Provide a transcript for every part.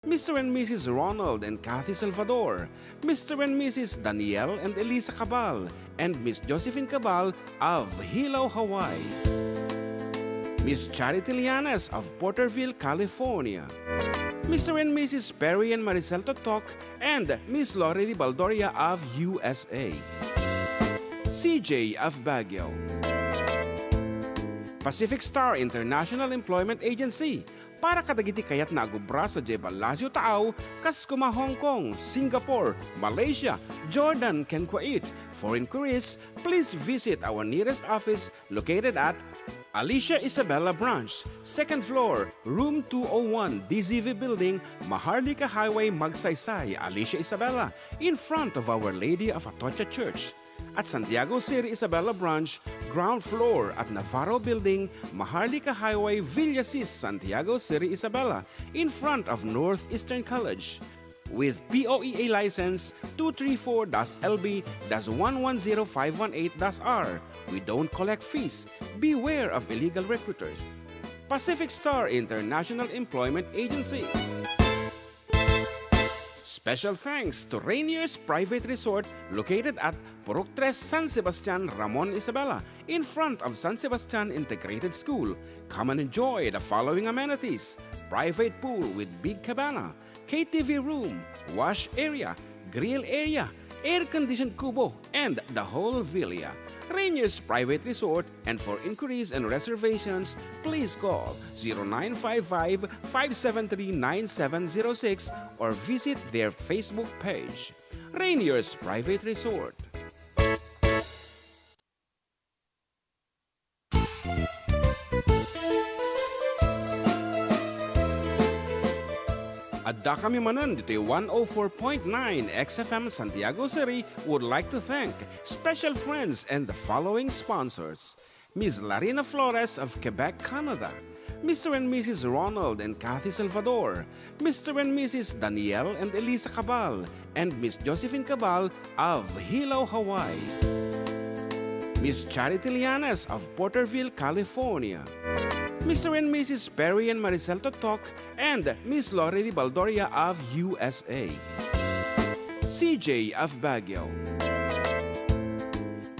Mr. and Mrs. Ronald and Kathy Salvador, Mr. and Mrs. Danielle and Elisa Cabal, and Miss Josephine Cabal of Hilo, Hawaii. Miss Charity Lianas of Porterville, California. Mr. and Mrs. Perry and Maricel Totok, and Miss Lorely Baldoria of USA. CJ of Baguio. Pacific Star International Employment Agency, para kadagiti kayat na agubra sa Jebel Lazio Taaw, kas kuma Hong Kong, Singapore, Malaysia, Jordan, ken Kuwait. For inquiries, please visit our nearest office located at Alicia Isabella Branch, 2nd floor, room 201, DZV Building, Maharlika Highway, Magsaysay, Alicia Isabella, in front of Our Lady of Atocha Church. At Santiago City Isabela Branch, ground floor at Navarro Building, Maharlika Highway, Villasis, Santiago City Isabela, in front of Northeastern College. With POEA license 234-LB-110518-R, we don't collect fees. Beware of illegal recruiters. Pacific Star International Employment Agency. Special thanks to Rainier's Private Resort located at Purok 3, San Sebastian, Ramon Isabela, in front of San Sebastian Integrated School. Come and enjoy the following amenities: private pool with big cabana, KTV room, wash area, grill area, air-conditioned kubo, and the whole villa. Rainier's Private Resort, and for inquiries and reservations, please call 0955-573-9706 or visit their Facebook page. Rainier's Private Resort. Adda kami Manen dito 104.9 XFM Santiago City would like to thank special friends and the following sponsors: Ms. Larina Flores of Quebec, Canada, Mr. and Mrs. Ronald and Kathy Salvador, Mr. and Mrs. Danielle and Elisa Cabal, and Miss Josephine Cabal of Hilo, Hawaii. Miss Charity Lianas of Porterville, California. Mr. and Mrs. Perry and Maricel Totok, and Miss Lorely Baldoria of USA. CJ of Baguio.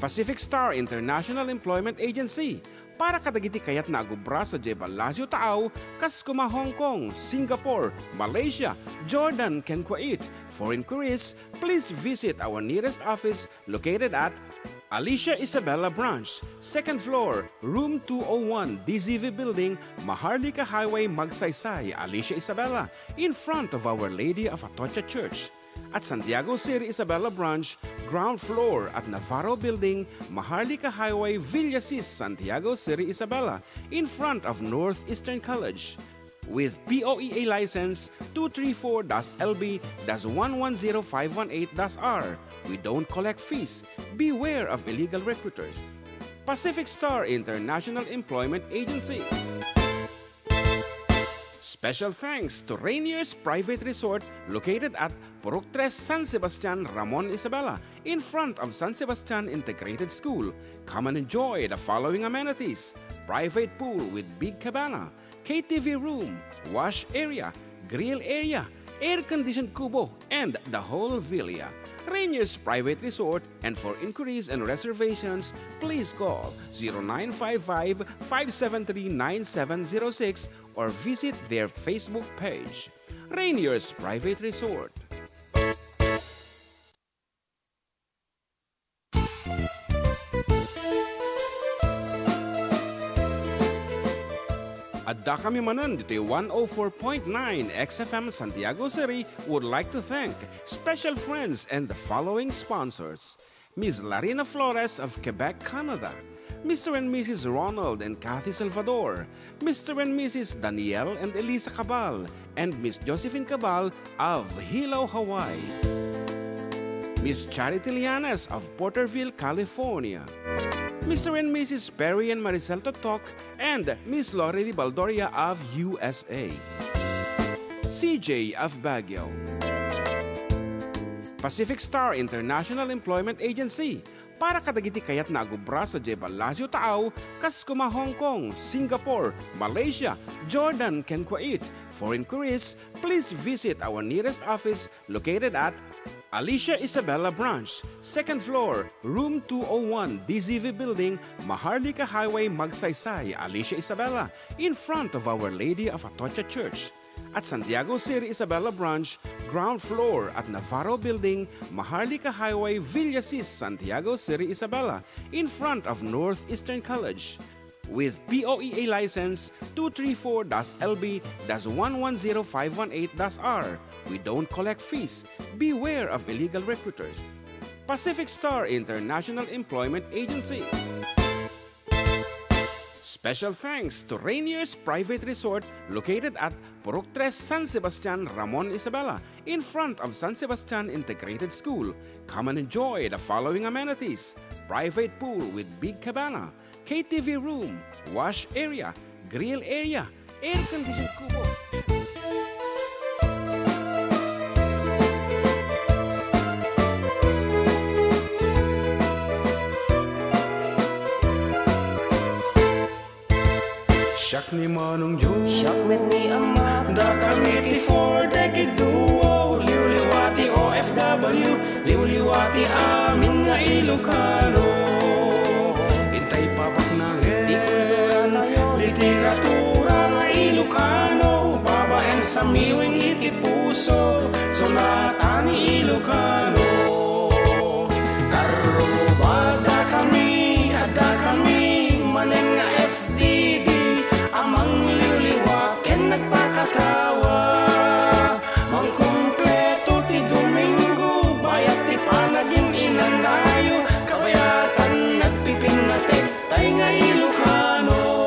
Pacific Star International Employment Agency, para kadagiti kayat na agubra sa Jebel Lazio Taaw, kas kuma Hong Kong, Singapore, Malaysia, Jordan, ken Kuwait. For inquiries, please visit our nearest office located at Alicia Isabella Branch, 2nd floor, room 201, DZV Building, Maharlika Highway, Magsaysay, Alicia Isabella, in front of Our Lady of Atocha Church. At Santiago City Isabela Branch, ground floor at Navarro Building, Maharlika Highway, Villasis, Santiago City Isabela, in front of Northeastern College. With POEA license 234-LB-110518-R, we don't collect fees. Beware of illegal recruiters. Pacific Star International Employment Agency. Special thanks to Rainier's Private Resort located at Purok 3, San Sebastian, Ramon Isabela, in front of San Sebastian Integrated School. Come and enjoy the following amenities: private pool with big cabana, KTV room, wash area, grill area, air-conditioned kubo, and the whole villa. Rainier's Private Resort, and for inquiries and reservations, please call 0955-573-9706 or visit their Facebook page. Rainier's Private Resort. Adda kami Manen dito 104.9 XFM Santiago City would like to thank special friends and the following sponsors: Ms. Larina Flores of Quebec, Canada, Mr. and Mrs. Ronald and Kathy Salvador, Mr. and Mrs. Danielle and Elisa Cabal, and Miss Josephine Cabal of Hilo, Hawaii. Miss Charity Lianas of Porterville, California. Mr. and Mrs. Perry and Maricel Totok, and Miss Lorely Baldoria of USA. CJ of Baguio. Pacific Star International Employment Agency, para kadagiti kayat na agubra sa Jebel Lazio Taaw, kas kuma Hong Kong, Singapore, Malaysia, Jordan, ken Kuwait. For inquiries, please visit our nearest office located at Alicia Isabella Branch, 2nd floor, room 201, DZV Building, Maharlika Highway, Magsaysay, Alicia Isabella, in front of Our Lady of Atocha Church. At Santiago City Isabella Branch, ground floor at Navarro Building, Maharlika Highway, Villasis, Santiago City Isabella, in front of Northeastern College. With POEA license 234-LB-110518-R. We don't collect fees. Beware of illegal recruiters. Pacific Star International Employment Agency. Special thanks to Rainier's Private Resort located at Purok 3 San Sebastian, Ramon Isabela, in front of San Sebastian Integrated School. Come and enjoy the following amenities: private pool with big cabana, KTV room, wash area, grill area, air-conditioned kubo. Siak ni Manong Joe, siak met ni Ama, da kamiti for decade duo, liwliwati OFW, liwliwati amin nga Ilocano. Intay papak na di kultura tayo, literatura nga Ilocano, babaen sa miwing iti puso, sonata ni Ilocano. Karubada kami, Adda kami, Manen nga FDD, amang liwliwa ken nagpakatawa. Mang kumpleto ti Domingo, bayat ti panagim inanayo, kabayatan nagpipinate, tay nga Ilocano.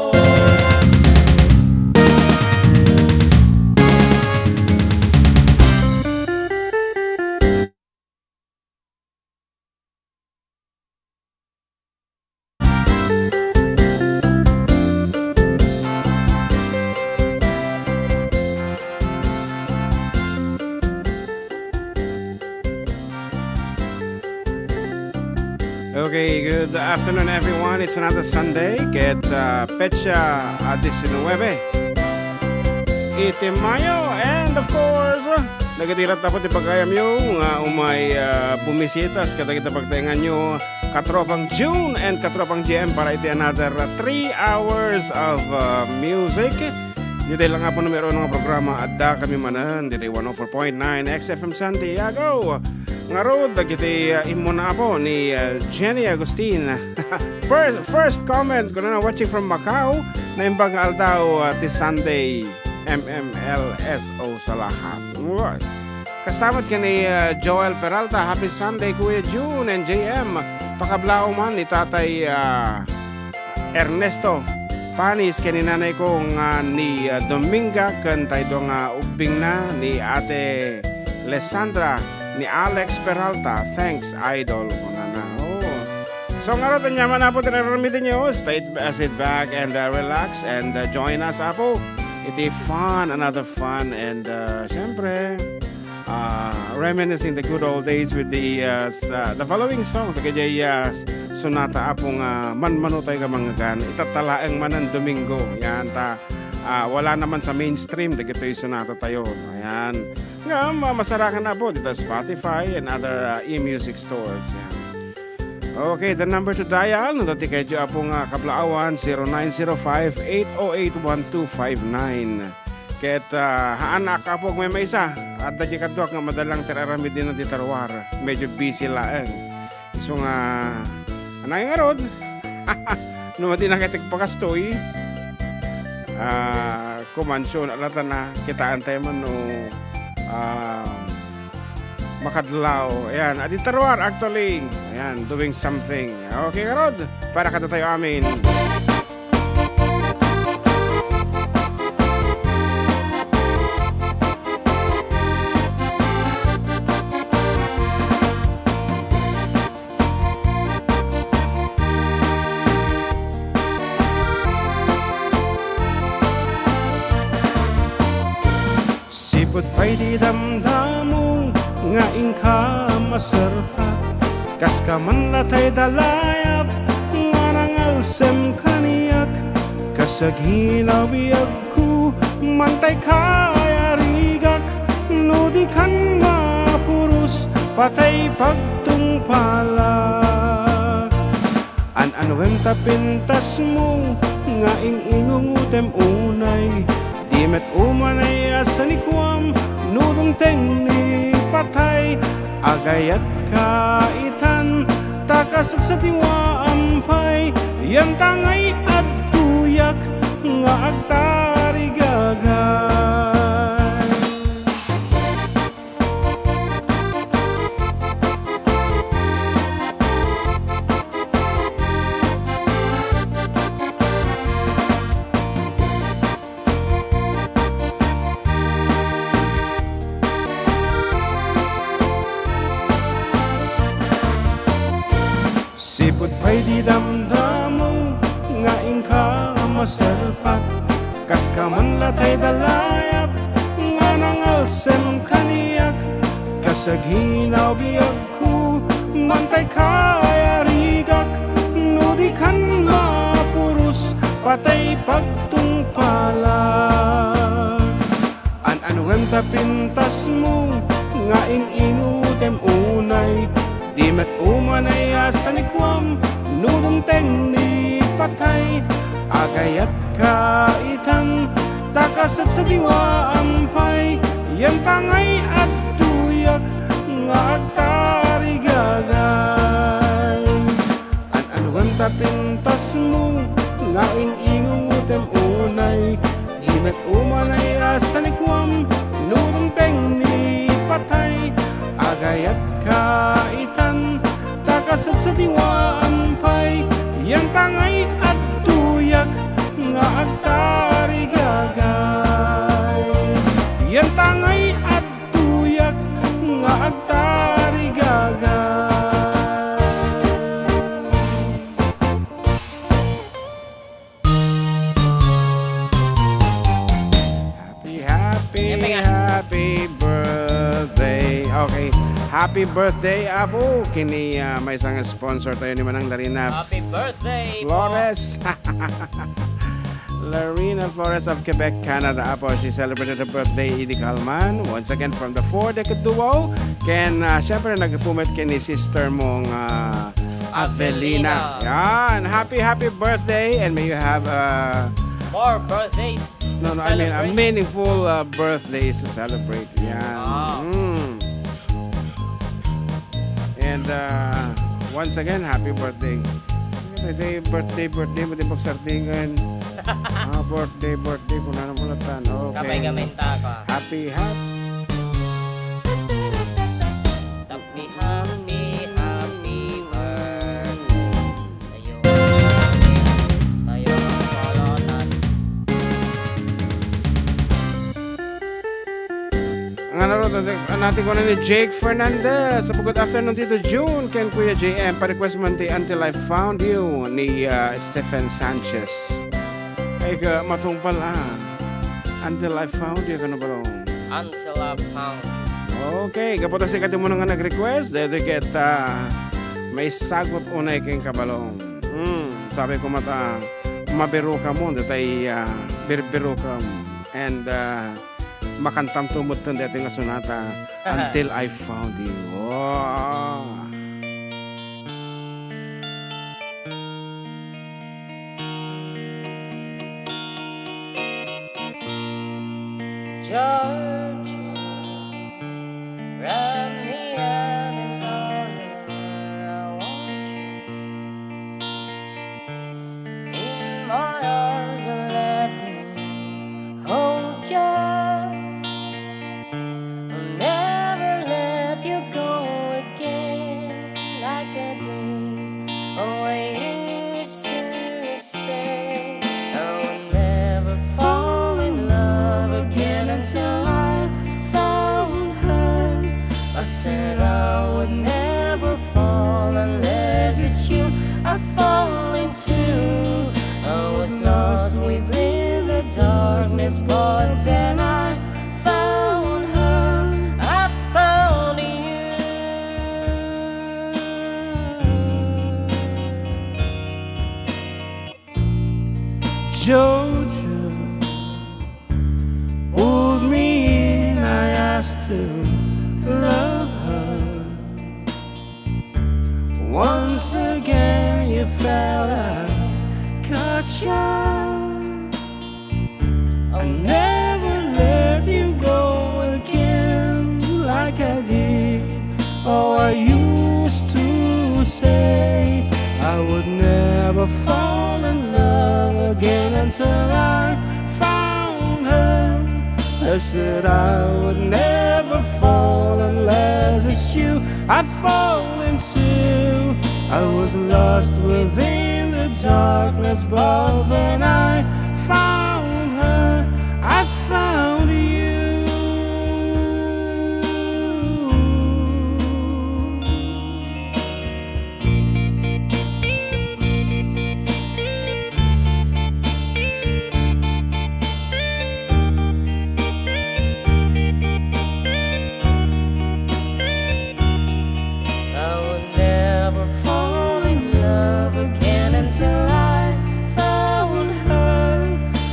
Okay, good afternoon everyone. It's another Sunday. Get Pecha 19 Iti Mayo. And of course, nagatirat na po ti pagkayam nyo nga umay bumisitas kada kita pagtaingan nyo katropang June and katropang GM para iti another 3 hours of music. Dito lang nga po numero ng programa Adda kami Manen. Dito 104.9 XFM Santiago. Nga road, kita imuna po ni Jenny Agustin. first comment ko na watching from Macau na imbang aldaw ti Sunday MMLSO sa lahat. Kasamat ka ni Joel Peralta. Happy Sunday Kuya June and JM. Pakablao man ni Tatay Ernesto Panis kaninanay ko nga ni Dominga kan tayo nga ubing na ni Ate Lesandra ni Alex Peralta. Thanks, idol. Oh. So, nga rin naman na po tinaramitin nyo. Sit back and relax and join us po. Iti fun, another fun. And syempre, reminiscing the good old days with the following songs. Kaya sonata apong manmanutay ka mga gan. Itatalaang manan Domingo. Yan, wala naman sa mainstream. Dagito yung sonata tayo. Ayan. Nga, masarakan na po dito Spotify and other e-music stores. Yan. Okay, the number to dial, nandati kayo po nga kablaawan, 0905-808-1259. Ket haanak ka po may isa. At dati kadwak nga madalang tiraramid din na di tarwar. Medyo busy laeng. So nga, anay nga rod. Numati na kitig pakastoy. Kumansyon, alata na kitaan tayo man no makadlaw. Ayan, adi tarwar actually. Ayan, doing something. Okay, karod. Para kada tayo amin. Sipot pa'y di damdamong nga ingka masarap, kas ka man natay dalayap nga nangalsem kaniyak, kasag hinawiyag ko mantay kaya no di kan mapurus patay pagtungpalak. An-anuem tapintas mo nga ingungutem unay, di met umanay asanikwam nudong tengni patay, agayat kaitan takasat sa tiwa ampay, yan tangay at tuyak nga agtari gagay. Sipot pa'y di damdamo nga ingka masalpak, kas ka man latay dalayap nga nangalsem kaniyak, kasaghinaw biyag ko mantay kaya rigak, no di kan mapurus patay pagtungpalag. An-anuem tapintas mo nga inutem unay, di met umanay asanikwam nudong tengni patay, agayat kaitan takasat sa diwa ampay, yan tangay at tuyak nga agtari gagay. An-anuem tapintas mo nga inutem unay, di met umanay asanikwam nudong tengni patay, agayat kaitan takasat sa diwa ampay, yan tangay at tuyak nga agtari gagay. Yan tangay at tuyak nga agtari gagay. Happy birthday. Okay. Happy birthday, Apo. Kini may isang sponsor tayo ni Manang Larina. Happy birthday, Flores. Larina Flores of Quebec, Canada. Apo, she celebrated her birthday, Idi Kalman. Once again from the Four Decade Duo. Ken, syempre nagpumit kini sister mong Avelina. Yan. Happy birthday. And may you have more birthdays to I mean, celebrate. meaningful birthdays to celebrate. Yan. Wow. And once again, happy birthday. Birthday mo din pagsardingan. Birthday kung ano mo latan. Okay. Kamay-gaminta ka. Happy. Happy birthday sa'yo. Sa'yo ang solonan. Ang ano natin ko na ni Jake Fernandez. Good afternoon, Tito June. Ken Kuya JM. Pa-request man ti Until I Found You ni Stephen Sanchez. Ay ka matungpal Until I Found You. Kano ba lang? Until I found. Okay. Kapota si kati mo nga nag-request. Dedicate may sagot unay keng kabalong. Sabi ko mata mabiro ka mo. Datay birbiro ka mo. And makantam tumot ng dati nga sonata Until I Found You. Oh. Georgia, wrap me up in all I want you in my arms and let me hold you. I'll never let you go again like I did. Oh, I used to say I would never fall in love again until I found her. I said I would never fall unless it's you I fall into. I was lost within the darkness, but then I found her. I found you. Georgia pulled me in, I asked her love her. Once again you felt I caught you. I never let you go again like I did. Oh, I used to say I would never fall in love again until I found her. I said I would never fall unless it's you I'd fall into. I was lost within the darkness, but then I found her. I found you.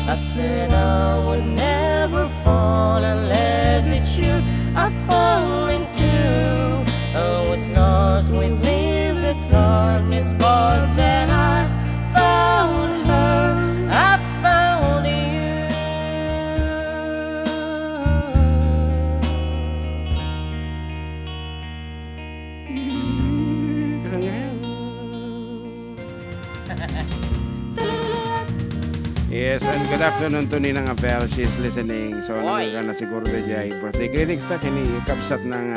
I said I would never fall unless it's you I fall into. I was lost within the darkness, but then I found her. I found you. Kasan niya yan? Yes, and good afternoon to Ninang Abel. She's listening. So, nagka na siguro na dyan. Birthday greetings na kini kapsat ng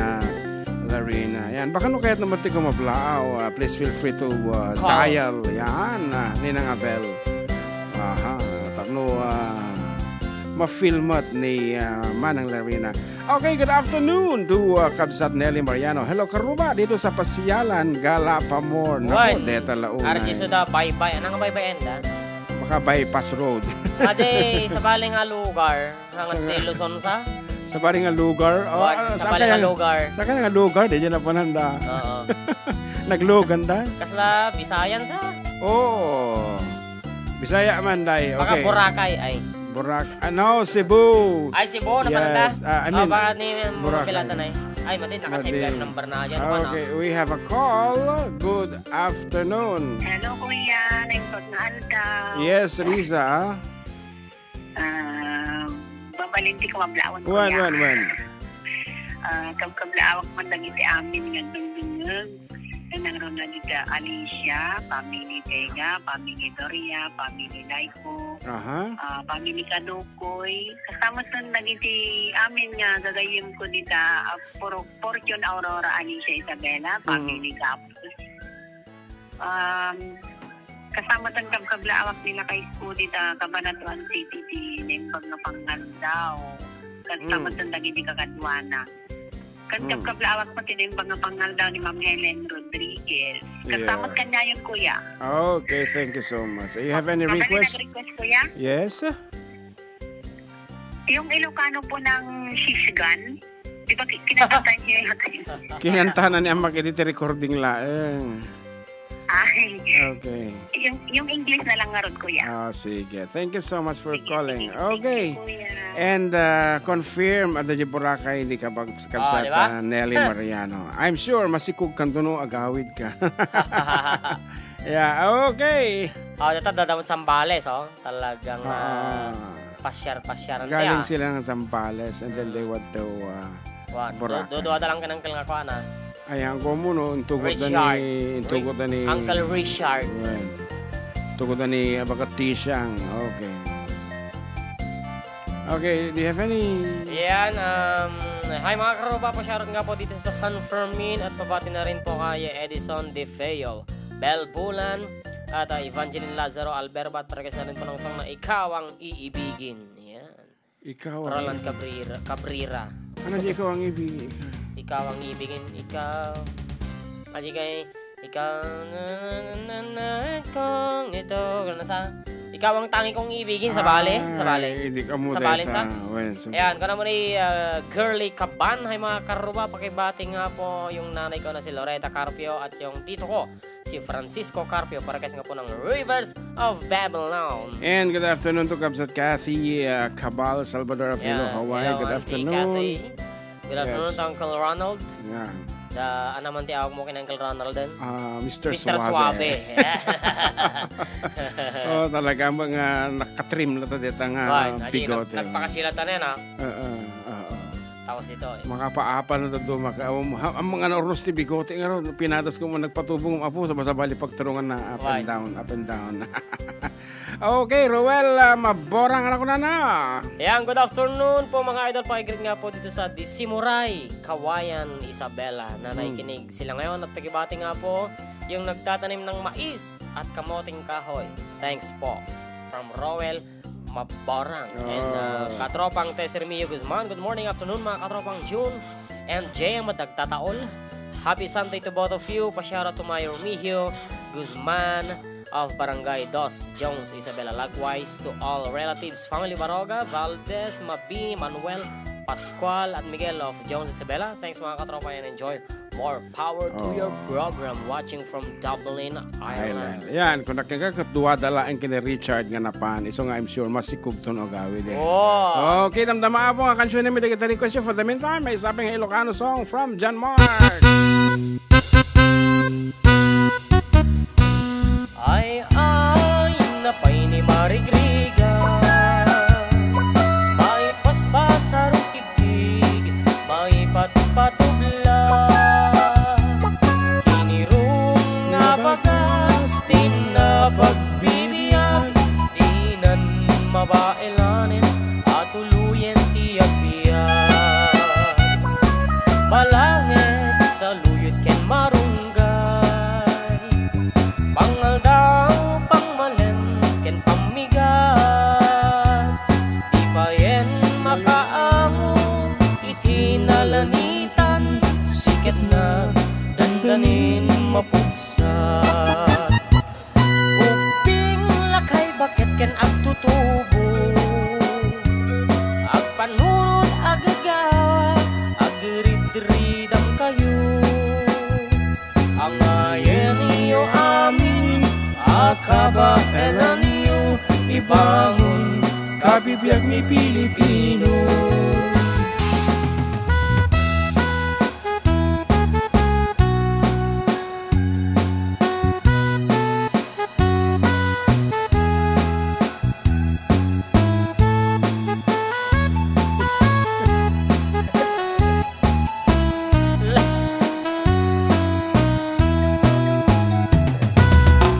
Larina. Yan, baka no kaya't naman ko mablao. Please feel free to dial. Yan, Ninang Abel. Aha, takno ma-filmat ni Manang Larina. Okay, good afternoon to Kabsat Nelly Mariano. Hello, Karuba. Dito sa Pasyalan, Galapamor. Naku, deta launay. Arkiso da, bye-bye. Anong bye-bye enda? Maka-bypass road. Ade, sa bali nga lugar, hangat ni Luzon sa? Sa bali nga lugar? Oh, Sa bali nga lugar. Sa kanya nga lugar, di dyan na pananda. Oo. Naglugan da? Kasla, Bisayan sa? Oo. Bisaya man day. Baka Okay. Boracay ay. Ano, Cebu. Ay, Cebu na pananda? Yes, I mean, baka ni Boracay. Pilatan ay. Ay, matid, nakasave ka yung number na dyan. Okay, we have a call. Good afternoon. Hello, Kuya. Naimtot na Adda. Yes, Riza. Babalinti ko mablawan, Kuya. Wan. Kablaawak man lang iti amin nga dungdungag. Nangron na dito Alicia, family Vega, family Doria, family Laiko, Aha. family Kadukoy. Kasama sa nagiti amin nga gagayim ko dito Fortune Aurora Alicia Isabela, family Gapus. Kasama tan kablaawak nila kay school dito Cabanatuan City di nembag nga Pangandaw. Kasama tan nagiti kakadwana. Kan kablaawak pa tinimbang nga Pangandaw ni Ma'am Helen Rodriguez. Kasama kanya yun, Kuya. Okay, thank you so much. You have any request? Request, Kuya? Yes. Yung Ilocano po ng Shishgan, di ba kinakanta niya yun? Kinantahan niya makikita recording laeng. Ay, Okay. yung English na lang nga ron, Kuya. Sige. Thank you so much for Sige, calling. sige, Okay. sige, Kuya. And confirm at the Boracay hindi ka kabsat diba? Nelly Mariano. I'm sure masikog kan tuno agawid ka. Yeah, okay. Dito dadamot Sambales, oh. Talagang pasyar-pasyaran Galing sila ng Zambales and then they went to Boracay. Dodo-ada lang kanang kalangkuan, ha. Ayan ko mo no, intugot na ni Uncle Richard. Well, intugot na ni Abakatisang. Okay. Okay, do you have any? Yan, hi mga karuba, pasyaran nga po dito sa San Fermin at pabati na rin po kay Edison De Feo, Bel Bulan at Evangeline Lazaro Alberba at paragas na rin po ng song na Ikaw ang Iibigin. Yan. Ikaw Roland Cabrera. Ano di ikaw ang ibig? Ikaw ang ibigin, ikaw. Kasi kay, ikaw na kong ito. Gano'n sa, ikaw ang tangi kong ibigin sa bale. Sa bale. Hindi ka mo Sa bale sa? Well, so, Ayan, kung naman ay girly kaban, hay mga karuba, pakibati nga po yung nanay ko na si Loretta Carpio at yung tito ko, si Francisco Carpio, para kasi nga po ng Rivers of Babylon. And good afternoon to Kabsat Kathy Cabal, Salvador Avilo, Ayan, Hawaii. hello, Good Auntie afternoon. Cathy. Good afternoon Yes. to Uncle Ronald. Yeah. Ano man tiyawag mo kay Uncle Ronald din? Mr. Mr. Suave. Suave. Oh, talaga mga nakatrim na to dito nga bigote. Nagpakasilatan yan ha. Oo. Tapos dito eh. Mga paapa na to dumaka. Ang mga naurnos ti bigote nga ron, pinatas ko mo nagpatubong apo sa basabali pagturungan na up and down. Okay, Ruel, maborang ako na. Ayan, good afternoon po mga idol. Pakigrit nga po dito sa Disimuray, Kawayan, Isabela na nakikinig sila ngayon at pagibati nga po yung nagtatanim ng mais at kamoting kahoy. Thanks po. From Roel Maborang and katropang Tesermio Guzman. Good morning, afternoon mga katropang June and JM Madagtataol. Happy Sunday to both of you. Pasyara to my Romeo Guzman of Barangay Dos Jones, Isabela. Likewise to all relatives, family Baroga, Valdez, Mabini, Manuel, Pascual, at Miguel of Jones, Isabela. Thanks mga katropa and enjoy more power to your program watching from Dublin, Ireland. Yan, kung nakikatuwa dalaan kini Richard nga napan, iso nga I'm sure masikog to no gawid eh. Oh. Okay, damdama po nga kansyon namin dagita request for the meantime. May isaping Ilocano song from John Mark. Ay, napay ni Marigriga, may paspas sa rukigig, may patpatubla, kinirong nga bagas, tinapagbibiyag, dinan mabailanin, at tuluyen tiyag-biyag. Balangit sa luyot ken marunggay, pangal daw pangmalen ken pamigat, di pa yen makaango itinalanitan, siket na dandanin mapugsat. Uping lakay bakit ken agtutubo, agpanurot agagawa, agridridam kayo. Ang ayen iyo amin, akabaelan niyo, ibangon kabibiyag ni Pilipino.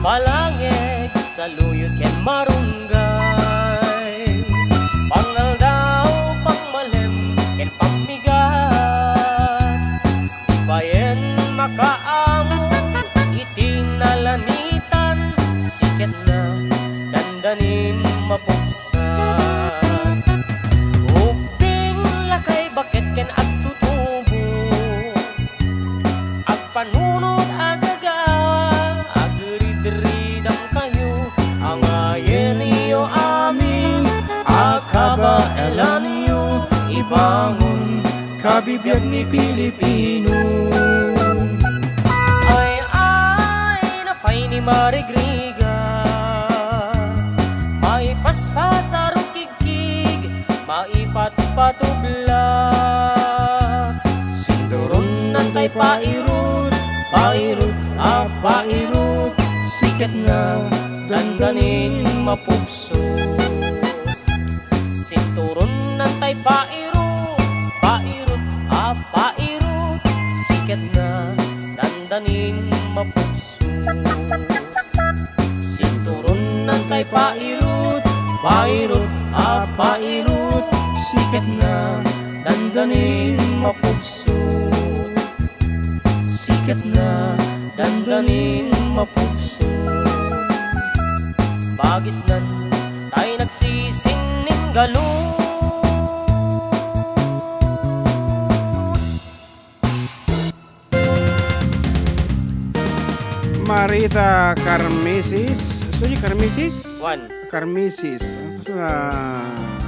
Balangeg sa luyot ken marunggay, pangal daw pangmalem ken pamigat, di pa yen makaango itinalanitan, siket na dandanin mapugsat. Uping lakay bakit ken agtutubo, agpanunod agagawa, agridridam kayo. Ang ayen iyo amin, akabaelan niyo, ibangon kabibiyag ni Pilipino. Ay, napay ni Marigriga, may paspas sa rukigig, maipatpatubla, sinduron nantay pairut, pairut, siket na dandanin mapugso. Sinturon nantay pairut, siket na dandanin mapugso. Sinturon nantay pairut, siket na dandanin mapugso. Siket na dandanin mapugso. Bagis nan tay nagsisingning galon. Marita Carmesis. So yung Carmesis? One, Carmesis. Kasi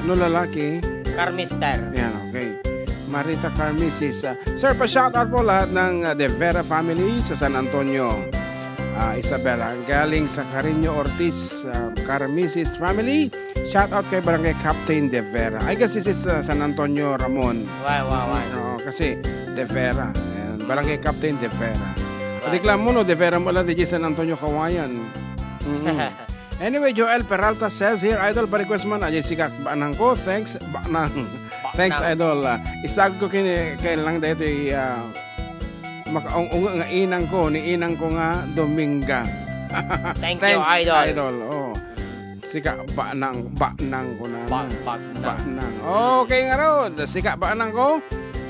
no lalaki. Carmister. Yan, okay. Marita Carmesis. Sir, pa-shoutout po lahat ng De Vera family sa San Antonio, Isabela. Galing sa Carino Ortiz, Carmesis family. Shout out kay Barangay Captain De Vera. I guess this is San Antonio, Ramon. Why? Oo, kasi De Vera. Ayan, Barangay Captain De Vera. Reklamo no, De Vera mo lang di San Antonio, Kawayan. Anyway, Joel Peralta says here, Idol, pa-request man, ajay sikak baanang ko. Thanks, baanang. Thanks, Idol. Isag ko kailang dito nga inang ko, ni inang ko nga Dominga. Thank Thanks, you, Idol. Idol. Oh. Sika baanang ko na. Baanang. Okay nga ro, sika baanang ko.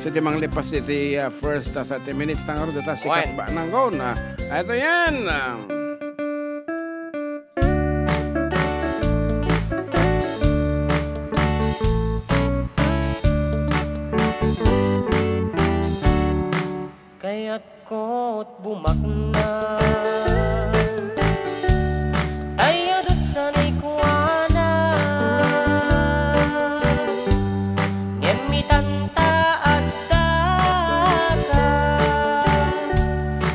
So di mang lipas iti first 30 minutes tang ro data sika baanang ko na. Ito yan. Kaya't ko't bumakna ay adot sanay kuwana ngem mitanta adda ka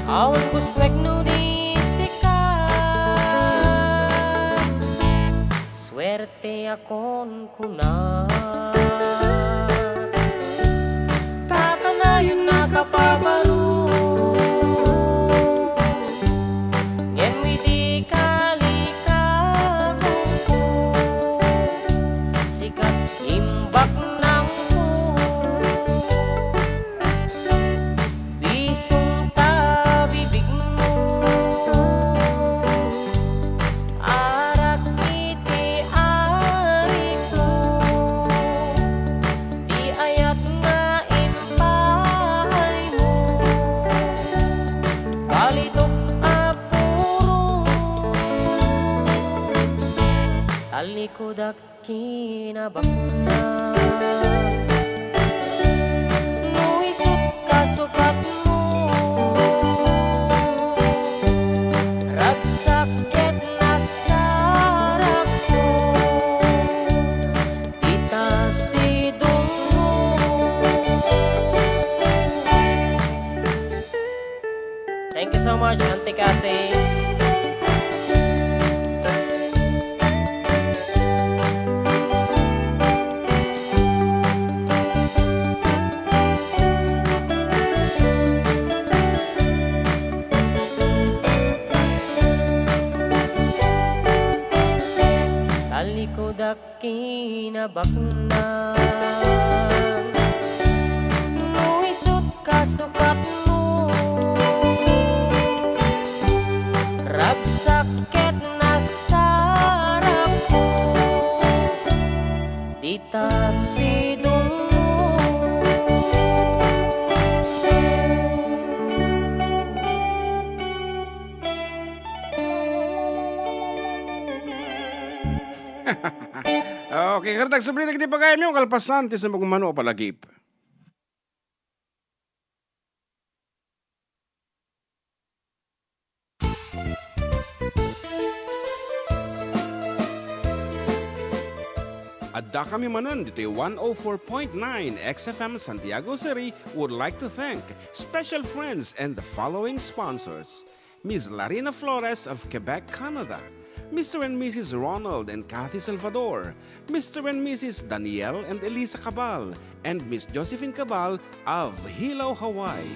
awan gustuek no di sika swerte akon kuna taka na yun nakapabalo Alikodak kinabakna no isot kasukat mo ragsakit na sarap ko tita sidong mo. Thank you so much, Auntie Cathy. Alikodak kinabakna no isot kasukat mo ragsakit na sarap ko dita sidong mo. Okay, kartag sabli na kiti pagayam yung kalpasan tis na magumano o palagip. Adda kami Manen dito 104.9 XFM Santiago City would like to thank special friends and the following sponsors. Ms. Larina Flores of Quebec, Canada. Mr. and Mrs. Ronald and Kathy Salvador, Mr. and Mrs. Danielle and Elisa Cabal, and Miss Josephine Cabal of Hilo, Hawaii.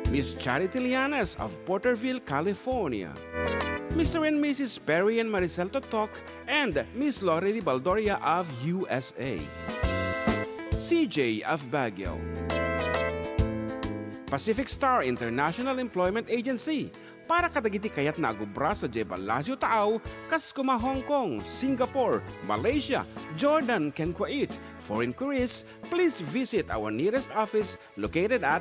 Miss Charity Lianes of Porterville, California. Mr. and Mrs. Perry and Maricel Totok, and Miss Lori Baldoria of USA. CJ of Baguio. Pacific Star International Employment Agency, para kadagiti kayat na agubra sa Jebalasyo Taaw, kas kuma Hong Kong, Singapore, Malaysia, Jordan, can Kuwait. For inquiries, please visit our nearest office located at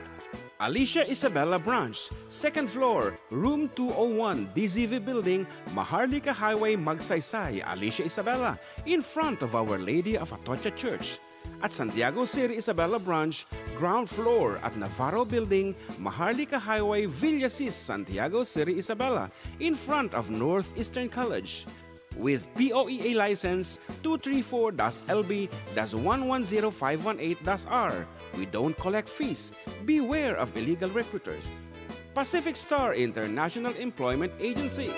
Alicia Isabella Branch, 2nd floor, room 201, DZV Building, Maharlika Highway, Magsaysay, Alicia Isabella, in front of Our Lady of Atocha Church. At Santiago City Isabella Branch, ground floor at Navarro Building, Maharlika Highway, Villasis, Santiago City Isabella, in front of Northeastern College. With POEA license 234-LB-110518-R. We don't collect fees. Beware of illegal recruiters. Pacific Star International Employment Agency.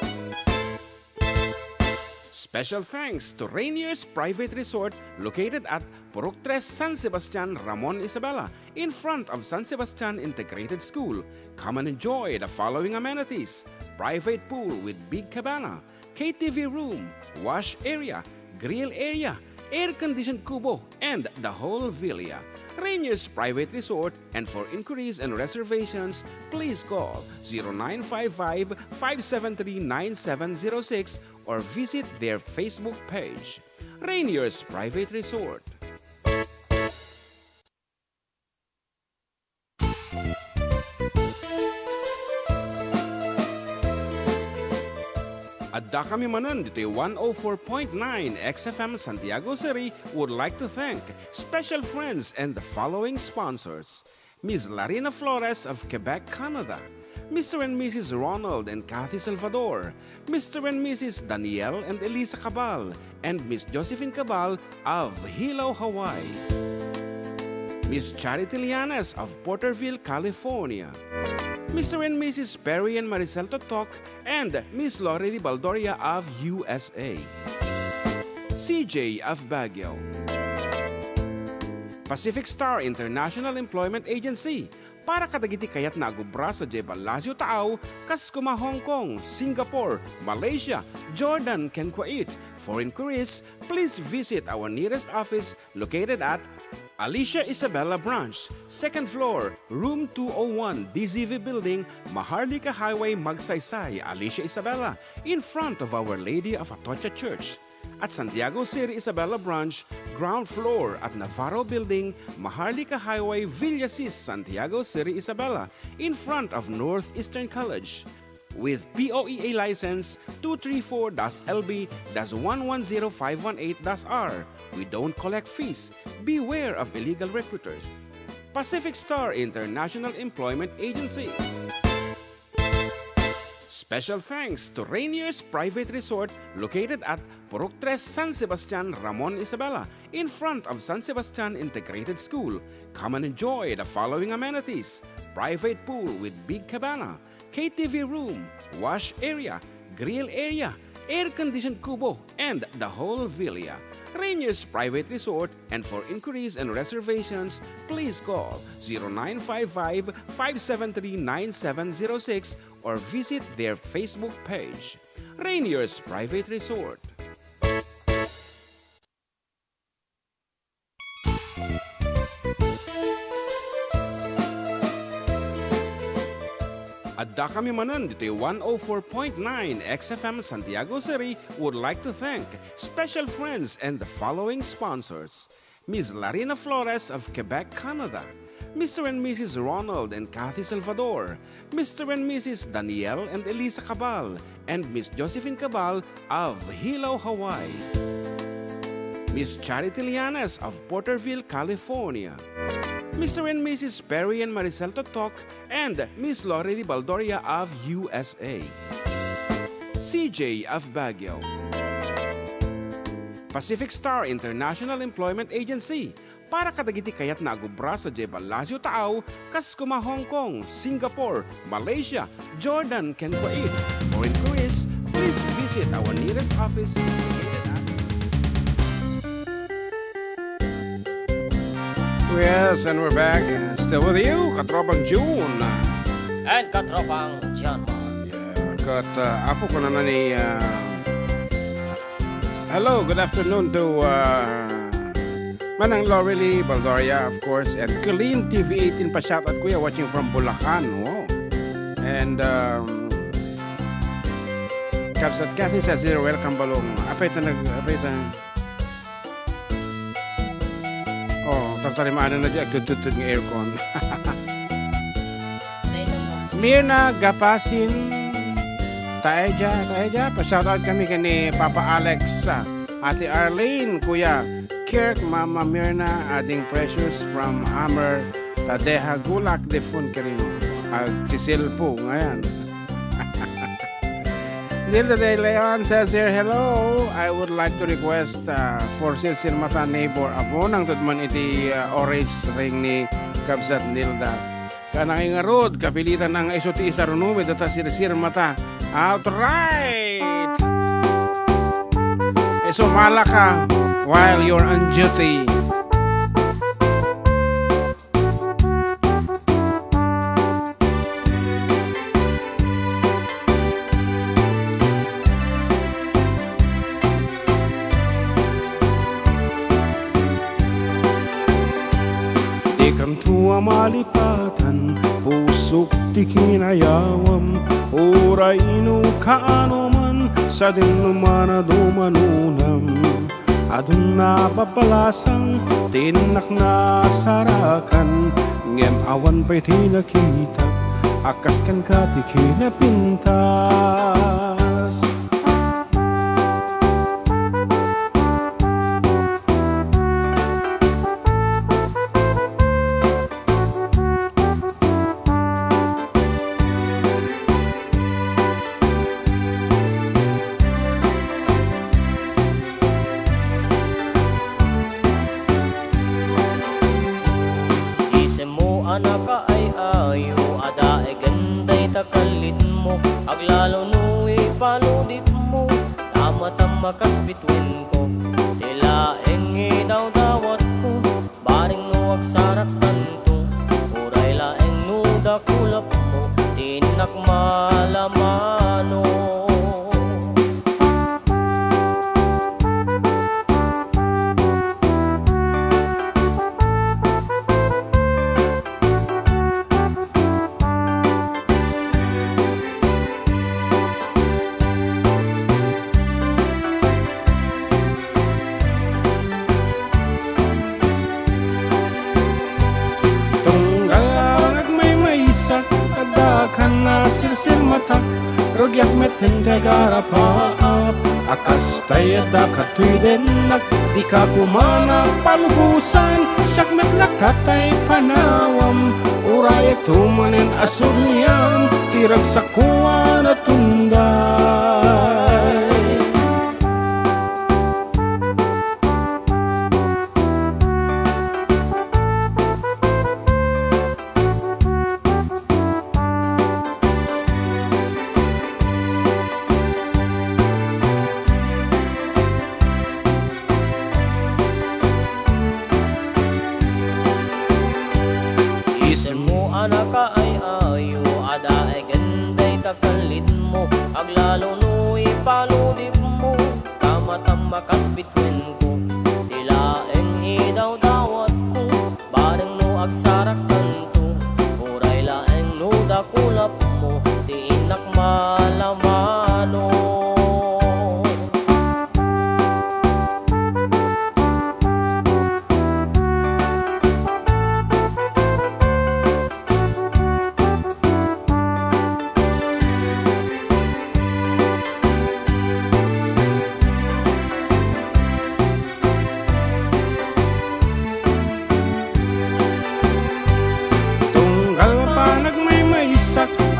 Special thanks to Rainier's Private Resort located at Purok 3 San Sebastian, Ramon Isabela, in front of San Sebastian Integrated School. Come and enjoy the following amenities: private pool with big cabana, KTV room, wash area, grill area, air-conditioned kubo, and the whole villa. Rainier's Private Resort, and for inquiries and reservations, please call 0955-573-9706 or visit their Facebook page. Rainier's Private Resort. Adda kami Manen dito 104.9 XFM Santiago City would like to thank special friends and the following sponsors: Ms. Larina Flores of Quebec, Canada, Mr. and Mrs. Ronald and Kathy Salvador, Mr. and Mrs. Danielle and Elisa Cabal, and Miss Josephine Cabal of Hilo, Hawaii, Miss Charity Lianes of Porterville, California, Mr. and Mrs. Perry and Maricel Totok, and Miss Lorely Baldoria of USA, CJ of Baguio, Pacific Star International Employment Agency, para kadagiti kayat na agubra sa Jebel Lasio Taaw, kas kuma Hong Kong, Singapore, Malaysia, Jordan, ken Kuwait. For inquiries, please visit our nearest office located at Alicia Isabela Branch, 2nd floor, room 201, DZV Building, Maharlika Highway, Magsaysay, Alicia Isabela, in front of Our Lady of Atocha Church. At Santiago City Isabela Branch, ground floor at Navarro Building, Maharlika Highway, Villasis, Santiago City Isabela, in front of Northeastern College. With POEA license 234-LB-110518-R. We don't collect fees. Beware of illegal recruiters. Pacific Star International Employment Agency. Special thanks to Rainier's Private Resort located at Purok 3 San Sebastian, Ramon Isabela, in front of San Sebastian Integrated School. Come and enjoy the following amenities: private pool with big cabana, KTV room, wash area, grill area, air-conditioned kubo, and the whole villa. Rainier's Private Resort, and for inquiries and reservations, please call 0955-573-9706 or visit their Facebook page. Rainier's Private Resort. Adda kami Manen dito 104.9 XFM Santiago City would like to thank special friends and the following sponsors: Ms. Larina Flores of Quebec, Canada, Mr. and Mrs. Ronald and Kathy Salvador, Mr. and Mrs. Danielle and Elisa Cabal, and Miss Josephine Cabal of Hilo, Hawaii, Miss Charity Lianes of Porterville, California, Mr. and Mrs. Perry and Maricel Totok, and Miss Lorely Baldoria of USA, CJ of Baguio, Pacific Star International Employment Agency, para kadagiti kayat na agubra sa Jebel Lasio Taaw, kas kuma Hong Kong, Singapore, Malaysia, Jordan, ken Kuwait. For inquiries, please visit our nearest office located at Yes, and we're back. Still with you, Katropang June. And Katropang John. Yeah, apo ko na ni... hello, good afternoon to Manang Lorely Baldoria, of course, and Colleen TV18 pa shoutout kuya, watching from Bulacan. Wow. And Kapsat Kathy says here, welcome balong. Apay na. Oh, tartarimaan na dyan, tututut ng aircon. Mirna Gapasin Taeja, pa-shoutout kami kani Papa Alex, Ate Arlene, Kuya Kirk, Mama Mirna, Ading Precious from Hammer, Tadeha Gulak, Defun Karino, si Silpo, ngayon. Nilda de Leon says here, hello, I would like to request for Silsil Mata neighbor abo nang tudman iti orange ring ni Kabsat Nilda. Kanang ingarod, kapilitan ng isuti isa runuwi data Silsil Mata. Outright! sumala ka while you're on duty. Di kan tua malipatan, pusok di kinayawam, oray ino kaano man, sa dinumana dumanunam. Adun na papalasang, tinak na sarakan, ngem awan pa'y tinakita, akas kan ka ti kinapintas. Anak ka ay ayo, ada ay ganday takalid mo, aglalo nu'y paludip mo, tama-tama kas bituin ko, tila engi daw dawat ko, baring nuwag sarak tanto, uray laeng nuda kulap mo, tinak malamano. Adda kana silsil matak, rogyak meten tegara paap, akas tayada katuy denak, di ka kumana palubusan, syak metlak katay panawam, urayek tumanen asuliyam, irag sa kuwa na tunday. Anak ka ay ayo, ada ay ganday takalid mo, aglalo nu'y paludip mo, tama-tama kas bituin ko, tila engi daw dawat ko, baring no agsarak tanto, uray laeng no dakulap mo, tiinak malamano.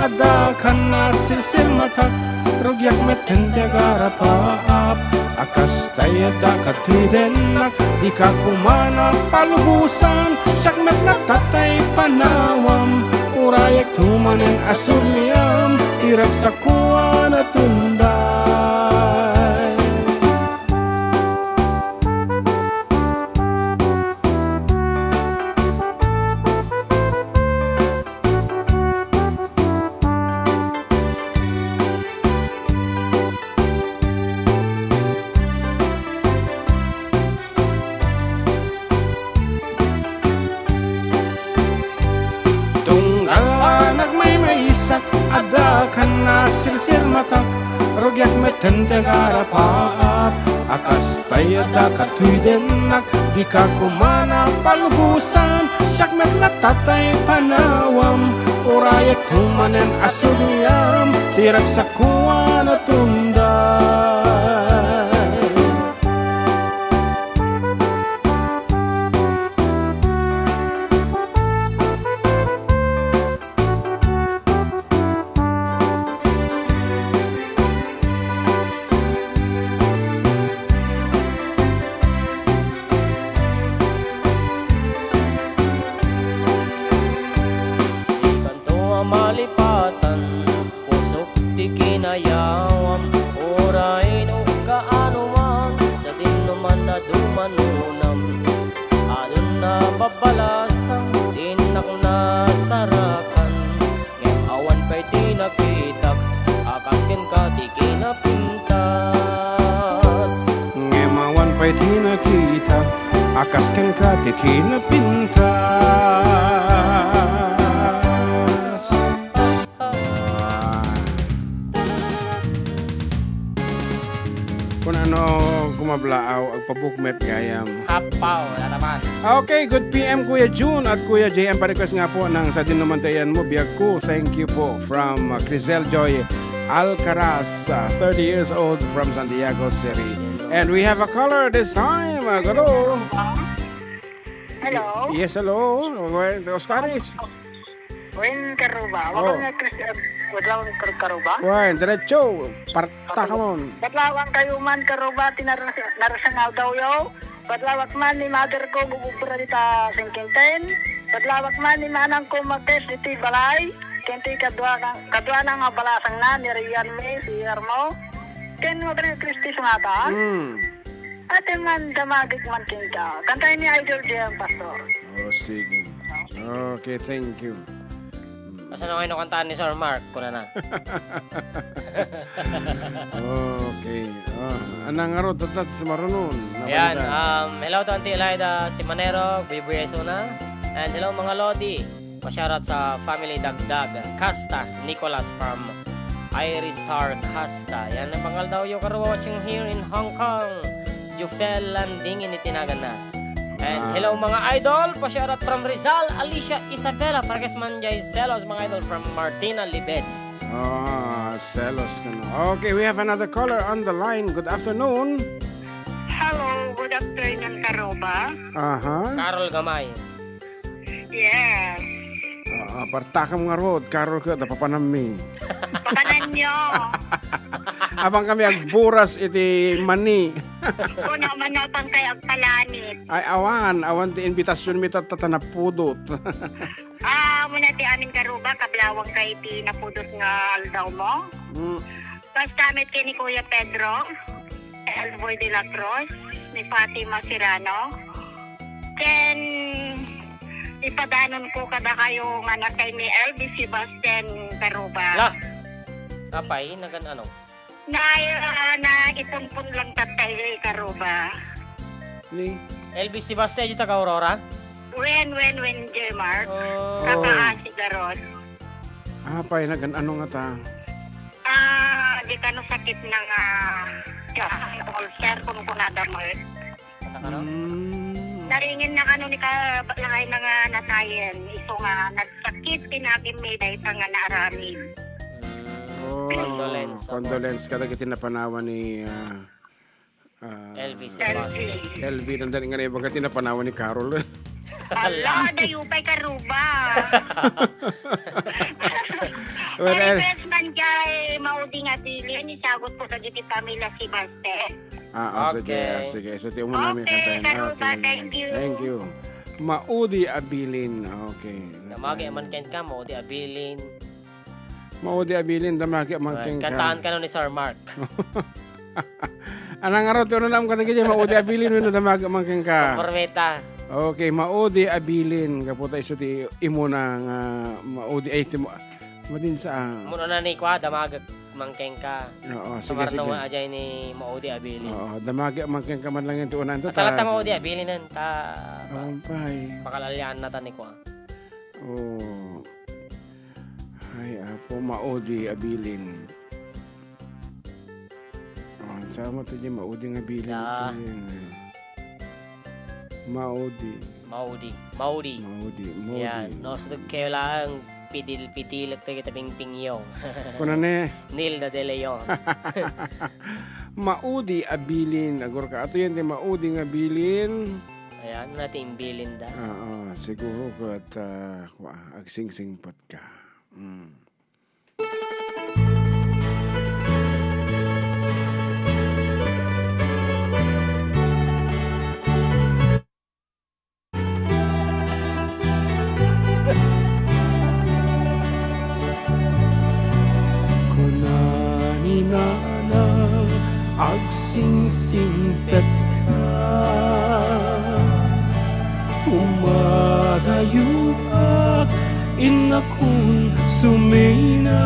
Adda kana silsil matak, rogyak meten tegara paap, akas tayada katuy denak, di ka kumana palubusan, syak metlak tatay panawam, urayek tumanen asuliyam, irag sa kuwa na tunday. Adda kana silsil matak, rogyak meten tegara paap, akas tayada katuy denak, di ka kumana palubusan, syak metlak tatay panawam, urayek tumanen asuliyam, tirag sa kuwa na tunday. Malipatan, pusok di kinayawam, oray kinakitak, akas ken ka di kinapintas. Ngemawan pa'y tinakita, akas ken ka di kinapintas. Kung ano kumablaaw, agpabukmet gayam. Hapaw, wala naman. Okay, good PM Kuya June at Kuya JM. Pa-request nga po ng sa dinumantayan mo, biyag ko. Thank you po from Crisel Joy Alcaraz, 30 years old from Santiago City. And we have a caller this time. Hello. Hello? Yes, hello. Oscaris. Wen Karuba. Oh. Wala nga Wadlawang Karuba. Wen, diretso. Parta ka mo. Badlawang kayo man Karuba. Narasangaw daw yo. Badlawak man ni mother ko gugubra dita singkinten. Badlawak man ni manang ko mag-test diti balay. Kenti kadwa na nga balasang na ni Rian May, si Armo. Ken mo dre Kristi sumata. Ate man damagig man kinta. Kantay ni Idol JM Pastor. Oh, sige. Okay, thank you. Basta na kayo kantaan ni Sir Mark, kuna na. Okay. Anang araw, tatat sa marunon. Ayan, hello to Auntie Elida Simanero, Bibuya Suna. And hello mga Lodi. Pasyarat sa family Dagdag, Casta, Nicholas from Iris Star Casta. Yan ang pangal daw yung watching here in Hong Kong. Jufel Landing initinagan na. And hello mga idol, pasyarat from Rizal, Alicia Isabela, parkes manjay selos mga idol from Martina Libed. Selos na no. Okay, we have another caller on the line. Good afternoon. Hello, good afternoon, Karoba. Carol Gamay. Yes. Parta ka mga road. Carol ka, napapanami. Pakanan nyo. Abang kami agburas iti mani. Kuna manapang kay agpalanit. Ay, awan ti invitasyon mi tatanapudot. Muna ti amin Karuba, kablawang kay ti napudot nga aldaw mo. Pastamit kay ni Kuya Pedro, Elboy de la Cruz, ni Fatima Serrano. Ken ipadanon ko kada kayo nga na kay ni Elvis Sebastian Karuba. Lah, kapay, nagan ano? Na itumpon lang tatay Karuba. Ni? Elvis Sebastian yung taga-Aurora? When, J-Mark. Oh. Kakaasi garot. Pay, nagan ano nga ta? Di ka no sakit ng ulcer kung kunada mo. Ano? Naringin na kano ni kabalangay na nga natayen. Iso nga nagsakit tinagim may dahi nga naaramin. Condolence. Kada kita napanawan ni Elvis Sebastian. LV, nandaling nga na yung baga tinapanawan ni Carol. Ala, dayupay Karuba. Well, Request man kay maudi nga bilin, isagot po sa diti pamilya si Baste. Sige. So, tiyo mo namin Okay, kantayin. Karuba, thank you. Thank you. Maudi Abilin. Okay. Damagi man ken ka mo, di abilin. Maudi Abilin, damagi magking ka. Kantaan ka no ni Sir Mark. Anang araw, tiyo na naman kantayin Maudi Abilin, wala damagi magking ka. Kormeta. Okay, Maudi Abilin. Kaputa iso ti imo na nga Maudi ay ti mo din sa Muna na ni kwa damag mangkeng ka. Oo, sige. Samarno nga ajay ni Maudi Abilin. Oo, damagi magking ka man lang ito unan to. Talata Maudi Abilin nan ta. Pay. Pakalalyan na ta ni kwa. Oh. Ay, apo Maudi Abilin. Oh, sama to di Maudi nga Abilin. Da. Maudi. Yan. Nosdog kayo lang pitil at kita pingpingyo. Kuna ne. Nilda de Leon. Maudi Abilin. Agor ka. Ato yan di Maudi nga Abilin. Ayan, natin imbilin da. Oo, siguro ko at agsing-sing pot ka. Kunaninana agsing-sing pot ka. Umadayo ka inakong sumina.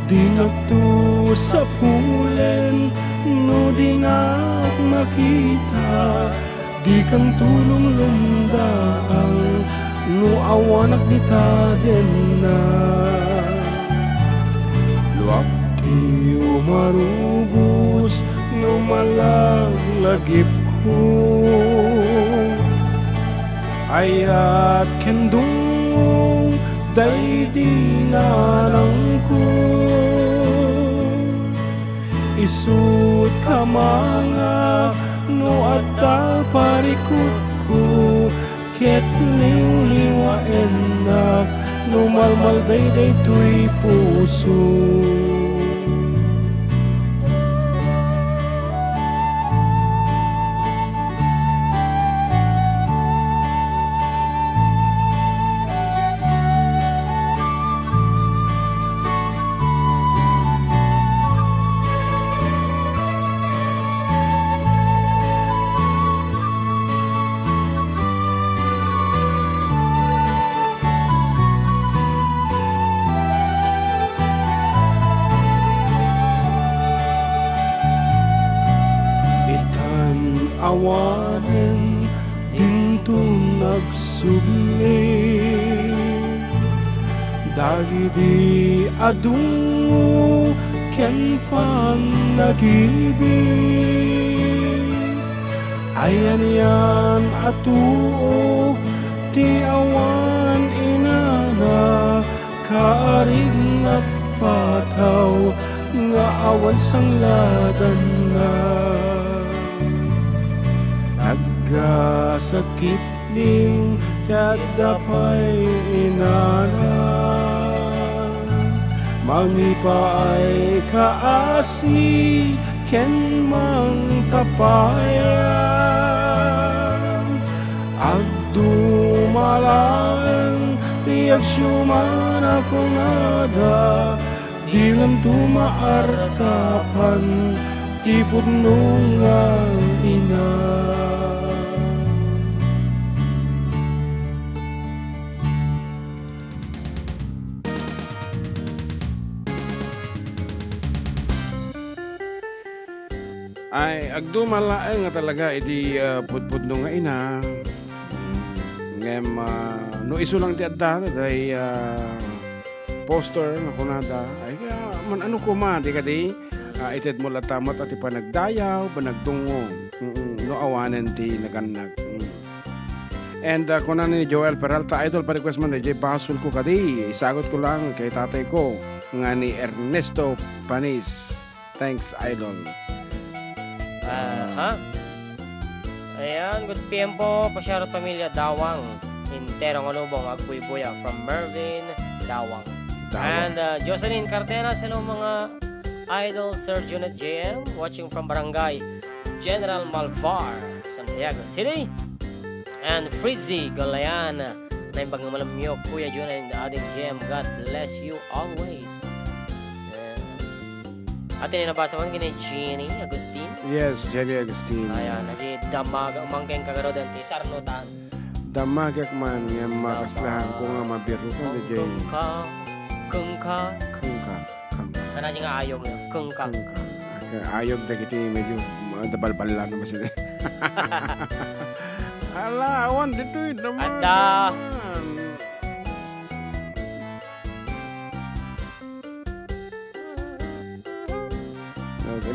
Di nagto sa pulen, no di nak makita. Di kang tulong lumdaang, no awanak dita din na. Luwak iyo marubos, no malaglagip ko. Ayat kendung, day di narang ko. Isut ka mga, no adda parikot ko. Ket liw-liwa enak, no malmal day tuy puso. Awanen dinto nagsubli. Dagiti adungo ken panagibig. Ayan yan atuo ti awan inana. Kaarig nagpataw nga awan sangladan na. Sakit ning kadapay inana. Mangipaay kaasi ken mang tapayan. Agdumalaeng tiyak syuman ako nada. Di lang tumaartapan tipod nung ina. Ay agdumalaeng nga talaga iti pudpud no nga ina. Ngem no iso lang ti adda day poster nga kunada ay man ano ko man di kadi ited mo latamat at ipanagdayaw panagtungo no awanen ti naganag. And kunan ni Joel Peralta idol pa request man DJ basul ko kadi isagot ko lang kay tatay ko nga ni Ernesto Panis. Thanks idol. Ayan, good PM po. Pasyarot pamilya Dawang. Intero nga lubong agbuy-buya from Mervin Dawang. And Jocelyn Cardenas, hello mga idol, Sir Junet JM, watching from Barangay General Malvar, Santiago City. And Fritzy Galayan, na yung pagmamalamyo, Kuya Junet and the ating JM, God bless you always. At nabasa man kini Jenny Agustin. Yes, Jenny Agustin. Ayan, naji damag mangkeng kagaro den ti sarnutan. Damagak man nga makaslahan ko nga mabiro ko DJ. Kengka. Kana nga ayog mo, kengka. Ayog da kiti medyo dabalbalan naman sila. Ala, awan dito damag. Adda.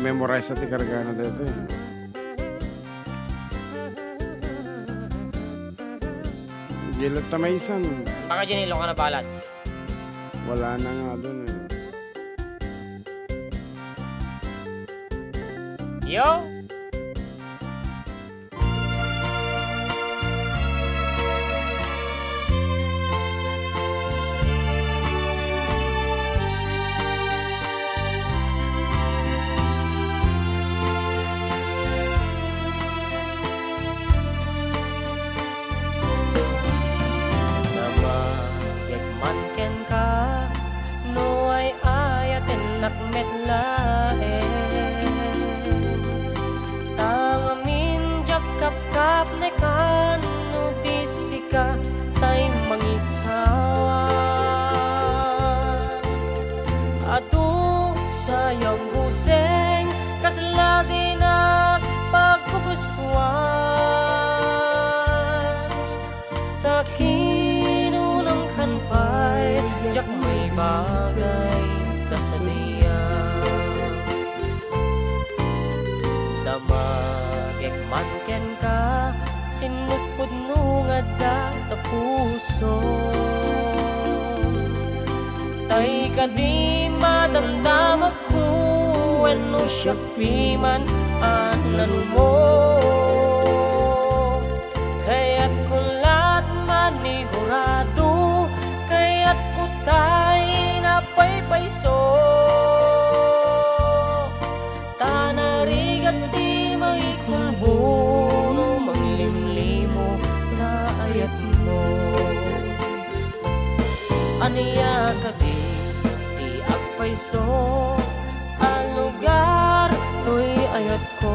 Memorize natin karga na dito eh. Gilat tamaysan. Baka dyan Ilocano ballads. Wala na nga dun eh. Yo! sayang buseng kasla din ang pagkugustuhan takinunang kanpay jak may bagay tasadiya damagek manken ka sinupod nung adda ta puso tay ka di madamdam ako ano siya piman anan mo kaya't kulat manigurado kaya't kutay na paypayso tanarigat di maikulbo no manglimlimo na ayat mo aniya ka di agpayso ang lugar to'y ayat ko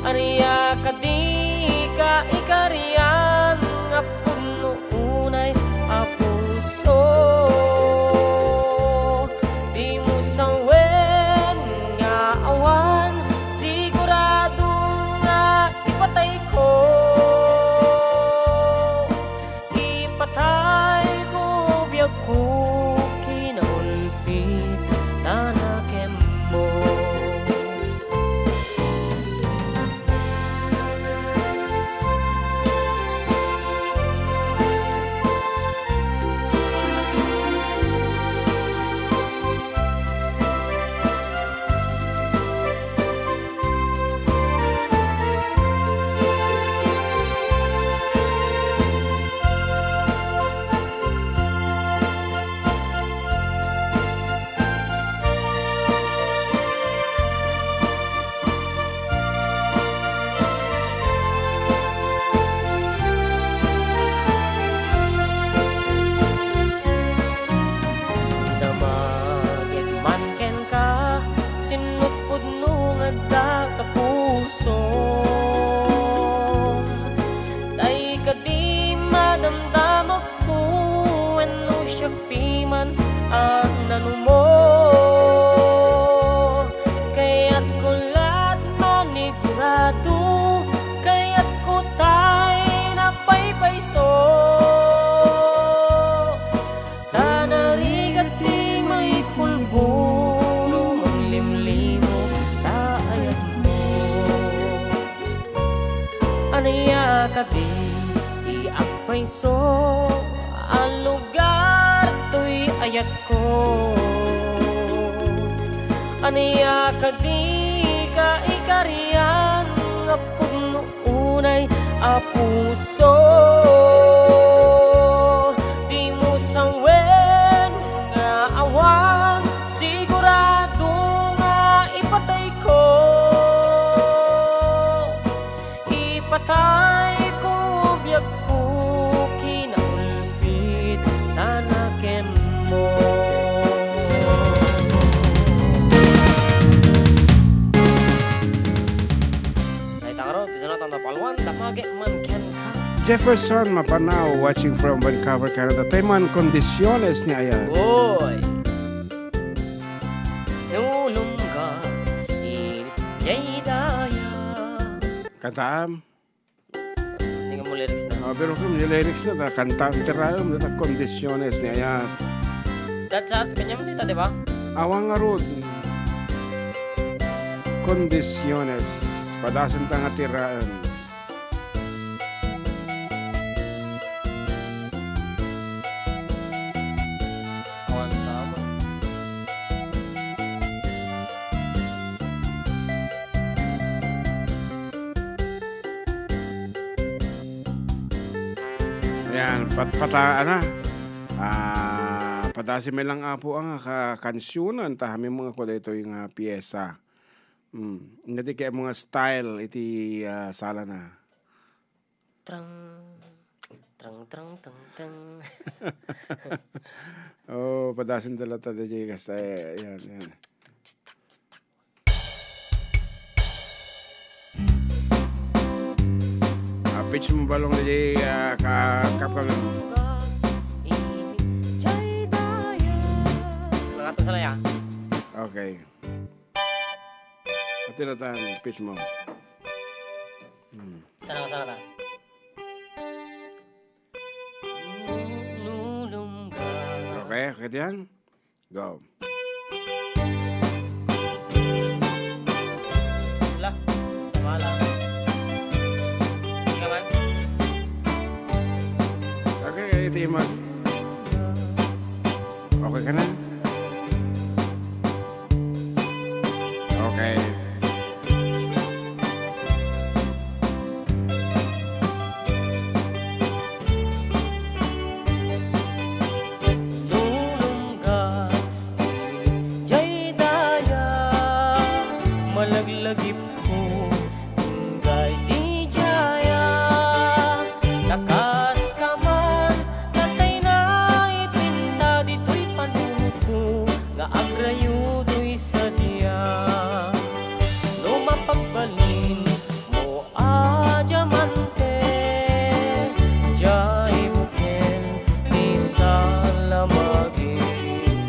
aniya ka di ka ikariyan nga puno unay apuso di mo sawen nga awan sigurado nga ipatay ko ipatay ko biyag ko kinaulpit tanakem mo damagit manken ka sinupod nung adda ka puso tay ka di madamdam ako ano siya piman ang nanu mo kaya't kulat manigurado kaya't kutay na paypayso tanarigat di may kulbo no manglimlimo taayat mo aniya ka di agpayso ang lugar to'y ayat ko aniya ka di ka ikariyan nga puno unay apuso di mo sawen nga awan sigurado nga ipatay ko ipatay ko biyag ko kinaulpit tanakem mo ay takaro tisanatan na palwan damage man ken ka Jefferson Mapanaw watching from Vancouver, Canada. Tayman kondisyones ni ayan. Oy nulong ka inip yay daya Kantaam. hindi nga mo lyrics na Pero kung yung lyrics na, kantaam tirayom na kondisyones ni ayan. that's at kanyang dito diba Awang arod. Kondisyones. Padasan tanga tiraan. awan sama Ayan, pataan na. Padasi may lang apo ang kansyonan tahami mga ko dito yung piyesa. Hindi kaya mga style iti sala na. Trang, trang, trang, trang, trang. Oh, padasin talata da jay kasta yan. Pitch mo balong da jay kapag Mga datan pitch mo. Sana ka. Nulungga. Okay yan? Go. Wala. Sama lang. Ikaw man? Okay, ito yung mag... Okay ka na? Okay. Nulungga. Jay daya. Malaglagip ko. Tunggay di jaya. Takas ka man. Natay na ipinta dito'y panunod ko. Nga agrayo do'y sa diya. No mapagbalin mo diamante. Jay buken di sa lamagin.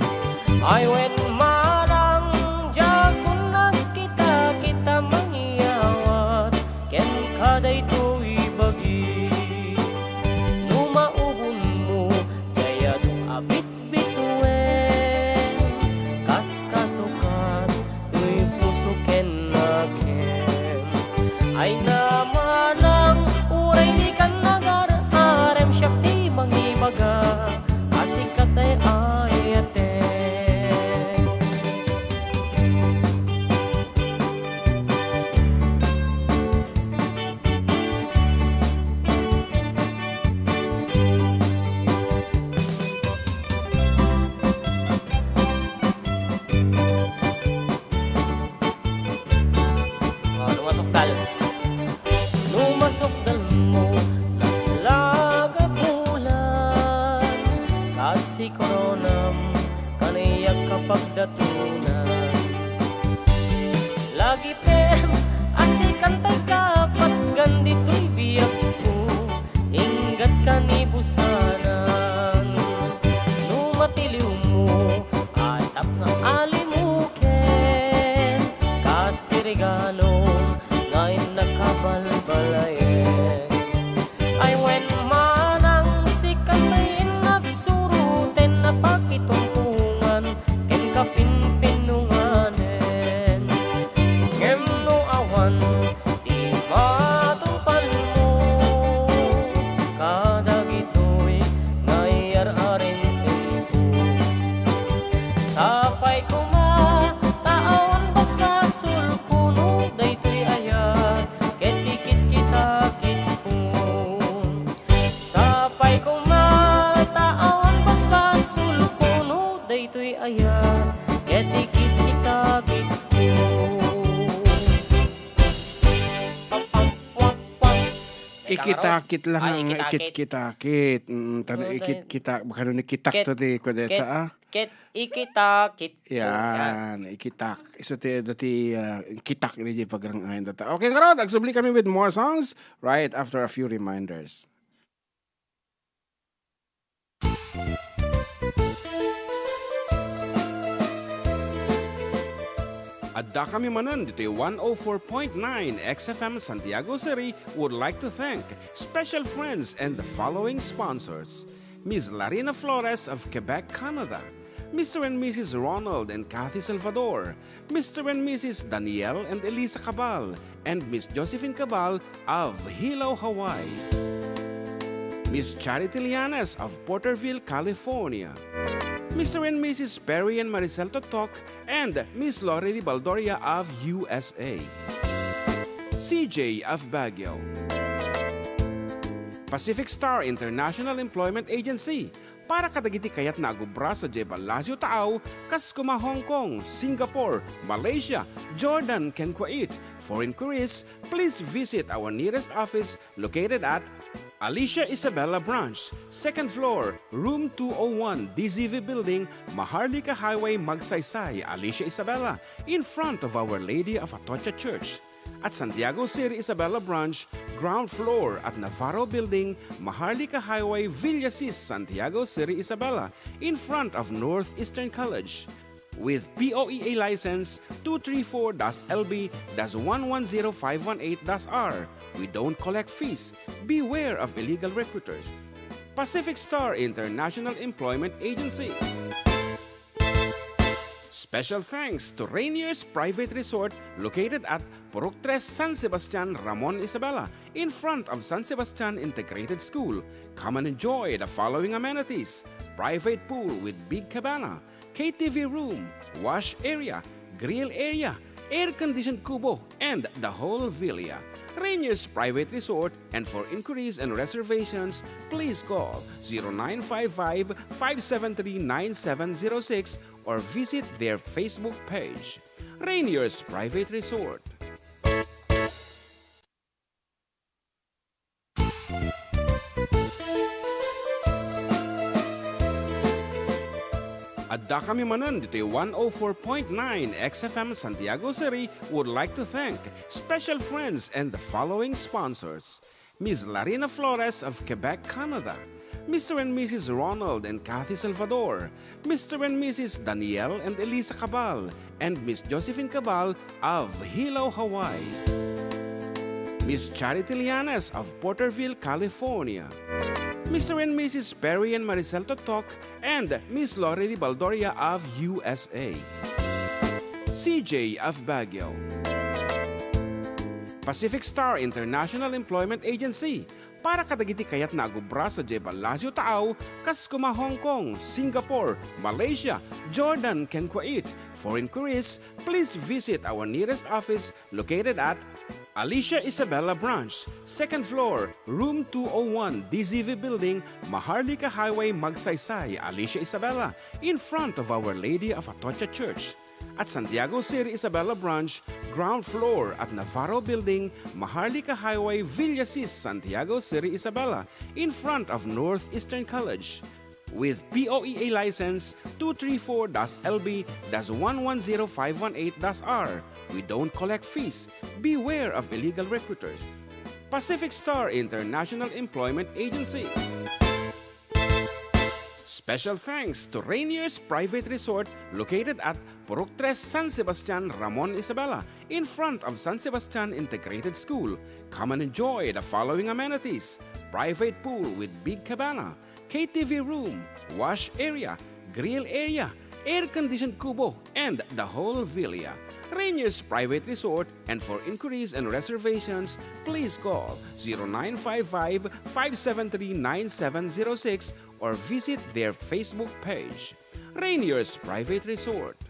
Ay when marang jagon nagkita-kita mangiyawat. Ken kaday to'y bagi. Numaubon mo jaya do abit bituin. Kaskasukan to'y puso ken naken. Ay namanang uray di kan nagar-arem siyak di mangibaga. Asik katay ayate. Lumasokdal. Lumasokdal mo naslaga bulan. Kasi koronam kaniyak kapag datunan. Lagi pem asikan tay kapat gandi to'y biyak ko. Ingat ka ni busanan. Numatiliw mo atap nga alimuken. Kasi regalo ngayon nakabalbalayen. Ay when manang sikat may nagsuruten na pakitumpungan. Ken kapinpinunganen. Ngem no awan di matupal mo. Kadagito'y ngayar-aring ito. Sapay kumataawan bas kasul kuno daytoy aya ketikit kita-kit ko. Sapay kumataawan bas kasul kuno daytoy aya ketikit kita-kit ko. Ikitakit lang Ay, ang ikitakit. ikit-kitakit. Tano ikit-kita. Baka nun ikitak to di ko deta. Ket ikitakit ko. Yan, ikitak. Iso ti dati kitak ni di pagrangahin data. Okay, karod, agsubli kami with more songs right after a few reminders. Adda kami Manen dito 104.9 XFM Santiago City would like to thank special friends and the following sponsors. Ms. Larina Flores of Quebec, Canada. Mr. and Mrs. Ronald and Kathy Salvador. Mr. and Mrs. Danielle and Elisa Cabal. And Miss Josephine Cabal of Hilo, Hawaii. Miss Charity Lianes of Porterville, California. Mr. and Mrs. Perry and Maricel Totok, and Miss Lorely Baldoria of USA. CJ of Baguio. Pacific Star International Employment Agency, para kadagiti kayat na agubra sa Jebalasio Taaw, kas kuma Hong Kong, Singapore, Malaysia, Jordan, ken Kuwait. For inquiries, please visit our nearest office located at Alicia Isabella Branch, 2nd floor, room 201, DZV Building, Maharlika Highway, Magsaysay, Alicia Isabella, in front of Our Lady of Atocha Church. At Santiago City Isabella Branch, ground floor at Navarro Building, Maharlika Highway, Villasis, Santiago City Isabella, in front of Northeastern College. with POEA license 234-LB-110518-R. We don't collect fees. Beware of illegal recruiters. Pacific Star International Employment Agency. Special thanks to Rainier's Private Resort located at Purok 3 San Sebastian, Ramon Isabela, in front of San Sebastian Integrated School. Come and enjoy the following amenities: private pool with big cabana, KTV room, wash area, grill area, air-conditioned kubo, and the whole villa. Rainier's Private Resort, and for inquiries and reservations, please call 0955-573-9706 or visit their Facebook page. Rainier's Private Resort. Adda kami Manen dito 104.9 XFM Santiago City would like to thank special friends and the following sponsors: Ms. Larina Flores of Quebec, Canada, Mr. and Mrs. Ronald and Kathy Salvador, Mr. and Mrs. Danielle and Elisa Cabal, and Miss Josephine Cabal of Hilo, Hawaii, Miss Charity Lianes of Porterville, California, Mr. and Mrs. Perry and Maricel Totok, and Miss Lori Baldoria of USA, CJ of Baguio, Pacific Star International Employment Agency, para kadagiti kayat na agubra sa Jebel Lasio Taaw, Kaskuma, Hong Kong, Singapore, Malaysia, Jordan, ken Kuwait. For inquiries, please visit our nearest office located at Alicia Isabella Branch, 2nd floor, room 201, DZV Building, Maharlika Highway, Magsaysay, Alicia Isabella, in front of Our Lady of Atocha Church. At Santiago City Isabela Branch, ground floor at Navarro Building, Maharlika Highway, Villasis, Santiago City Isabela, in front of Northeastern College. With POEA license 234-LB-110518-R. We don't collect fees. Beware of illegal recruiters. Pacific Star International Employment Agency. Special thanks to Rainier's Private Resort located at Purok 3 San Sebastian, Ramon Isabela, in front of San Sebastian Integrated School. Come and enjoy the following amenities: private pool with big cabana, KTV room, wash area, grill area, air-conditioned kubo, and the whole villa. Rainier's Private Resort, and for inquiries and reservations, please call 0955-573-9706 or visit their Facebook page. Rainier's Private Resort.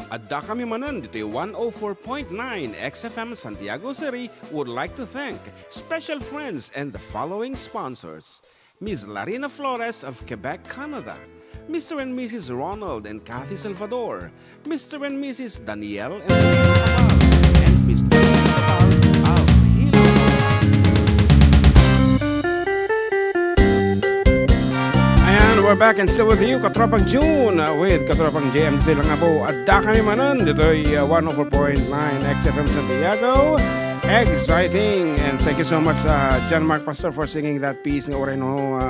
Adda kami Manen dito 104.9 XFM Santiago City would like to thank special friends and the following sponsors: Ms. Larina Flores of Quebec, Canada, Mr. and Mrs. Ronald and Kathy Salvador, Mr. and Mrs. Danielle and Elisa Cabal, and Miss Josephine Cabal of Hilo. Ayan, we're back and still with you, Katropang June, with Katropang JM. Dito lang nga po, Adda kami Manen. Dito ay 104.9 XFM Santiago. Exciting. And thank you so much, John Mark Pastor, for singing that piece ng Oreno.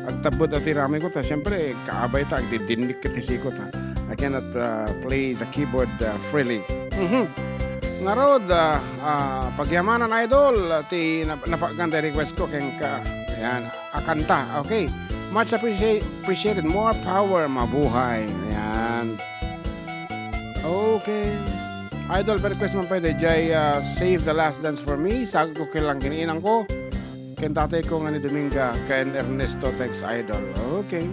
Agtabot at irami ko ta. Siyempre, kaabay ta. Agdidinik katisikot ha. I cannot play the keyboard freely. Nga rod, pagyamanan idol, napaganda request ko keng ka. Ayan, akanta. Okay. Much appreciated. More power, mabuhay. Ayan. Okay. Idol, per-request man pwede. Jay, save the last dance for me. Sagot ko kailang kiniinang ko. Ken tatay ko nga ni Dominga. Ken Ernesto Tex Idol. Okay.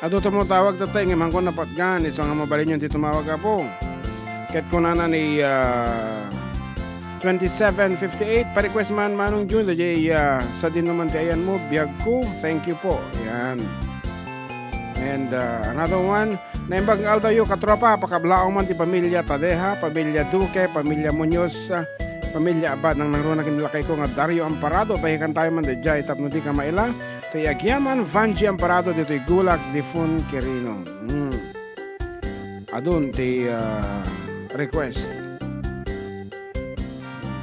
Ato tumutawag tatay. Ngayon ko napatgan. Iso nga mabalin yung titumawag po. Ket ko na ni 2758. Pa-request man manong June. Jay, sa din naman ti ayan mo. Biyag ko. Thank you po. Yan. And another one. Naimbag ng Aldayo katropa. Pakablaong man ti pamilya Tadeha. Pamilya Duque. Pamilya Muñoz. Pamilya Abad. Nang nangruna kinilakay ko nga Dario Amparado. Pahikan tayo man de Jay. Tapno di ka maila. Ito'y Agyaman Vanji Amparado, dito'y Gulak Difun Quirino. Adun, ti request.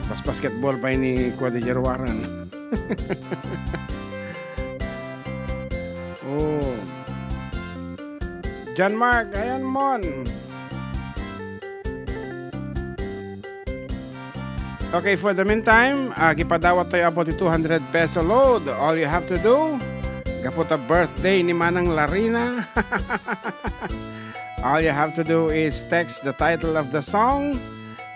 Pas basketball pa ni Kuwadi Jarwaran. Oh. John Mark, ayan mon. Okay, for the meantime, gipadawat tayo abot 200 peso load. All you have to do, kapot a birthday ni Manang Larina. All you have to do is text the title of the song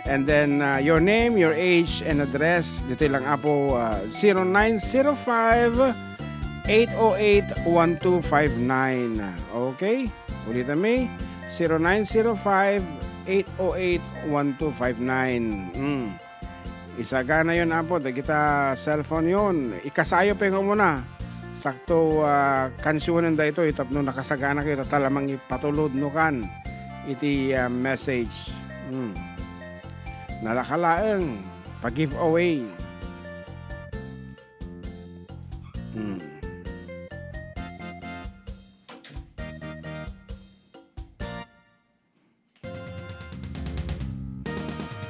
and then your name, your age, and address. Dito lang apo 0905-808-1259. Okay? Ulitin mo, 0905-808-1259. Isagana yun apo, kita cellphone yun. Ikasayo pa yung muna. Sakto kansyonan da ito, itapno nakasagana kayo, talamang ipatulod no kan. Iti message. Nalakalaang, pag-giveaway.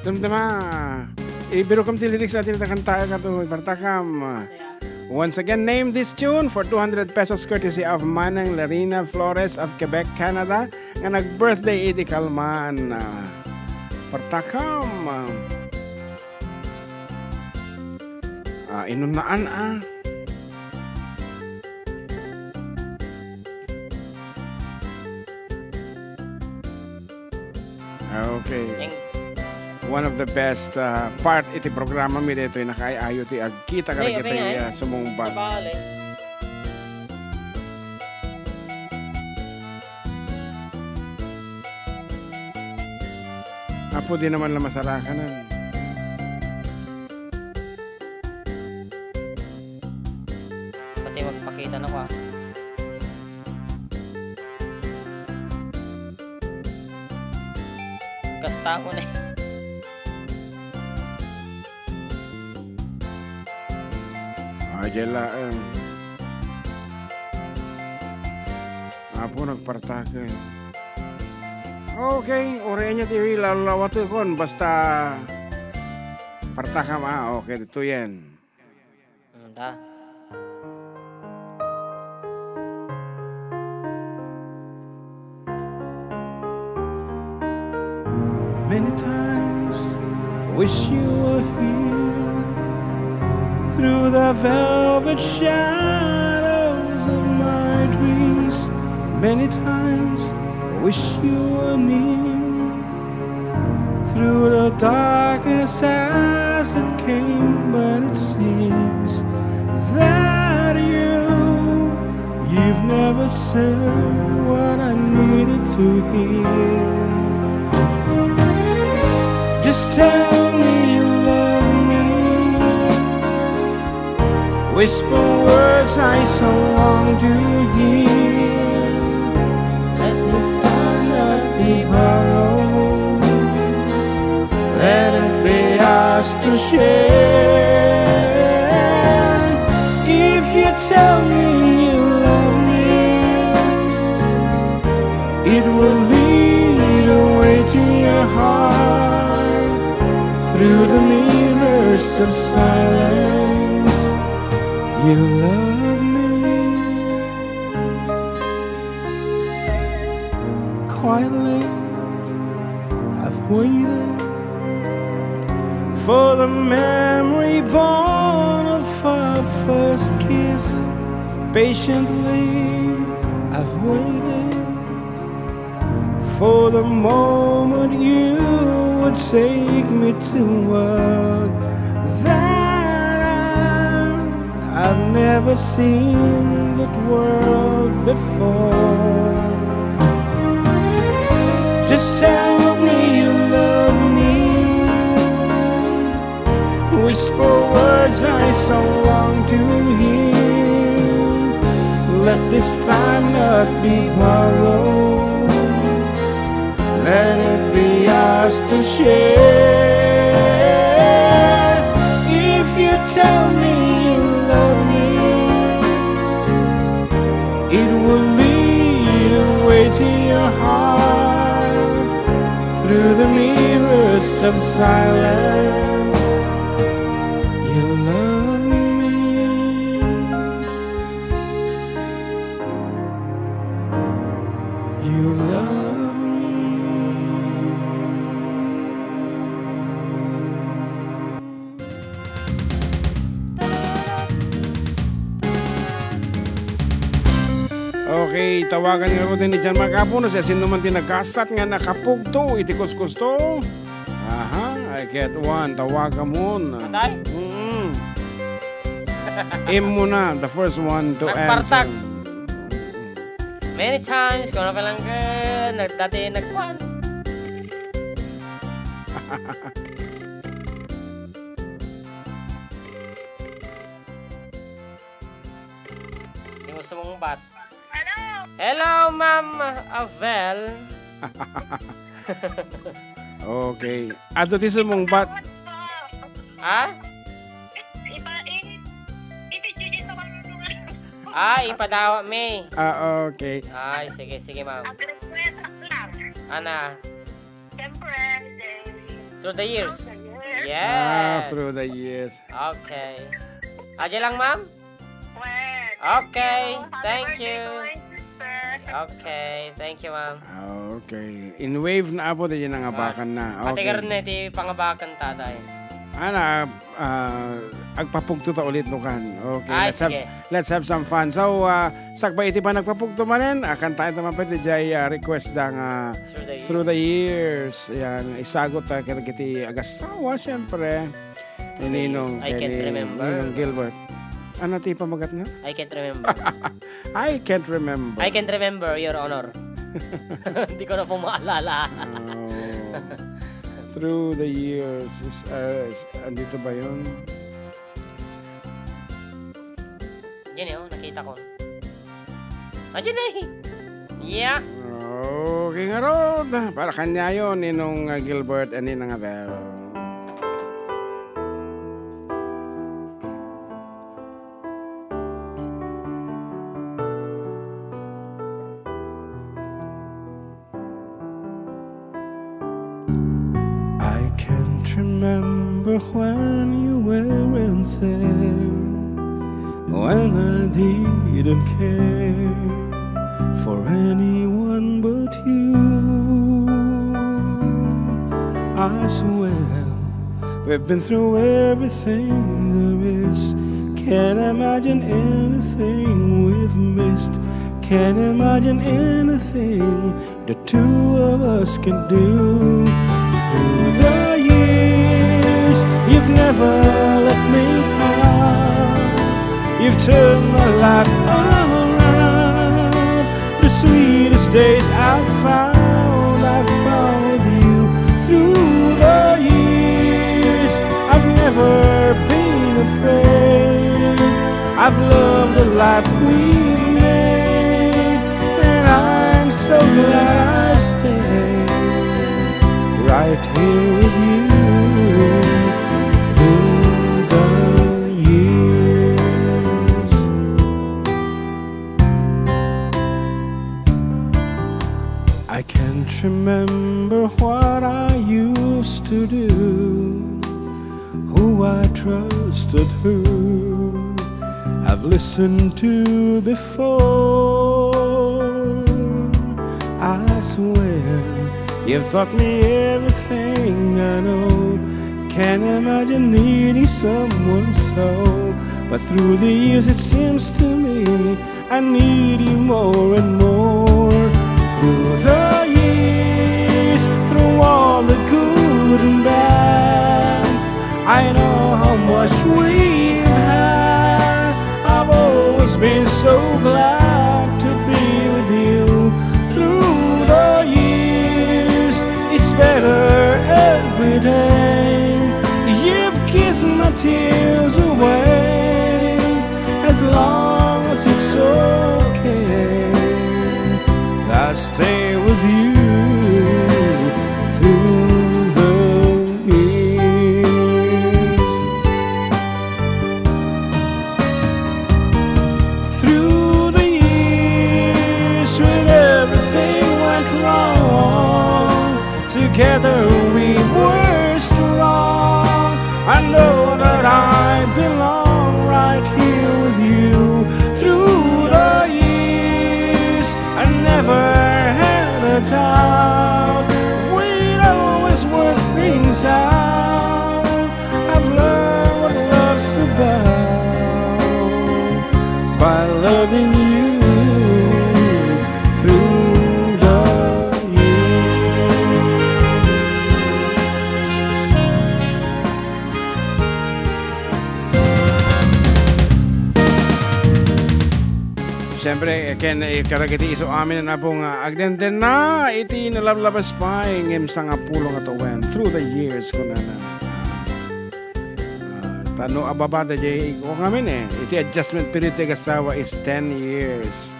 Damdama. Ibiro kam ti lyrics natin na kanta ka to partakam. Once again, name this tune for 200 pesos courtesy of Manang Larina Flores of Quebec, Canada. Nga nag-birthday iti Kalman. Partakam. Inunaan Okay. One of the best part iti programa mi dito ay nakaayo ti agkita ka Hey, kita okay, sumumbag. Sabali. Apo di naman lang masarakanan. Pati magpakita na ko Kasta ko na Ajela Apo nagpartakan. Okay, orenya ti lalawat kon basta partakam okay dito yan. Da. Many times wish you were here through the velvet shadows of my dreams. Many times wish you were near through the darkness as it came, but it seems that you've never said what I needed to hear. Just tell me you love me. Whisper words I so long to hear. Let the sun not be borrowed. Let it be ours to share. If you tell me you love me, it will lead away to your heart. Through the mirrors of silence, you love me. Quietly, I've waited for the memory born of our first kiss. Patiently, I've waited for the moment you would take me to a world that I've never seen that world before. Just tell me you love me. Whisper words I so long to hear. Let this time not be borrowed. Let it be ours to share. If you tell me you love me, It will lead away to your heart through the mirrors of silence. You love me. You love me. Okay, tawagan nga ko din ni Jan Magapo na siya sino man tinagkasat nga nakapugto, itikos-kusto. Aha, I get one, tawagan mo na. Patay? Aim mo na, the first one to Nagpartag. answer. Many times, kung ano pa lang ka, dati nagkuhan. Hindi mo sumungbat. Hello, Ma'am Avel. Okay. Ato ti mong bat. Ha? Ipadawa me. Okay. Ay, sige, sige, ma'am. Ana, through the years. Yes. Through the years. Okay. Aja lang, ma'am? Okay, thank you. Okay, thank you, ma'am. Okay. In wave na apo di nangabakan na. Pati ka rin Okay. ti pangabakan tatay. Ana, agpapugto ta ulit no kan. Okay. Ay, sige. Let's have some fun. So, sakba iti pa nagpapugto manen, kantahin naman pwede jay request dang Through the years. Through the years. Yan, isagot ta kiti agasawa syempre. Through the years. I can't remember. Ninong Gilbert. Ano ti pamagat na? I can't remember. I can't remember. I can't remember, Your Honor. Hindi ko na po maalala. Oh. Through the years. Andito ba yun? Yan yun, nakita ko. Ayan eh. Yeah. Okay nga Rod. Para kanya yun, Ninong Gilbert and Ninang Abel. I can't remember when you weren't there, when I didn't care for anyone but you. I swear we've been through everything there is. Can't imagine anything we've missed. Can't imagine anything the two of us can do. Through the years, you've never let me down. You've turned my life around. The sweetest days I've found with you. Through the years, I've never been afraid. I've loved the life we made, and I'm so glad I've stayed right here with you. Through the years, I can't remember what I used to do, who I trusted, who I've listened to before. I swear you've taught me everything I know. Can't imagine needing someone so. But through the years it seems to me I need you more and more. Through the years, through all the good and bad, I know how much we've had. I've always been so glad to be with you. Through the years, it's better every day. You've kissed my tears away. As long as it's okay, I'll stay with you. Through the years, through the years. together we were strong. I know that I belong right here with you. Through the years, I never had a doubt. We'd always work things out. I've learned what love's about by loving you through the years. Siyempre, kadagiti iso amin na pong agdenten na iti nalablabas pa ngem sa nga pulong atuwen through the years ko na tano ababada jay ko ngamin iti adjustment period ti kasawa is 10 years.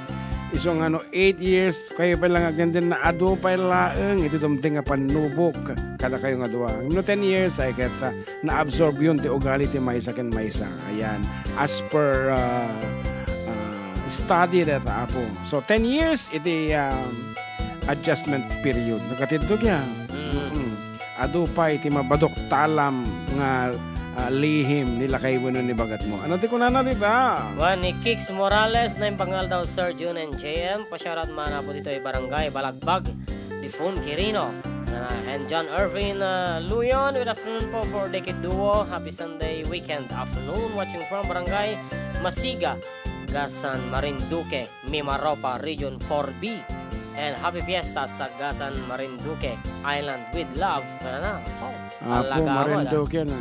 Iso nga 8 years kayo pa lang agdenten na adu pa laeng iti dumting nga panubok kada kayo nga duwa. No 10 years ay kata na-absorb yun ti ugali ti maysa ken maysa. Ayan, as per study that apo. So 10 years iti adjustment period. Nakatidto kya. Adu pa iti mabadok talam nga lihim nila kay bueno ni bagat mo. Ano ti kunana dita? Wan ni Kix Morales na yung pangal daw Sir June and JM. Pasyarat man po dito ay Barangay Balagbag, Difun Quirino. And John Irvin Luyon, good afternoon po for Decade Duo. Happy Sunday weekend afternoon. Watching from Barangay Masiga, Gasan Marinduque, Mimaropa, Region 4B. And happy fiesta sa Gasan Marinduque Island with love. Apo Marinduque na.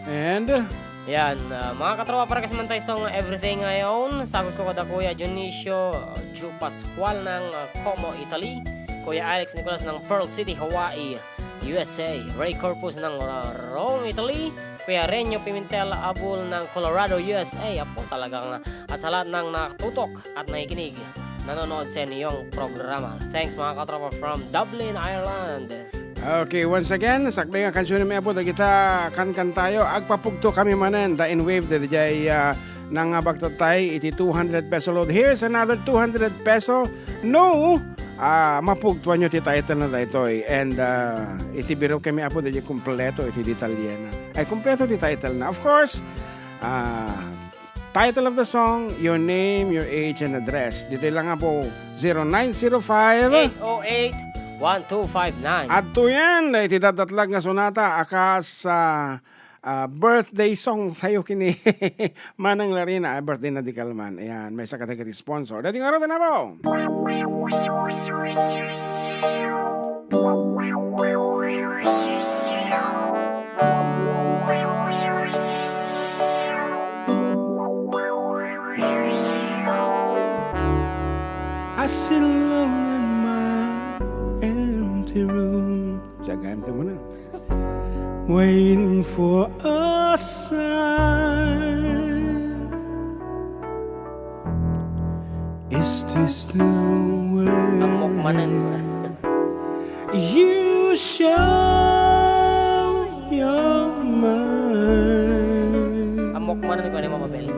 And yan, mga katropa, para kasi man tayo sa everything ngayon. Sagot ko kada Kuya Dionisio Ju Pascual ng Como, Italy. Kuya Alex Nicolas ng Pearl City, Hawaii, USA. Ray Corpus ng Rome, Italy. Kuya Renyo Pimentel Abul ng Colorado, USA. Apo talagang at sa lahat ng nakatutok at nakikinig, nanonood sa inyong programa. Thanks mga katropa from Dublin, Ireland. okay, once again, sakbay nga kansyon ni Apo da kita kan tayo. Agpapugto kami manen da in wave da jay nang bagtatay iti 200 peso load. Here's another 200 peso. No, mapugtuan nyo ti title na dito and iti biro kami Apo da jay kompleto iti detalye na. Ay kompleto ti title na. Of course, title of the song, your name, your age, and address. Dito lang nga po 0905 808-1259. At to yan, iti dadatlag nga sonata akas birthday song tayo kini Manang Larina, birthday na di kalman. Ayan, may sa kategori sponsor. Dating araw na po. I sit alone in my empty room. Jaga empty mo na. Waiting for a sign. Is this the way Amok Manen. you show your mind? Amok Manen ko ni Mama Bel.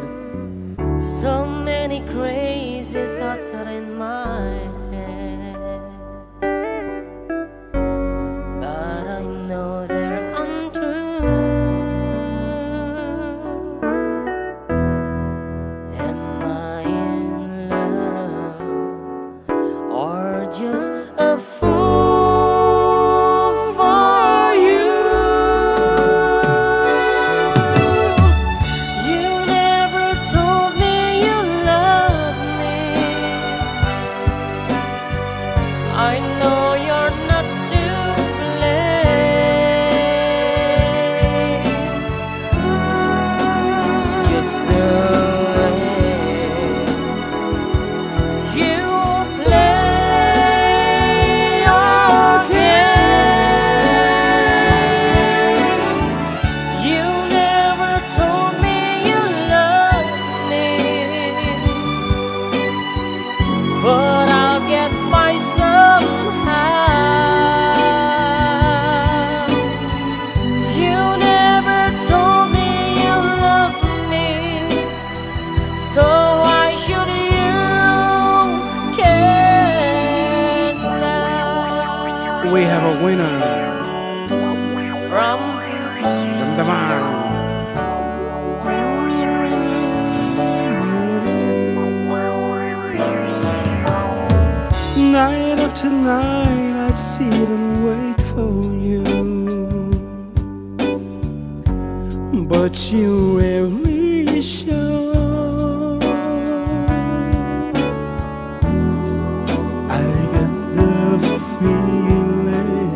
So many crazy thoughts are in my head, but I know they're untrue. Am I in love or just a fool for you? You never told me you loved me. I know you're not to blame. It's just the way we have a winner. From Damdaman. Night after night I'd sit and wait for you, but you rarely show. I get the feeling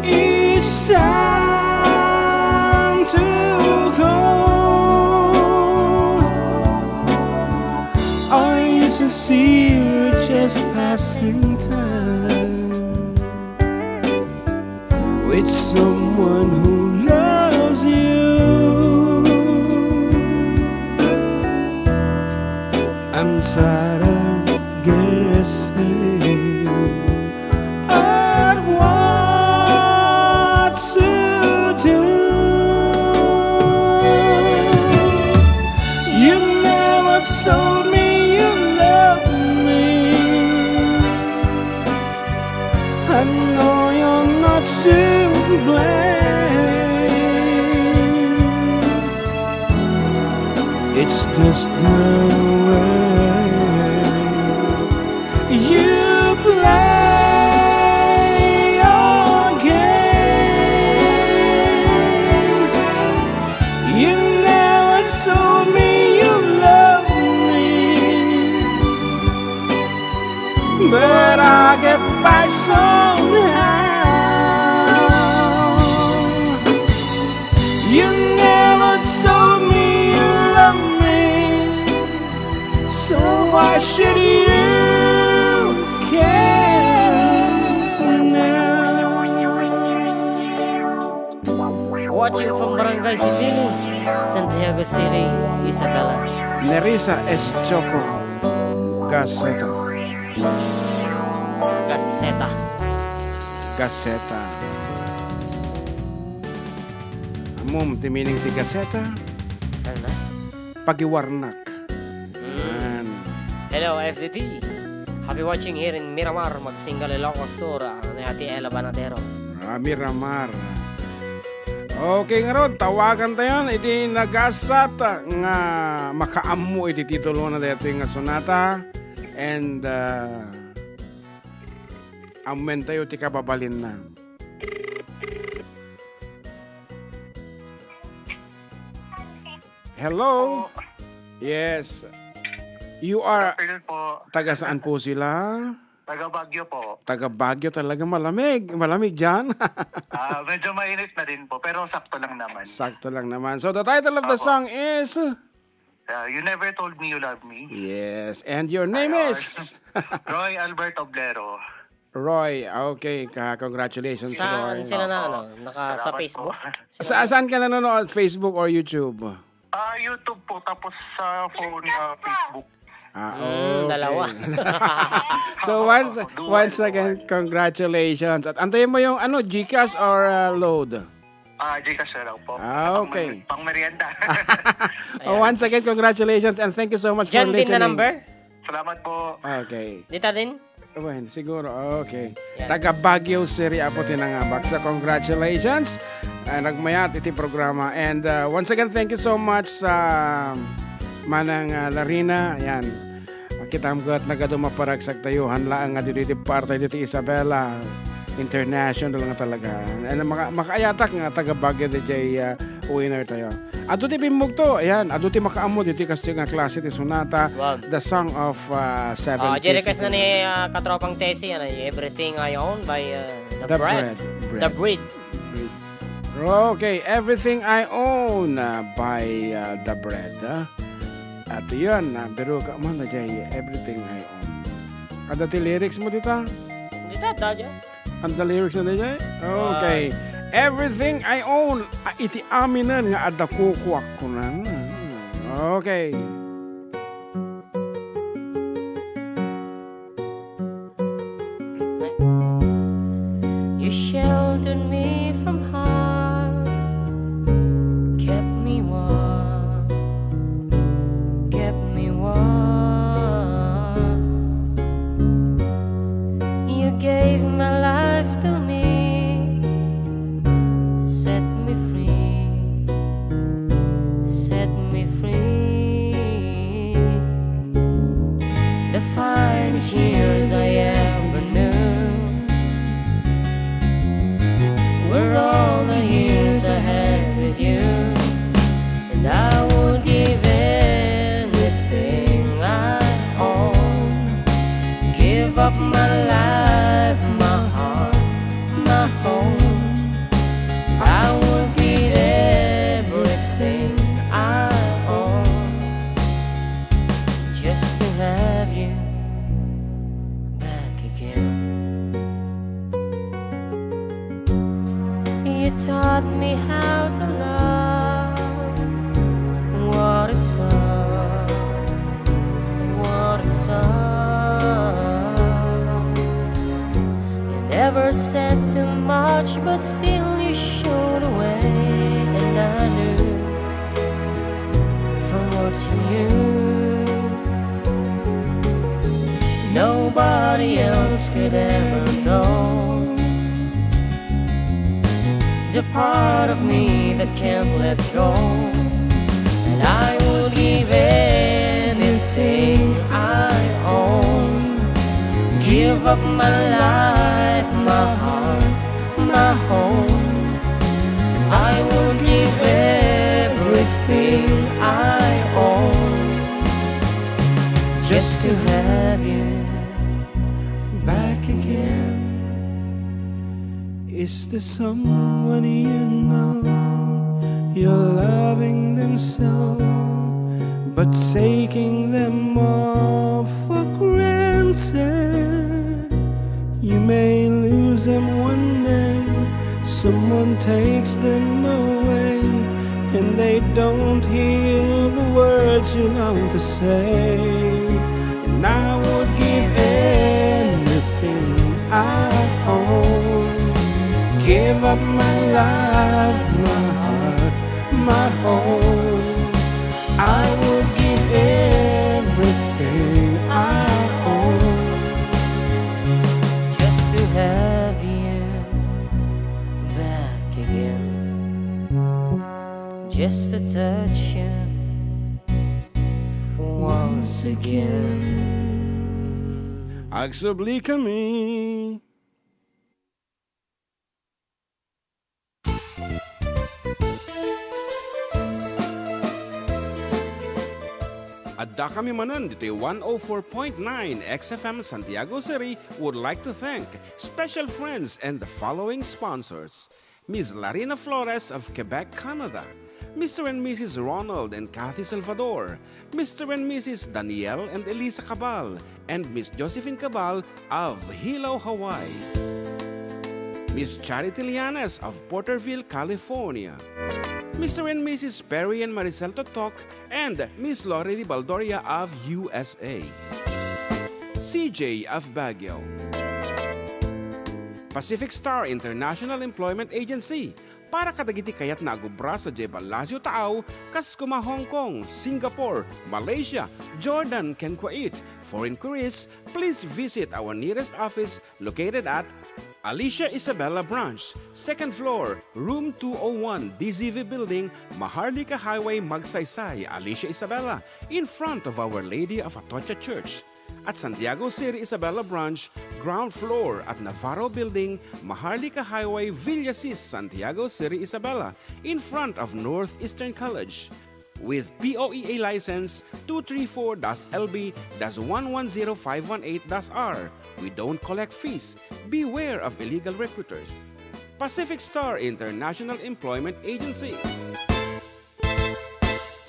each time to go. Or is it sincere, just passing time with someone who loves you? I'm tired of guessing at what to do. You never told me you loved me. I know you're not to blame. It's just the way you play your game. You never told me you loved me, but I get by somehow. You never told me you loved me, so why should you care now? watching from Barangay Sidili, Santiago City, Isabela. Nerissa S. Choco Gaceta. Gaseta. Gaceta. Mum, timining ti Gaceta. Ano na? Pagiwarnak. Yan. Hello, FDT. Happy watching here in Miramar, Magsingal, Ilocos Sur, ni Ate Ella Banadero. Miramar. Okay nga ron, tawagan tayo. Iti nagasat nga makaamu iti titulo na dito nga sonata. And amen tayo ti kababalin na. Hello? Yes. You are Afternoon po. taga saan po sila? Taga Baguio po. Taga Baguio, talaga malamig. Malamig dyan. Medyo mainit na din po, pero sakto lang naman. Sakto lang naman. So the title of the Apo. song is... You never told me you love me. Yes. And your name Ayun. is... Roy Albert Oblero. Roy. Okay. Congratulations, Roy. Saan sila na, ano? Naka sa Salamat Facebook? po. Saan ka nanonood? Facebook or YouTube? YouTube po, tapos sa phone, Facebook. Okay. Dalawa. So once again, congratulations. At antayin mo yung GCash or load? Gcash na lang po. Okay. Pang merienda. Once again, congratulations and thank you so much Diyan for din listening. na number? Salamat po. Okay. Dita din? Well, siguro. Okay. Yan. Taga Baguio City apo tinangabak. So congratulations. Nagmayat iti programa. And once again, thank you so much sa Manang Larina. Yan. Kita mo at nagadumaparagsak tayo. Hanlaan nga dito parte dito Isabela. International nga talaga. And makaayatak nga taga Baguio DJ winner tayo. Ato ti bimog to. Ayan. Ato ti makaamo dito kasi nga klase ti sonata. Wow. The Song of Seven Jerikas Kisses. na ni katropang Tessie, Everything I Own by The The Bread. Bread. The Breed. Okay, Everything I Own by The Bread. At yun, biro ka man na dyan, Everything I Own. Ada ti lyrics mo dito? Dita, dyan. Ang the lyrics na dyan? Okay. Everything I Own, iti aminan nga ada kukuak ko na. Okay. You sheltered me from harm, kept me warm, kept me warm. You gave my life too much, but still you showed the way, and I knew from what you knew, nobody else could ever know the part of me that can't let go. And I would give anything I own, give up my life, my heart, my home. I would give everything I own just to have you back again. Is there someone you know you're loving them so, but taking them all for granted? You may lose them one day, someone takes them away, and they don't hear the words you long to say. And I would give anything I own, give up my life, my heart, my home. I would give everything I own just to have you back again, just to touch you once again. Agsabli kami. Adda kami Manen dito 104.9 XFM Santiago City would like to thank special friends and the following sponsors: Ms. Larina Flores of Quebec, Canada, Mr. and Mrs. Ronald and Kathy Salvador, Mr. and Mrs. Danielle and Elisa Cabal, and Miss Josephine Cabal of Hilo, Hawaii, Miss Charity Lianes of Porterville, California, Mr. and Mrs. Perry and Maricel Totok, and Miss Lorely Baldoria of USA, CJ of Baguio, Pacific Star International Employment Agency, para kadagiti kayat na agubra sa Jebel Lasio Taaw, Kaskuma, Hong Kong, Singapore, Malaysia, Jordan, ken Kuwait. For inquiries, please visit our nearest office located at Alicia Isabella Branch, 2nd floor, room 201, DZV Building, Maharlika Highway, Magsaysay, Alicia Isabella, in front of Our Lady of Atocha Church. At Santiago City Isabella Branch, ground floor at Navarro Building, Maharlika Highway, Villasis, Santiago City Isabella, in front of Northeastern College. With POEA license 234-LB-110518-R. We don't collect fees. Beware of illegal recruiters. Pacific Star International Employment Agency.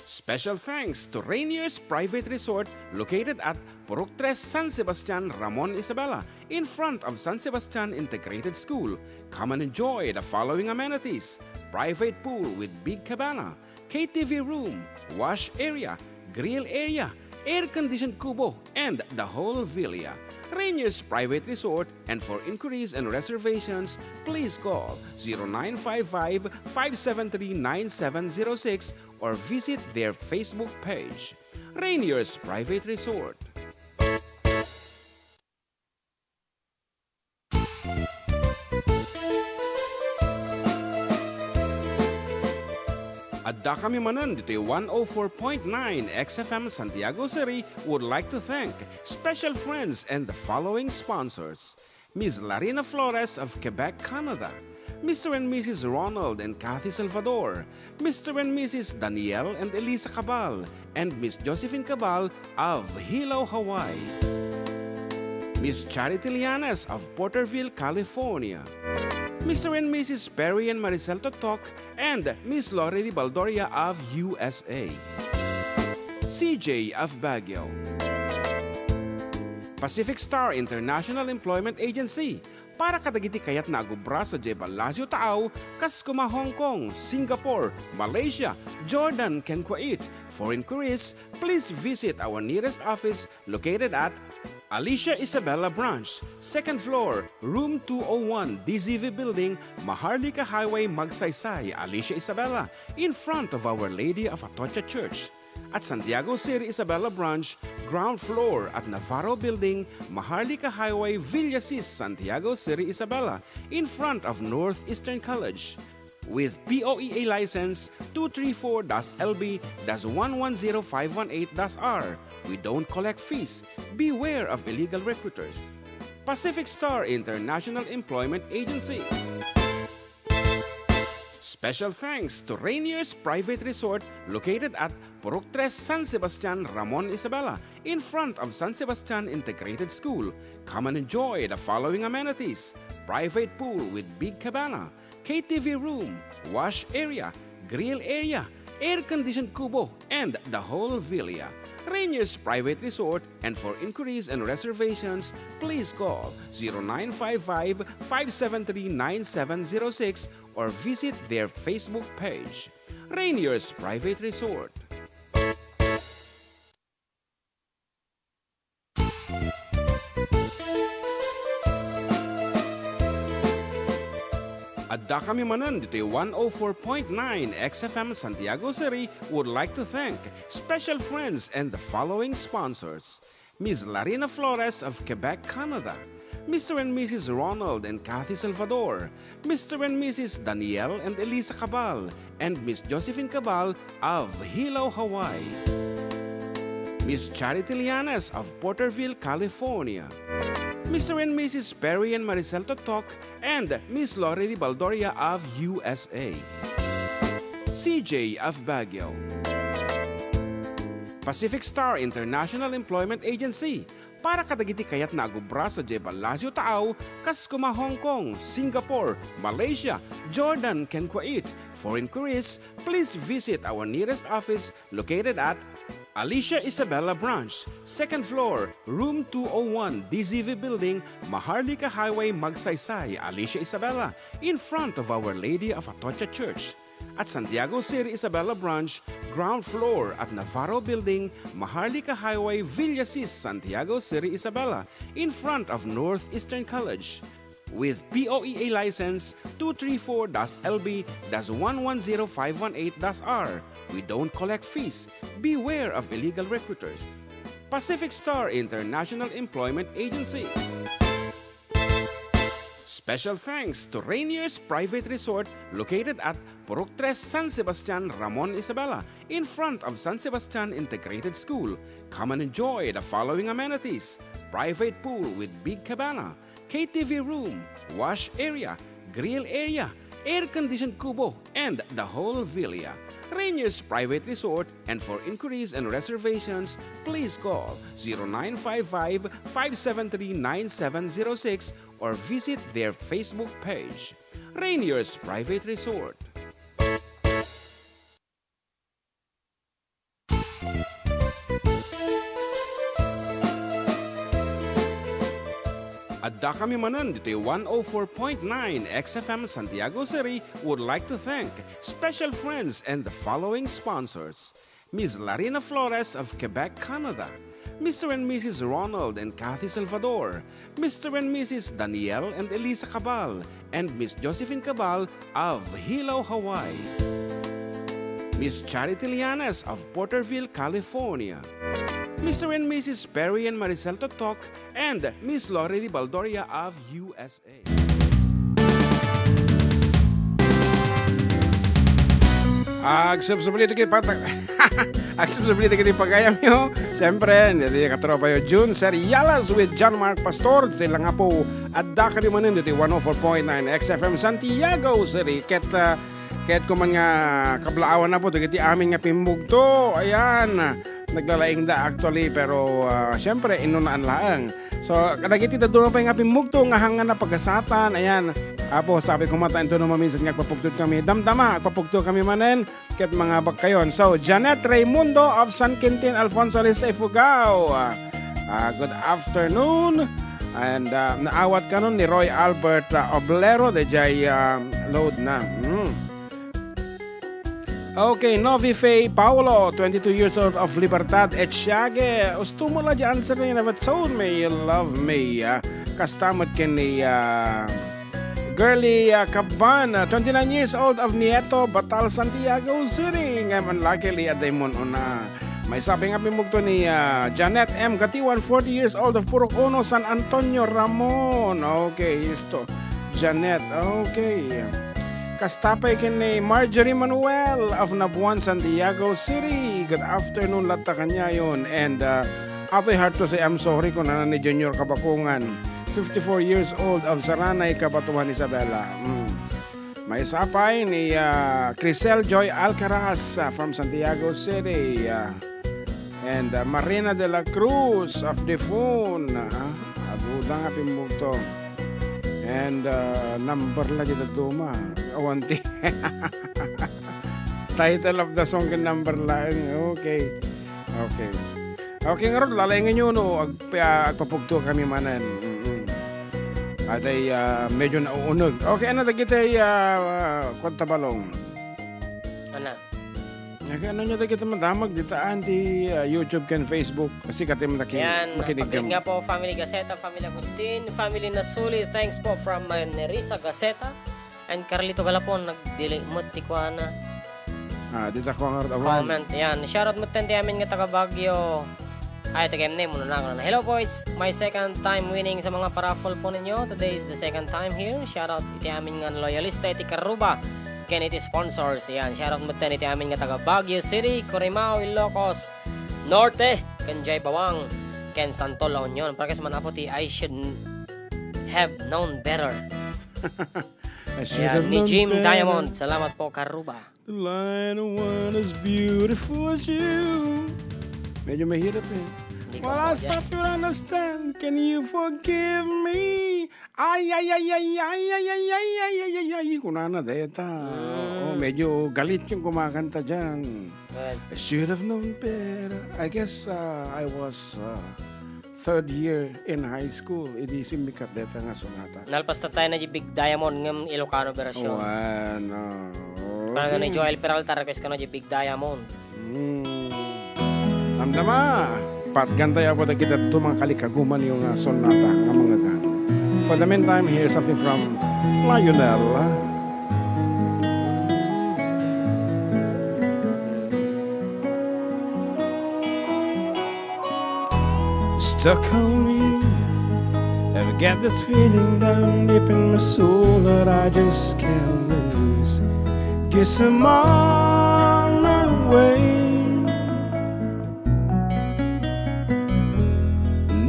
Special thanks to Rainier's Private Resort located at Purok 3, San Sebastian, Ramon, Isabela, in front of San Sebastian Integrated School. Come and enjoy the following amenities: private pool with big cabana, KTV room, wash area, grill area, air-conditioned kubo, and the whole villa. Rainier's Private Resort, and for inquiries and reservations, please call 0955-573-9706 or visit their Facebook page. Rainier's Private Resort. Adda kami Manen dito 104.9 XFM Santiago City would like to thank special friends and the following sponsors: Ms. Larina Flores of Quebec, Canada, Mr. and Mrs. Ronald and Kathy Salvador, Mr. and Mrs. Danielle and Elisa Cabal, and Miss Josephine Cabal of Hilo, Hawaii, Miss Charity Lianes of Porterville, California, Mr. and Mrs. Perry and Maricel Totok, and Miss Lorely Baldoria of USA, CJ of Baguio, Pacific Star International Employment Agency, para kadagiti kayat na agubra sa Jebel Lasio Taaw, Kaskuma, Hong Kong, Singapore, Malaysia, Jordan, ken Kuwait. For inquiries, please visit our nearest office located at Alicia Isabella Branch, 2nd floor, room 201, DZV Building, Maharlika Highway, Magsaysay, Alicia Isabella, in front of Our Lady of Atocha Church. At Santiago City Isabella Branch, ground floor at Navarro Building, Maharlika Highway, Villasis, Santiago City Isabella, in front of Northeastern College. With POEA license 234-LB-110518-R. We don't collect fees. Beware of illegal recruiters. Pacific Star International Employment Agency. Special thanks to Rainier's Private Resort located at Purok 3 San Sebastian, Ramon Isabela, in front of San Sebastian Integrated School. Come and enjoy the following amenities: private pool with big cabana, KTV room, wash area, grill area, air-conditioned kubo, and the whole villa. Rainier's Private Resort, and for inquiries and reservations, please call 0955-573-9706 or visit their Facebook page. Rainier's Private Resort. Adda kami Manen dito 104.9 XFM Santiago City would like to thank special friends and the following sponsors: Ms. Larina Flores of Quebec, Canada, Mr. and Mrs. Ronald and Kathy Salvador, Mr. and Mrs. Danielle and Elisa Cabal, and Miss Josephine Cabal of Hilo, Hawaii, Miss Charity Lianes of Porterville, California, Mr. and Mrs. Perry and Maricel Totok, and Miss Lorely Baldoria of USA, CJ of Baguio, Pacific Star International Employment Agency, para kadagiti kayat na agubra sa Jebalasio Taaw, Kaskuma, Hong Kong, Singapore, Malaysia, Jordan, can Kuwait. For inquiries, please visit our nearest office located at Alicia Isabella Branch, 2nd floor, room 201, DZV Building, Maharlika Highway, Magsaysay, Alicia Isabella, in front of Our Lady of Atocha Church. At Santiago City Isabella Branch, ground floor at Navarro Building, Maharlika Highway, Villasis, Santiago City Isabella, in front of Northeastern College. With POEA license 234-LB-110518-R. We don't collect fees. Beware of illegal recruiters. Pacific Star International Employment Agency. Special thanks to Rainier's Private Resort located at Purok 3 San Sebastian, Ramon Isabela, in front of San Sebastian Integrated School. Come and enjoy the following amenities: private pool with big cabana, KTV room, wash area, grill area, air-conditioned kubo, and the whole villa. Rainier's Private Resort, and for inquiries and reservations, please call 0955-573-9706 or visit their Facebook page. Rainier's Private Resort. Adda kami Manen dito 104.9 XFM Santiago City would like to thank special friends and the following sponsors: Ms. Larina Flores of Quebec, Canada, Mr. and Mrs. Ronald and Kathy Salvador, Mr. and Mrs. Danielle and Elisa Cabal, and Miss Josephine Cabal of Hilo, Hawaii, Miss Charity Lianes of Porterville, California, Mr. and Mrs. Perry and Maricel Totok, and Miss Lorely Baldoria of USA. Agsubsublito kita Agsubsublito kita pagayam nyo. Siyempre, hindi katropa yung June Serialas with John Mark Pastor. Dito lang nga po, Adda ka naman dito 104.9 XFM Santiago City. Ket ko man nga kablaawan na po, dito amin nga pimbugto. Ayan, naglalaing da actually, pero siyempre, inunaan laang. So, kadagiti doon pa yung apimugto, nga hangan na pagkasatan. Ayan, apo, sabi ko matain to naman minsan nga papugtod kami. Damdama, papugtod kami Manen, ket mga bakayon. So, Janet Raimundo of San Quintin, Alfonso Lisa Ifugao. Good afternoon. And naawat ka nun ni Roy Albert Oblero, de jay load na. Okay, Novi Faye Paolo, 22 years old of Libertad Etchiage. Ustumula di answer na yun, but told me you love me. Kastamot ken ni Girly Caban, 29 years old of Nieto, Batal, Santiago City. Ngayon, luckily, aday mo na. May sabi nga pimugto ni Janet M. Gatiwan, 40 years old of Purok Uno, San Antonio, Ramon. Okay, isto. Janet, okay. Kastapay ken ni Marjorie Manuel of Nabuan, Santiago City. Good afternoon, lata kanya yun. And ato'y hard to say, I'm sorry kung ni Junior Kabakungan. 54 years old of Saranay, Kabatuan, Isabela. May sapay ni Crisel Joy Alcaraz from Santiago City. And Marina de la Cruz of Defun. Abuda nga pimugto. And number lagi na duma. Awanti. Title of the song and number lang. Okay. Okay. Okay nga ron, lalayangan nyo no. Agpapugto kami manan. At ay medyo nauunog. Okay, ano kita ay kwantabalong? Ano? Ano nyo kita madamag ditaan di YouTube kan Facebook kasi kati Yan, makinig pagkinig nga po, Family Gaceta, Family Agustin, Family Nasuli, thanks po from Nerissa Gaceta, and Carlito Galapon, nag-delay mo, tikwa na. Dito ko nga Comment, yan. Shoutout mo tenti amin nga taga Baguio. Ay, taga name muna na ako na. Hello po, it's my second time winning sa mga paraffol po ninyo. Today is the second time here. Shoutout iti amin nga loyalista, iti Karuba. Ken iti sponsors. Yan, shoutout mo ten iti amin nga taga Baguio City, Corimao, Ilocos, Norte, ken Jay Bawang, ken Santo La Union. Para kasi man apo ti I should have known better. Ayan, ni Jim Diamond. Salamat po, Karuba. The line of one as beautiful as you. Medyo mahirap eh. Well, I thought you'd understand. Can you forgive me? Ay, ay, ay, ay, ay, ay, ay, ay, ay, ay, ay, ay, kunana deta. Medyo galit yung kumakanta dyan. I should have known better. I guess I was third year in high school. Idi simikat deta nga sonata. Nalpas na tayo na di Big Diamond ng Ilocano version. Ano. Parang ni Joel Peralta, request ka na di Big Diamond. Amdama. Patgantay ako na kita tumang kalikaguman yung sonata ng mga gan. For the meantime, here's something from Lionel. Stuck on you. Ever get this feeling down deep in my soul that I just can't lose? Guess I'm on my way.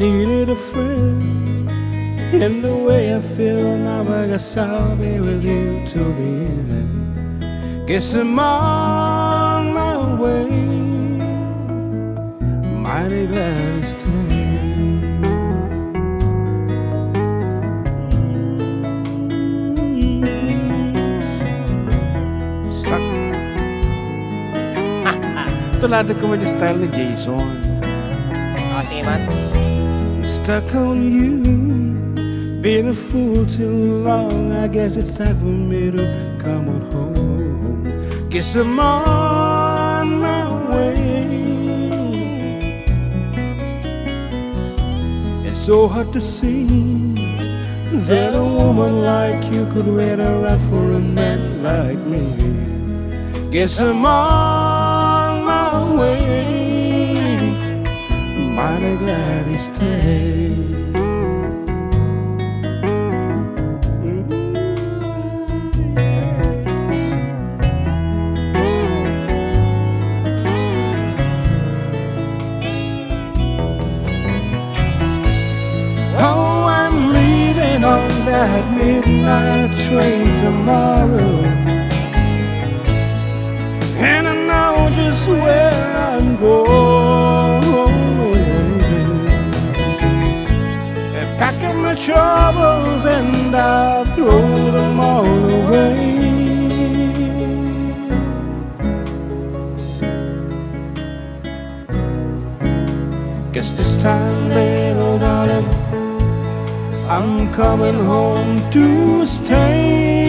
Needed a friend in the way I feel now. I guess I'll be with you till the end. Guess I'm on my way. Mighty glad it's time. Stuck. Tulad ko mo yung style ni Jason. Sige man. Stuck on you, been a fool too long. I guess it's time for me to come on home. Guess I'm on my way. It's so hard to see that a woman like you could wait around for a man like me. Guess I'm on my way. Mighty glad he stayed. Oh, I'm leaving on that midnight train tomorrow, and I know just where I'm going. Pack up my troubles and I'll throw them all away. Guess this time, little darling, I'm coming home to stay.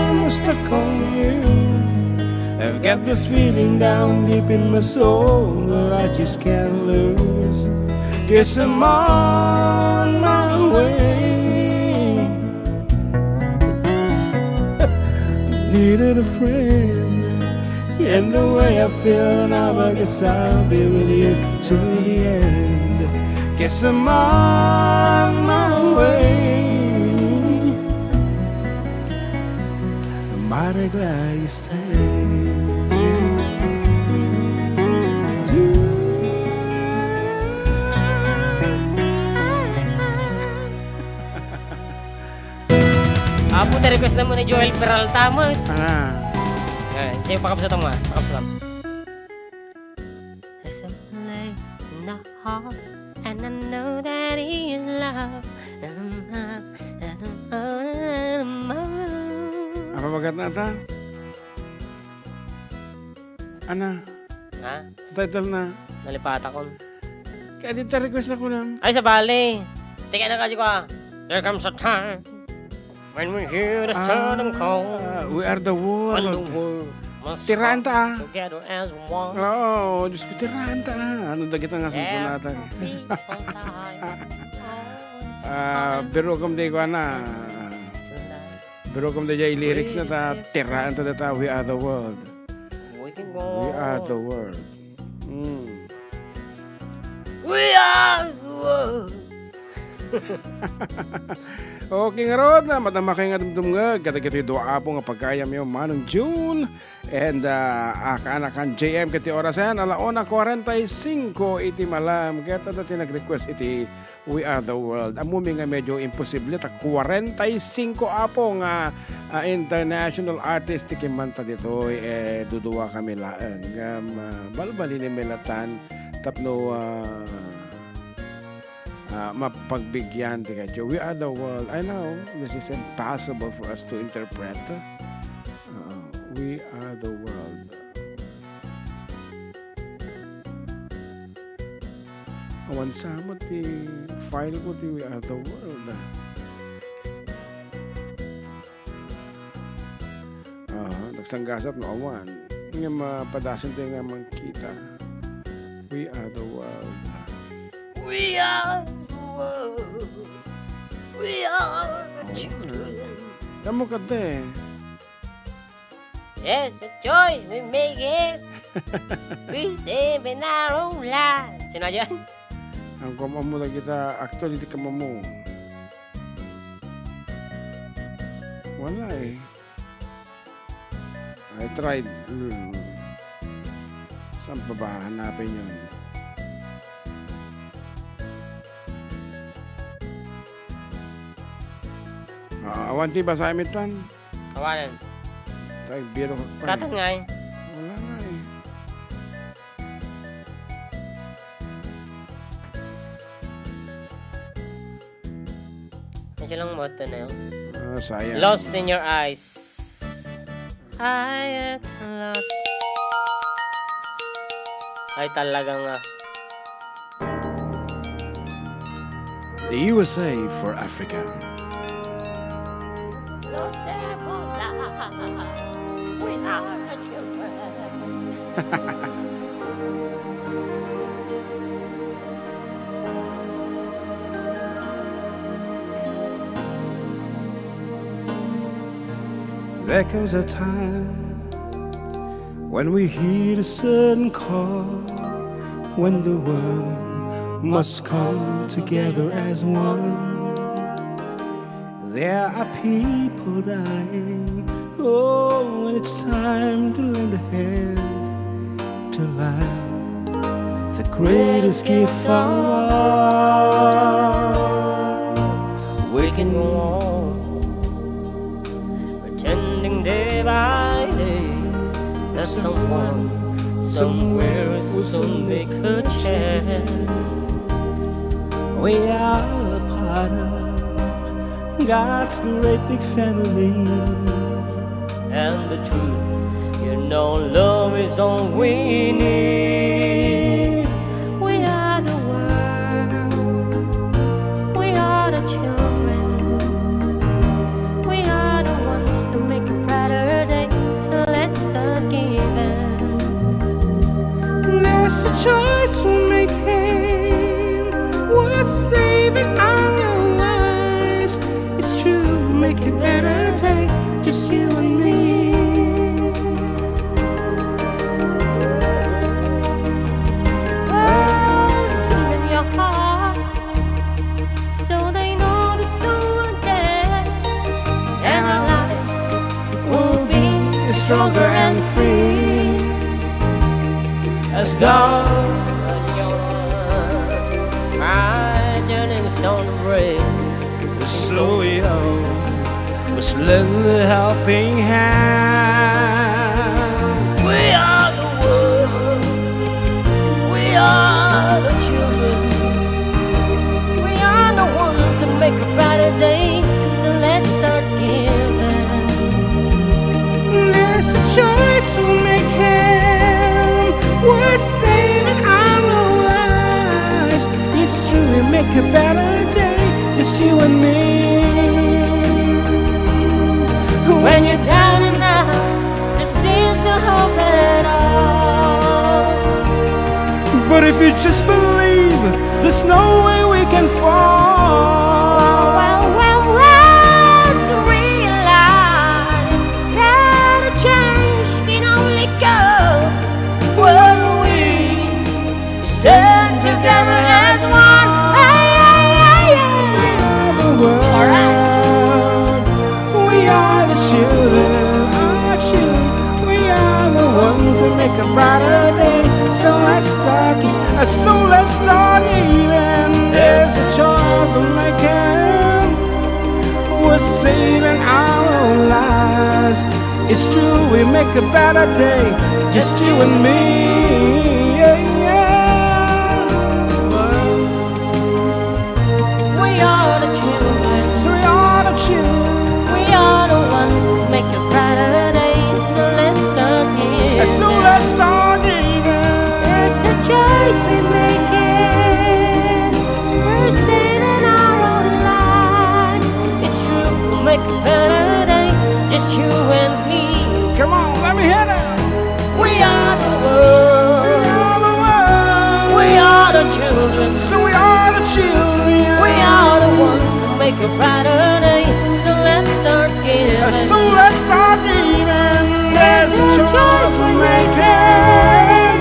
I'm stuck Get this feeling down deep in my soul that I just can't lose. Guess I'm on my way. Needed a friend, and the way I feel now, I guess I'll be with you to the end. Guess I'm on my way. I'm mighty glad you stayed. Puta request na mo ni Joel Peralta mo. Ana. Sa'yo pakapsat mo. Pakapsat. There's a place in the heart, and I know that he is love. Apa bagat na ta? Ana, Ha? title na. Nalipata ko. Kaya dito request na ko lang. Ay, sa bali. Tika na kasi ko ah. There comes a time when we hear the sudden call. We are the When the world. world must Tiraan ta. come together as one. Oo, Diyos ko, tiraan ta. Ano da kita nga sunsunatan? Pero kung di ko na, pero kung di jay lyrics na ta, tiraan ta data, we are the world. We can go. We are the world. We are the world. Okay nga rod na, matama kayo nga dumdum nga, kata-kati doa po nga pagkayam yung Manong June, and kaanakan JM kati orasan, 1:45 iti malam, kaya dati nag-request iti We Are the World. Amumi nga medyo imposible, ta 45 apo nga international artist tikimanta dito, duduwa kami laang, balbali ni Melatan, tapno mapagbigyan di kadyo. We are the world. I know this is impossible for us to interpret. We are the world. Awan sa mo ti file ko ti We Are the World. Nagsanggasat no awan. Nga mapadasan tayo nga mangkita. We are the world. We are the world. We are the children. Kamu kate. It's a choice we make it. We save in our own lives. Sino yan? Ang kumamu na kita, actually di ka mamu. Wala eh. I tried. Saan pa ba hanapin yun? Awanti ba sa amit lan? Kawanan. Tayo biro ka pa. Katan nga eh. Wala nga eh. Medyo lang mo ito na yun. Sayang. Lost in your eyes. I get lost. Ay talaga nga. The USA for Africa. We are the children. There comes a time when we hear a certain call, when the world must come together as one. There are people dying. Oh, and it's time to lend a hand to life, the greatest gift of all. We can go on pretending day by day that someone somewhere will soon make a chance. We are a part of God's great big family. And the truth, you know, love is all we need. We are the world. We are the children. We are the ones to make a brighter day. So let's start giving. There's a choice we're making. We're saving our lives. It's true, make a better day, just you and me. Oh, sing in your heart, so they know that someone cares, and our lives will be Stronger and free as long As yours, my turning stone to break. so young was lend a helping hand. We are the world. We are the children. We are the ones who make a brighter day, so let's start giving. There's a choice we're making. We're saving our lives. It's true, we make a better day, just you and me. When you're down and out, there seems no hope at all. But if you just believe, there's no way we can fall. Well, let's realize that a change can only come when we stand together as one. The world, we are the children, our children. We are the ones to make a brighter day. So let's start even. There's a choice we're making. We're saving our lives. It's true, we make a better day, just you and me. Yeah, yeah. We are the children. So we are the children. We are the ones who make a brighter day. So let's start giving. So let's start even. There's a choice we're making. We're saving our own lives. It's true, we'll make a better day, just you and me. Come on, let me hear it. We are the world. We are the children. So we are the children. We are the ones who make a brighter day. So let's start giving. So let's start even. There's a choice we're making.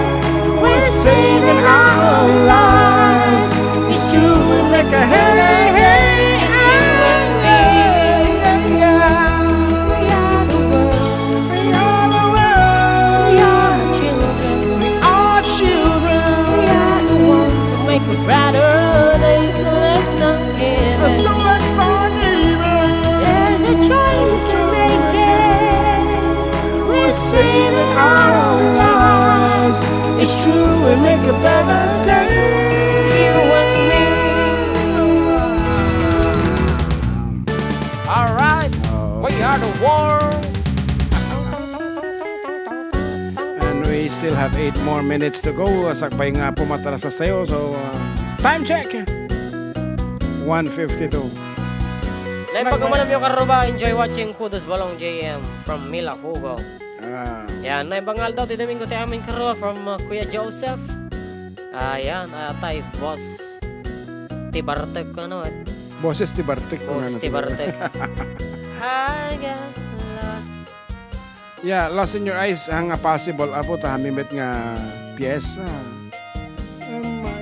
We're saving our own lives. It's true, we make a hey, hey, It's you and me. yeah, yeah. We are the world. We are the world. We are the children. We are children. We are the ones who make a brighter day. So let's start So giving. let's start even. There's a choice we're making. We're saving our own lives. It's true, we make a better day. It's you and me. All right. We are the world. And we still have 8 more minutes to go. Sakbay nga pumatarasas tayo. So, time check. 1:52. Naipagkamalam yung karuba. Enjoy watching Kudos Balong JM from Mila Hugo. Yan, naibangal daw. Domingo tayo amin karuba from Kuya Joseph. Yan, tay, boss. Tibartek ko ano. Boses ti Bartek. Boss Tibartek. I got lost. Yeah, Lost in Your Eyes ang possible apo ta hamimit nga piyesa.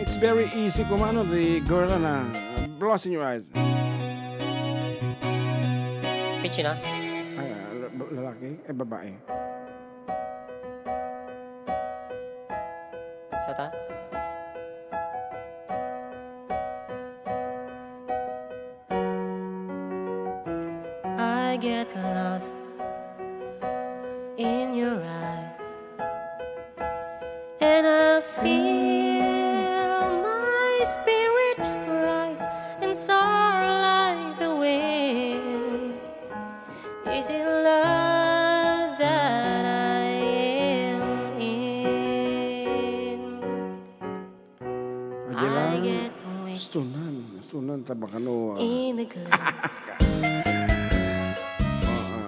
It's very easy kung ano the girl na Lost in Your Eyes. Pitch na. Ay, lalaki, babae. Sata? I get lost in your eyes, and I feel my spirits rise and soar like the wind. Is it love that I am in? I get weak Stunan tabakano. in the glass.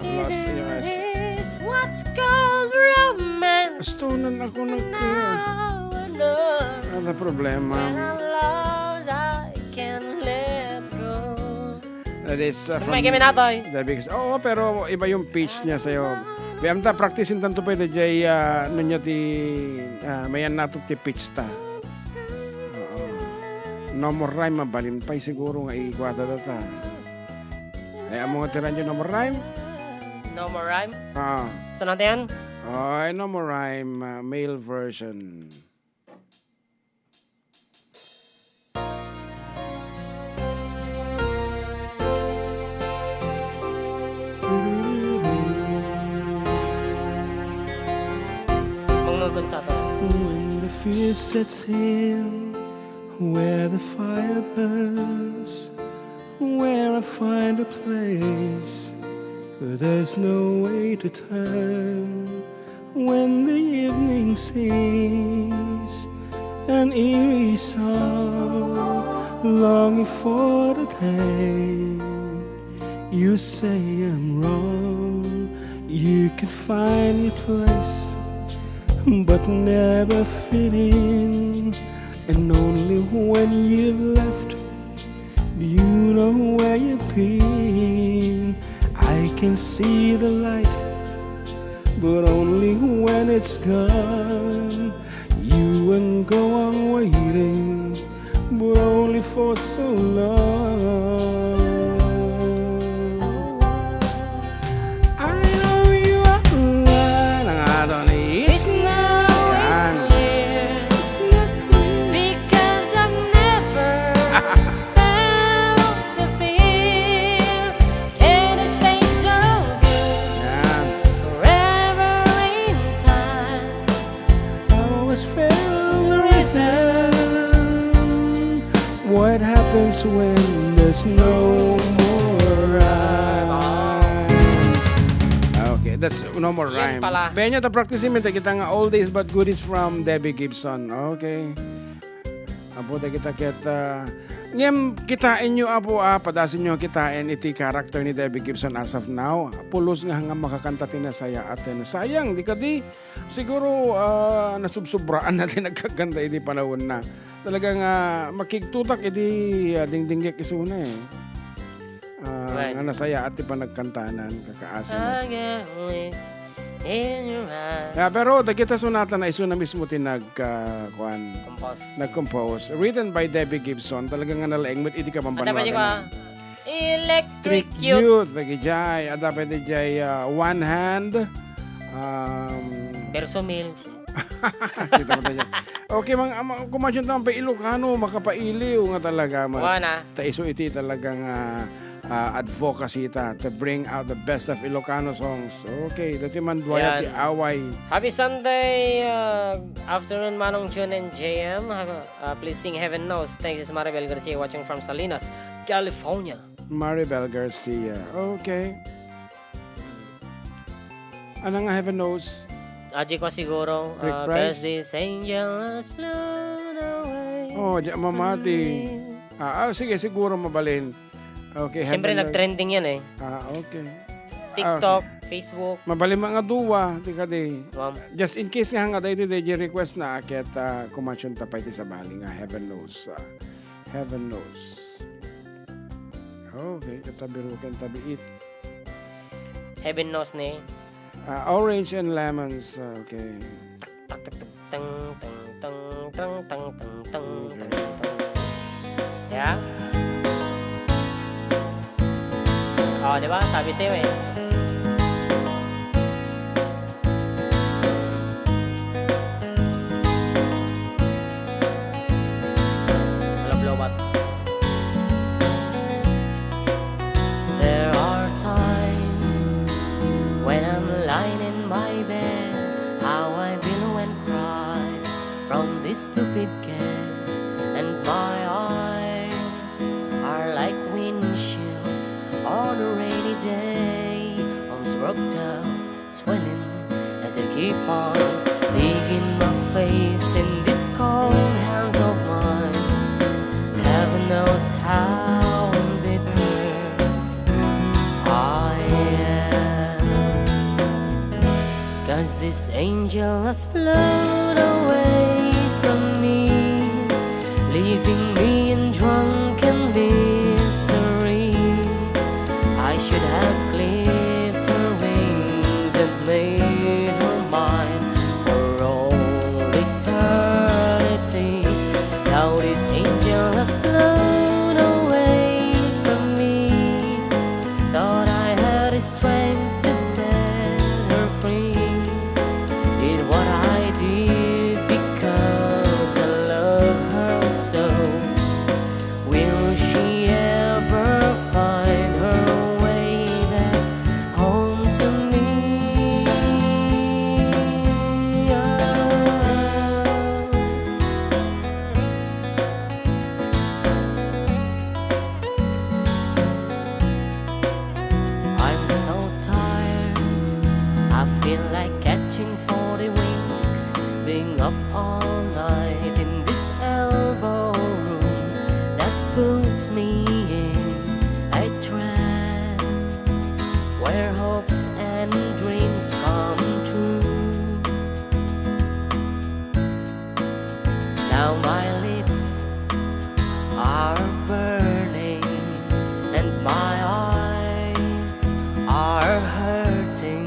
Lost in Your Eyes. Is what's called romance. Stunan ako Now I know the problema. When I'm lost, I can't let go. That is from May kami natay. the biggest. Oo, pero iba yung pitch niya sa'yo. Biyamta, practicein tanto pwede jay, nunya ti, mayan nato ti pitch ta. Oo. No more rhyme, mabalin pa'y siguro nga ikwada data. Ay, amo nga tiran yun, no more rhyme? No more rhyme. Ah. Saan natin yan? Oh, no more rhyme, male version. Mangnugon sa ato. When the fear sets in, where the fire burns, where I find a place where there's no way to turn. When the evening sings an eerie song, longing for the day you say I'm wrong. You can find a place but never fit in, and only when you've left do you know where you've been. I can see the light, but only when it's gone. You will go on waiting, but only for so long. I know you are right, I don't need It's now it's clear, because I've never felt the fear. Can it stay so good forever in time? always feel the rhythm. What happens when there's no more rhyme? Okay, that's no more Yan rhyme. pala. Benya ta practice mi kita nga all days but goodies from Debbie Gibson. Okay. Apo ta kita ngem kitain nyo apo padasin nyo kitain iti character ni Debbie Gibson as of now. Pulos nga hanggang makakanta tinasaya atin. Sayang di kadi siguro nasubsobraan natin nagkaganda iti panahon na. Talagang makigtutak iti dingdinggek isuna eh. Right. Nga nasaya at pa nagkantanan kakaasin. I get only in your eyes. Pero kita sunata na iso na mismo Compose. nag-compose. Written by Debbie Gibson. Talagang nga nalaeng iti ka Ada pa dyan pampanawagan. Electric Youth. Youth. Lagi jay. Ada pa jay One Hand. Verso Mills. Kita mo tayo. Okay, kumasyon naman pa Ilocano, makapailiw nga talaga. Wana. Taiso iti talagang advocacy ta to bring out the best of Ilocano songs. Okay, dati man duwaya Yan. ti away. Happy Sunday afternoon, Manong June and JM. Please sing Heaven Knows. Thanks, it's Maribel Garcia watching from Salinas, California. Maribel Garcia. Okay. Ano nga Heaven Knows? Aji ko siguro. Rick Price? Cause this angel has flown away. Oh, di mamati. Sige, siguro mabalin. Okay, Siyempre Heaven Knows. nag-trending yan eh. Okay. TikTok, Facebook. Mabalin mga duwa. Tika di. Ma'am. Just in case nga dahil DJ request na akit kumasyon tapay ti sa bali nga Heaven Knows. Heaven Knows. Okay, katabiru kan tabiit. Heaven Knows ni. Orange and Lemons. Okay. Tak tak tak tang tang tang tang tang tang tang tang tang. Yeah. Oh, di ba? Sabi sa'yo eh. Blow-blow-bat. There are times when I'm lying in my bed, how I billow and cry from this stupid cat, and my eyes are like windshields on a rainy day. Arms broke down, swelling as I keep on digging my face in this cold hands of mine. Heaven knows how bitter I am, 'cause this angel has flown away from me. Now my lips are burning and my eyes are hurting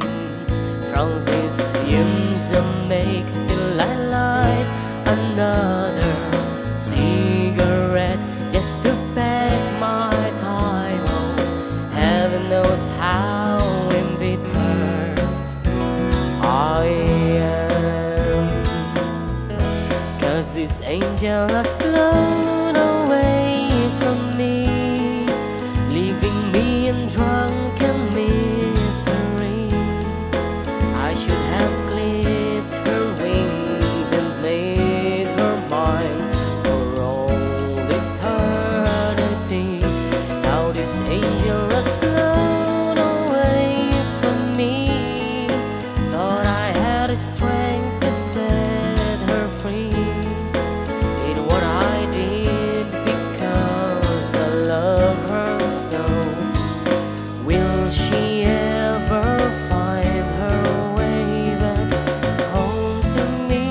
from these fumes that makes till I light another cigarette just to pass my time. Oh, heaven knows how embittered I am, 'cause this angel has flown away from me, leaving me in drunken misery. I should have clipped her wings and made her mine for all eternity. Now this angel has flown away from me. Thought I had the strength to set her free. Did what I did because I love her so. Will she ever find her way back home to me?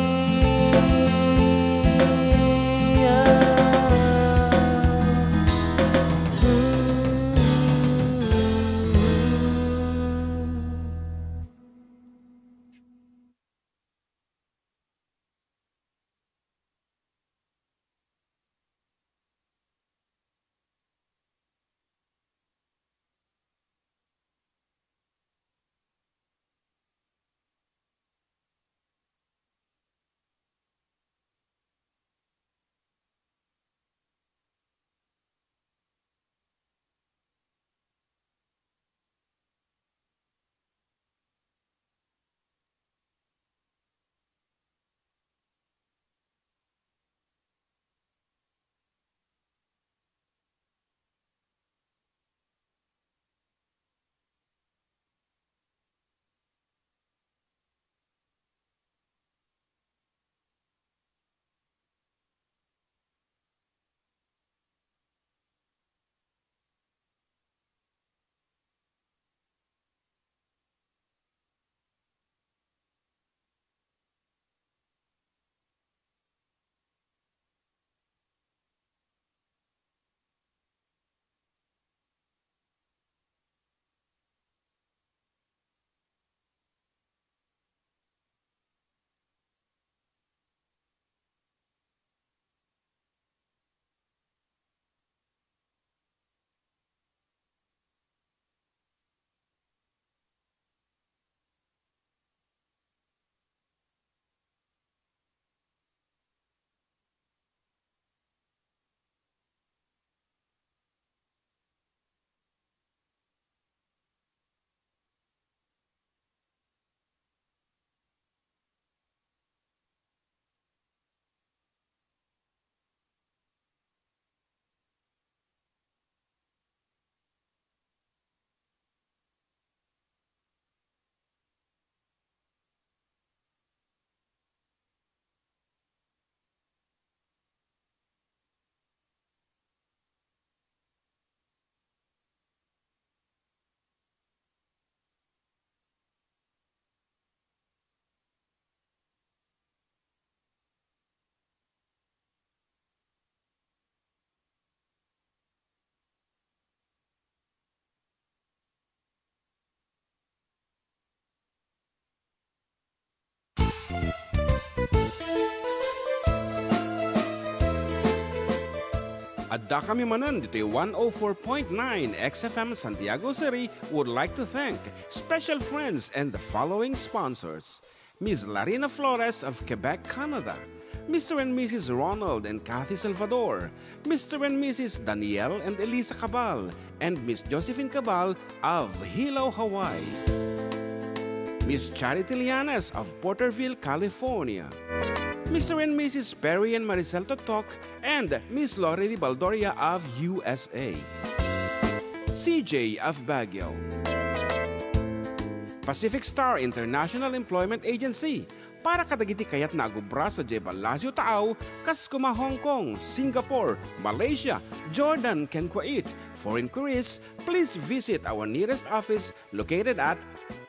Adda kami Manen dito yung 104.9 XFM Santiago City would like to thank special friends and the following sponsors. Ms. Larina Flores of Quebec, Canada. Mr. and Mrs. Ronald and Kathy Salvador. Mr. and Mrs. Danielle and Elisa Cabal. And Miss Josephine Cabal of Hilo, Hawaii. Miss Charity Lianes of Porterville, California. Mr. and Mrs. Perry and Maricel Totok, and Miss Lori Baldoria of USA. CJ of Baguio. Pacific Star International Employment Agency, para kadagiti kayat na agubra sa Jebel Lasio Taaw, kas kuma Hong Kong, Singapore, Malaysia, Jordan, ken Kuwait. For inquiries, please visit our nearest office located at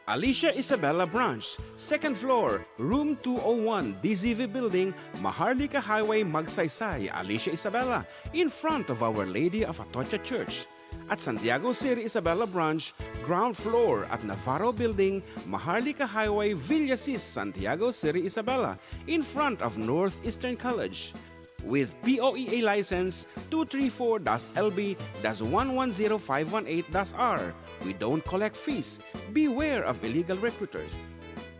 Alicia Isabella Branch, second floor, room 201, DZV Building, Maharlika Highway, Magsaysay, Alicia Isabella, in front of Our Lady of Atocha Church. At Santiago City Isabella Branch, ground floor at Navarro Building, Maharlika Highway, Villasis, Santiago City Isabella, in front of Northeastern College. With POEA license 234-LB-110518-R. We don't collect fees. Beware of illegal recruiters.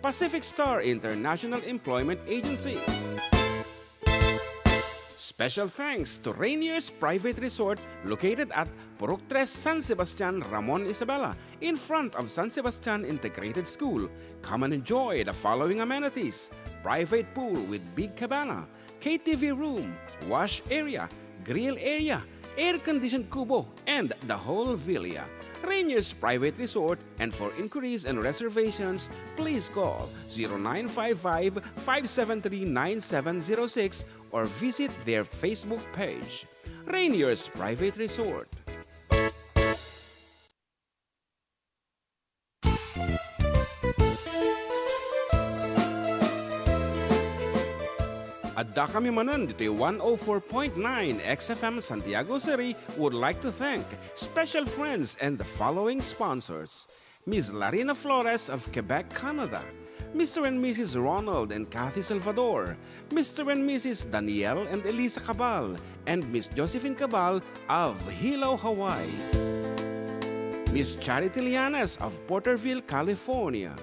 Pacific Star International Employment Agency. Special thanks to Rainier's Private Resort located at Purok 3 San Sebastian, Ramon Isabela, in front of San Sebastian Integrated School. Come and enjoy the following amenities: private pool with big cabana, KTV room, wash area, grill area, air-conditioned kubo, and the whole villa. Rainier's Private Resort, and for inquiries and reservations, please call 0955-573-9706 or visit their Facebook page. Rainier's Private Resort. Adda kami Manen dito 104.9 XFM Santiago City would like to thank special friends and the following sponsors: Ms. Larina Flores of Quebec, Canada, Mr. and Mrs. Ronald and Kathy Salvador, Mr. and Mrs. Danielle and Elisa Cabal, and Miss Josephine Cabal of Hilo, Hawaii, Miss Charity Lianes of Porterville, California,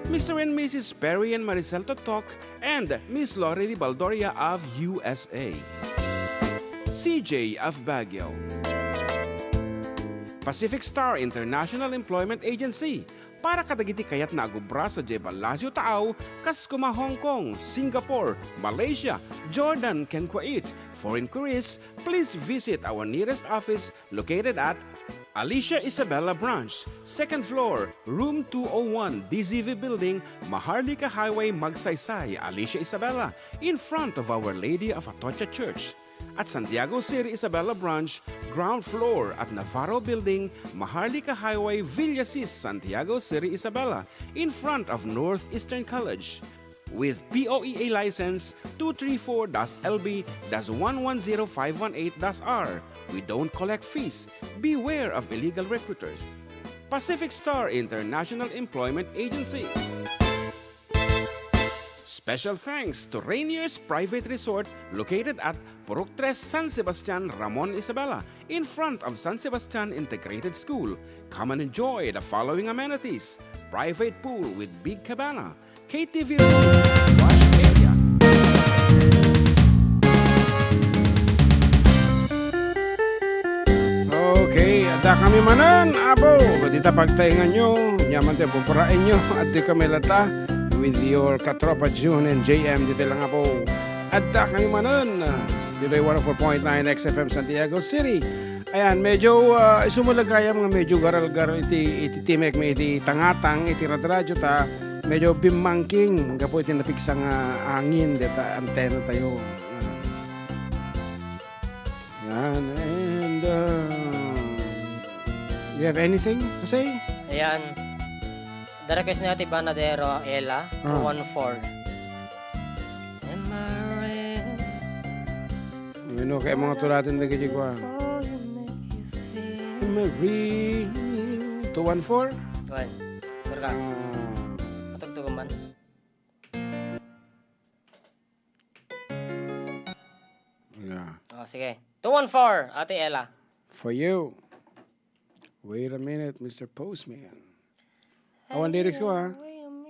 Mr. and Mrs. Perry and Maricel Totok, and Miss Lori Baldoria of USA, CJ of Baguio, Pacific Star International Employment Agency, para kadagiti kayat na agubra sa Jebalasio Taaw, Kaskuma, Hong Kong, Singapore, Malaysia, Jordan, ken Kuwait. For inquiries, please visit our nearest office located at Alicia Isabella Branch, second floor, room 201, DZV Building, Maharlika Highway, Magsaysay, Alicia Isabella, in front of Our Lady of Atocha Church. At Santiago City Isabella Branch, ground floor at Navarro Building, Maharlika Highway, Villasis, Santiago City Isabella, in front of Northeastern College. With POEA license 234-LB-110518-R. We don't collect fees. Beware of illegal recruiters. Pacific Star International Employment Agency. Special thanks to Rainier's Private Resort located at Purok 3 San Sebastian, Ramon Isabela, in front of San Sebastian Integrated School. Come and enjoy the following amenities: private pool with big cabana, KTV room, wash area. Okay, ada kami Manen, abo. Dita pagtaingan nyo, nyaman tayo pupurain nyo, at di kami lata with your katropa June and JM. Dito lang abo. Ada kami Manen, dito ay 104.9 XFM Santiago City. Ayan, medyo sumulagaya mga medyo garal-garal iti timek, may iti tangatang, iti radradyo ta. Medyo bimangking, gapo iti napiksang angin, dita antena tayo. Yan, and you have anything to say? Ayan. The request natin Banadero, Ella, 214. Am I real? You know, kaya mga tulatin na gajig ko. Oh, you make you feel. Marie, 214? Kuhan, ka. Matugtugan man. Yeah. Oh, sige. 214, Ate Ella. For you. Wait a minute, Mr. Postman. Awan lyrics ko, ha?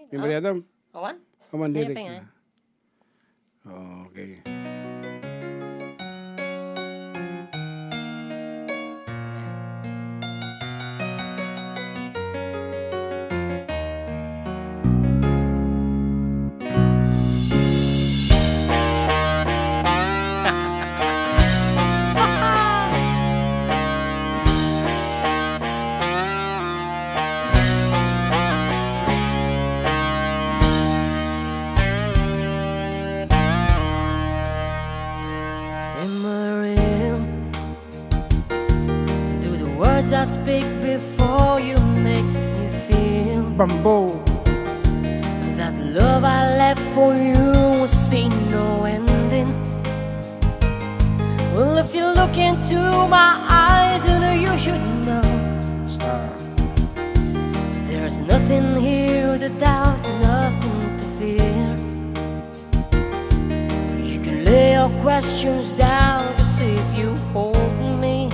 Timbre Adam? Awan? Awan May lyrics penga. na. Okay. I speak before you make me feel bamboo. That love I left for you will see no ending. Well, if you look into my eyes, you know you should know there's nothing here to doubt, nothing to fear. You can lay your questions down to see if you hold me.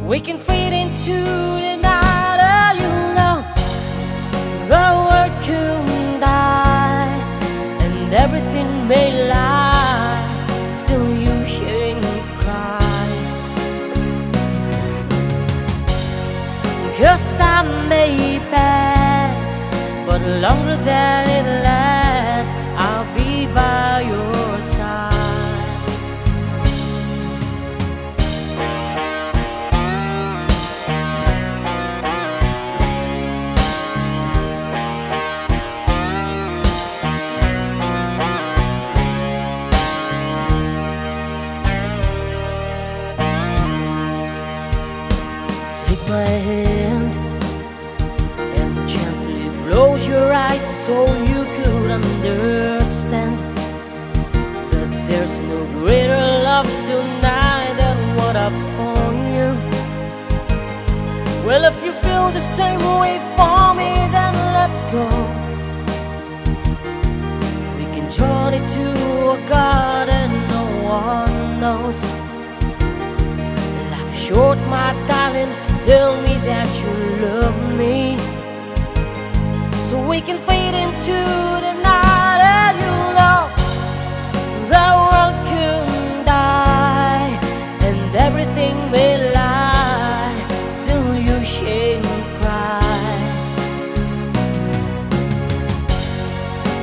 We can fade into the night, you know the world could die and everything may lie, still you shouldn't cry. 'Cause time may pass, but longer than it lasts, I'll be by your side. Take my hand and gently close your eyes so you could understand that there's no greater love tonight than what I've for you. Well, if you feel the same way for me, then let go. We can journey to a garden no one knows. Life is short, my darling, tell me that you love me, so we can fade into the night, and you know the world could die and everything may lie, still you shouldn't cry.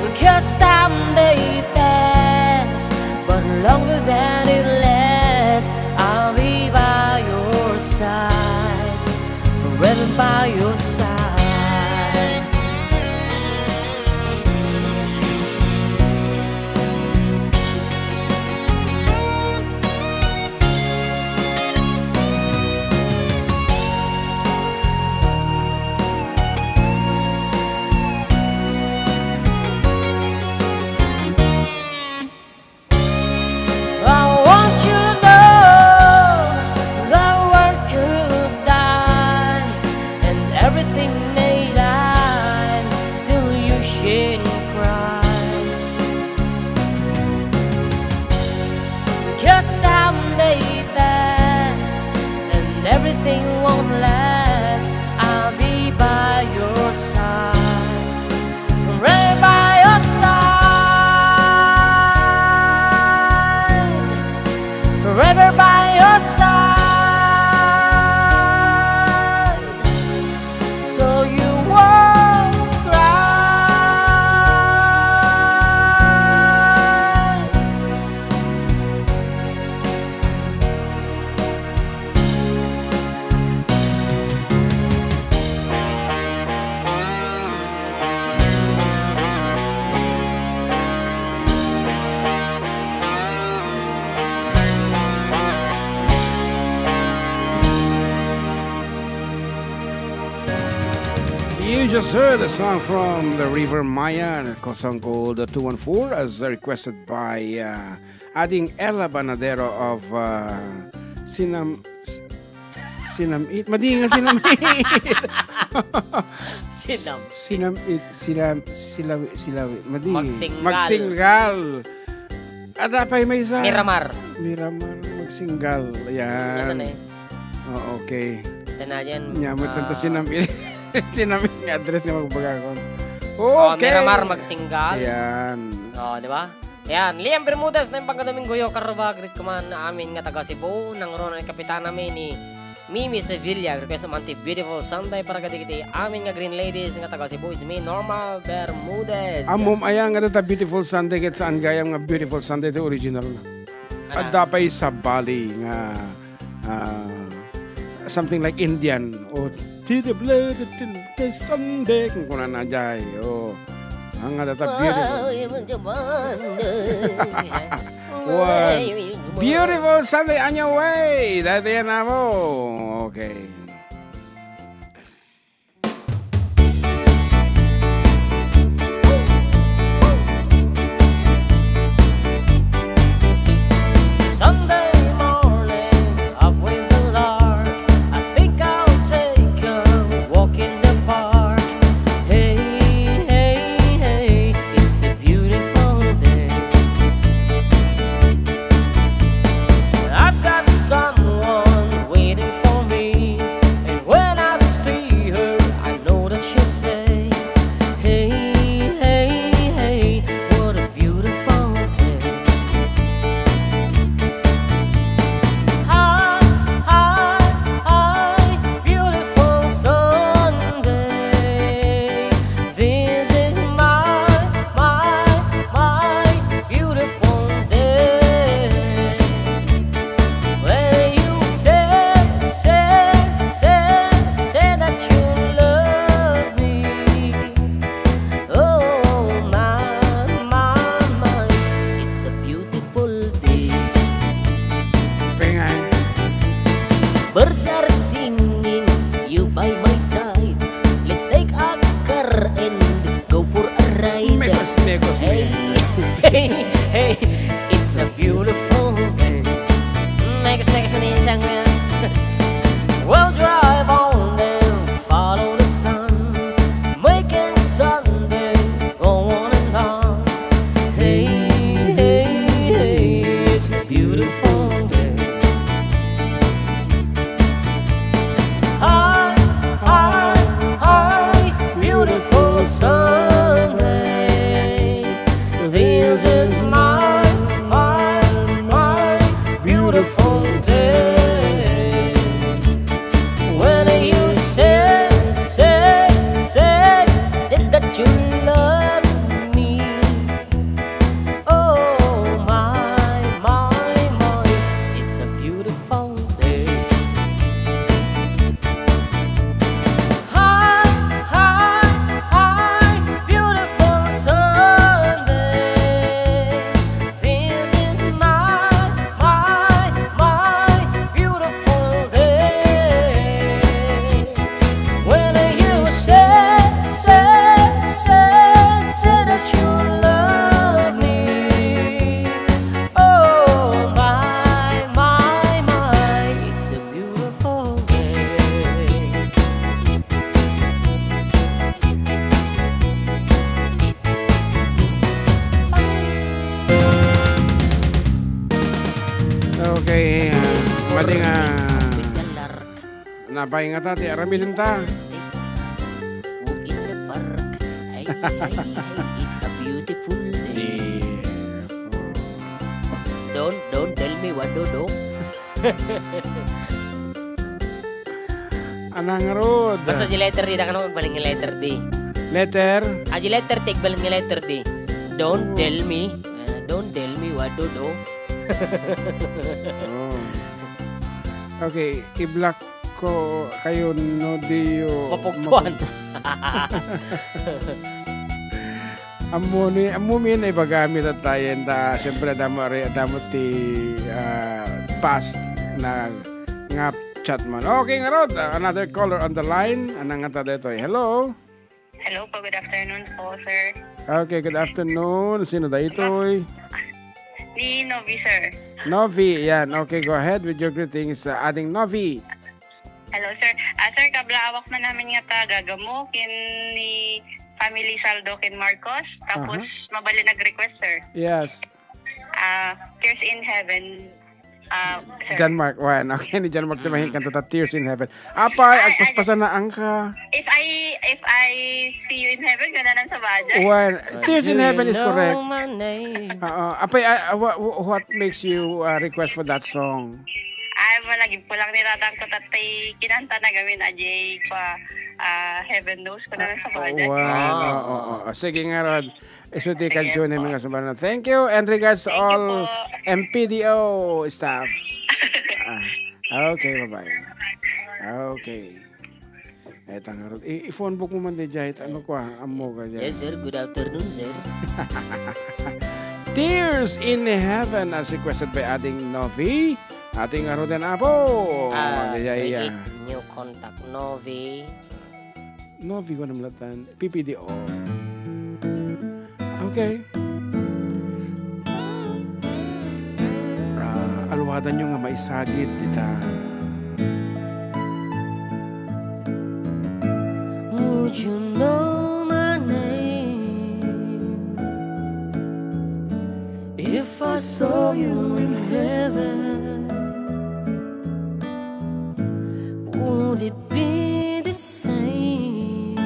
Because time may pass, but longer than it lasts, I'll be by your side, forever by your side. I want you to know the world could die and everything may lie, still you shouldn't cry. 'Cause time may pass and everything won't last, I'll be by your side, forever by your side, forever by your side, so you won't cry. You just heard a song from the River Maya, a song called 214, as requested by Ading Ella Banadero of Sinamit. Madi nga Sinamit. Sinam. Sinamit. Silawi. Madi. Magsinggal. Magsinggal. Ada pa may isa. Miramar. Miramar. Magsinggal. Yan Ayan. na eh. Oh, okay. Ito na dyan. Nya mo tanta Sinamit. Sinamit nga address nga magbagakon. Oh, Okay. Miramar magsinggal. Ayan. Oh, di ba? Ayan, Liam Bermudez na yung pagkadaming guyo karuba, greet kuman na amin nga taga Cebu, nang ron ang kapitan namin ni Mimi Sevilla, request naman ti Beautiful Sunday para kadagiti amin nga Green Ladies nga taga Cebu. It's me, Normal Bermudez. Amom ayan nga ta Beautiful Sunday ket saan gayam nga Beautiful Sunday the original na. At dapay sa Bali nga something like Indian o the blood the Sunday kung kuna na jay. Oh. Ang nga ta beautiful. Beautiful Sunday on your way. Dati yan na mo. Okay. Pwede nga, With the lark. napahinga ta, ti aramilin ta. Walk in the park. Ay, ay, ay, it's a beautiful day. Don't tell me what to do. Anang rod. Basta di letter D, ka naman magbaling nga letter D. Letter. Di letter T, baling nga letter D. Don't tell me what to do. Oh. Okay, i-block ko kayo no diyo. Mapugtuan. Amumin ay bagamit at tayo da siyempre damo ti past na nga chat man. Okay nga rod, another caller on the line. Anang nga ta dito. Hello. Hello po, good afternoon po, sir. Okay, good afternoon. Sino da itoy? Ni Novi, sir. Novi, yan. Okay, go ahead with your greetings. Adding Novi. Hello, sir. Sir, kablaawak man namin nga gagamo kin ni Family Saldo kin Marcos. Tapos, mabali nag-request, sir. Yes. Tears in Heaven, sir. John Mark. Wan. Okay, ni John Mark timahin kanta ta Tears in Heaven. Apay, agpaspasan na ang ka. If I see you in heaven, gananan sa budget. Wan. Tears in Heaven is correct. My name? Apay, what makes you request for that song? Ay, malagi po lang nilatang ko tatay kinanta na gamin ajay pa Heaven Knows ko na sa budget. Wow. Sige nga, Rod. Iso ti kansyon ng mga sabana. Thank you and regards to Thank you all po. MPDO staff. Okay, bye-bye. Okay. Eto nga, Rod. I-phone book mo man di jahit. Ano ko amo ka dyan. Yes, sir. Good afternoon, sir. Tears in Heaven as requested by ating Novi. Ating Rod and Apo. Create new contact. Novi. Novi ko namlatan. PPDO. Okay. Alwadan nyo nga maisagid dita. Would you know my name if I saw you in heaven? Would it be the same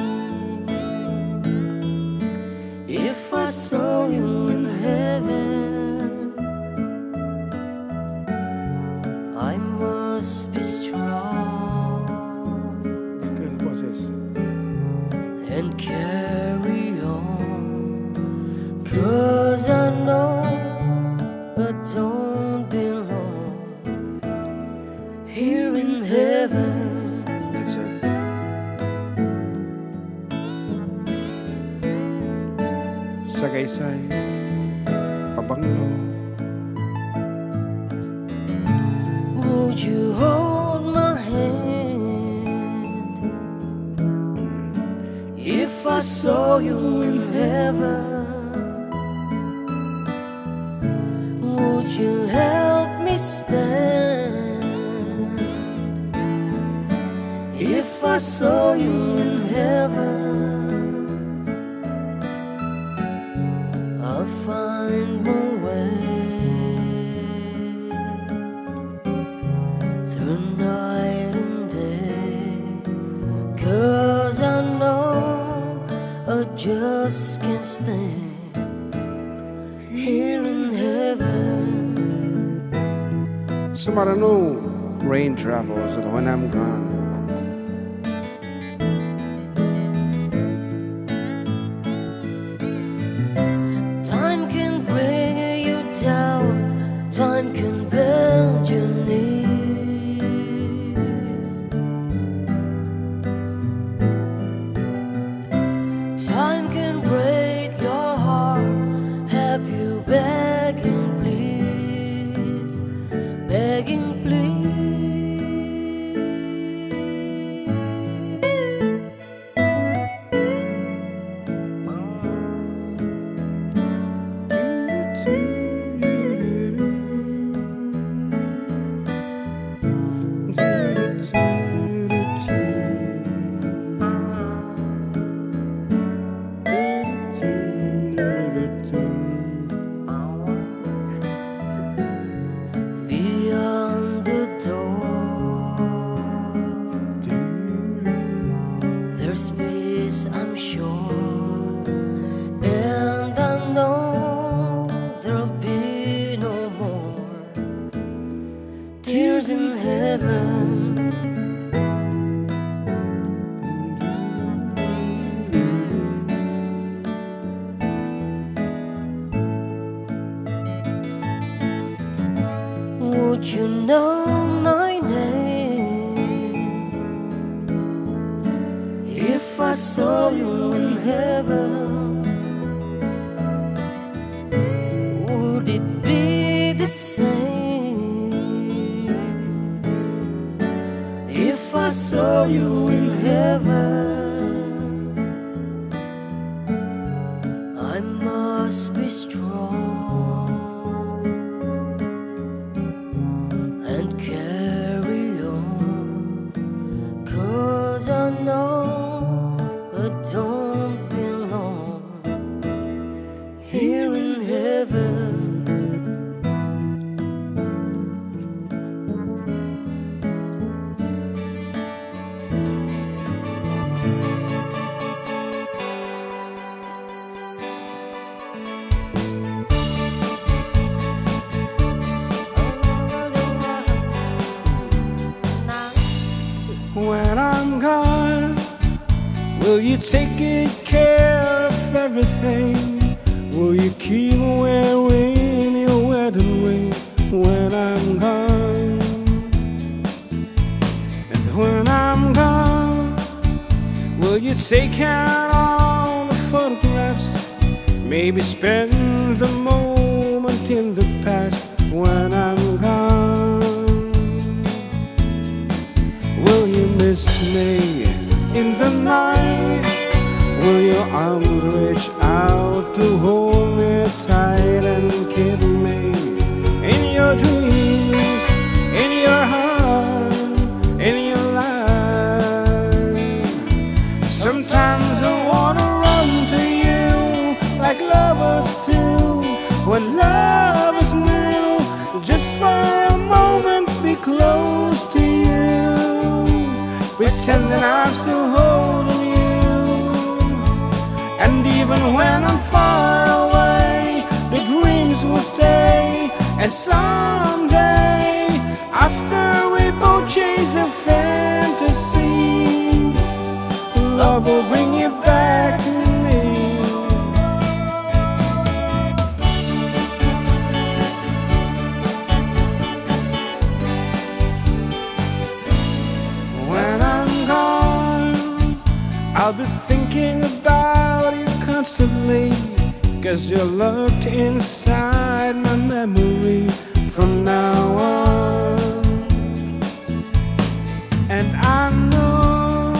if I saw you in heaven? I must be strong Good boses. and carry on, 'cause I know I don't belong here in heaven. That's it. Sagaysay. Pabanglo. Would you hold my hand if I saw you in heaven? Would you help me stand if I saw you in heaven? I'll find my way through night and day, 'cause I know I just can't stand here in heaven. Sumarano. Rain travels and when I'm gone. Time can bring you down, time can bend your knees. Time can break your heart, have you begging please, begging please. tears in heaven. Would you know my name if I saw you in heaven? Would it be the same if I saw you in heaven? I must be strong and carry on, 'cause I know I don't belong here in heaven. When I'm gone, will you take good care of everything? Will you keep wearing your wedding ring when I'm gone? And when I'm gone, will you take out all the photographs? Maybe spend the moment in the past when I'm gone. Will you miss me in the night? Will your arms reach out to hold me tight and keep me in your dreams, in your heart, in your life? Sometimes I wanna run to you like lovers do when love is new. Just for a moment be close to you, pretend that I'm still holding you. And even when I'm far away, the dreams will stay. And someday, after we both chase our fantasies, love will bring you back to me. When I'm gone, I'll be thinking about you constantly, 'cause you're locked inside my memory from now on. And I know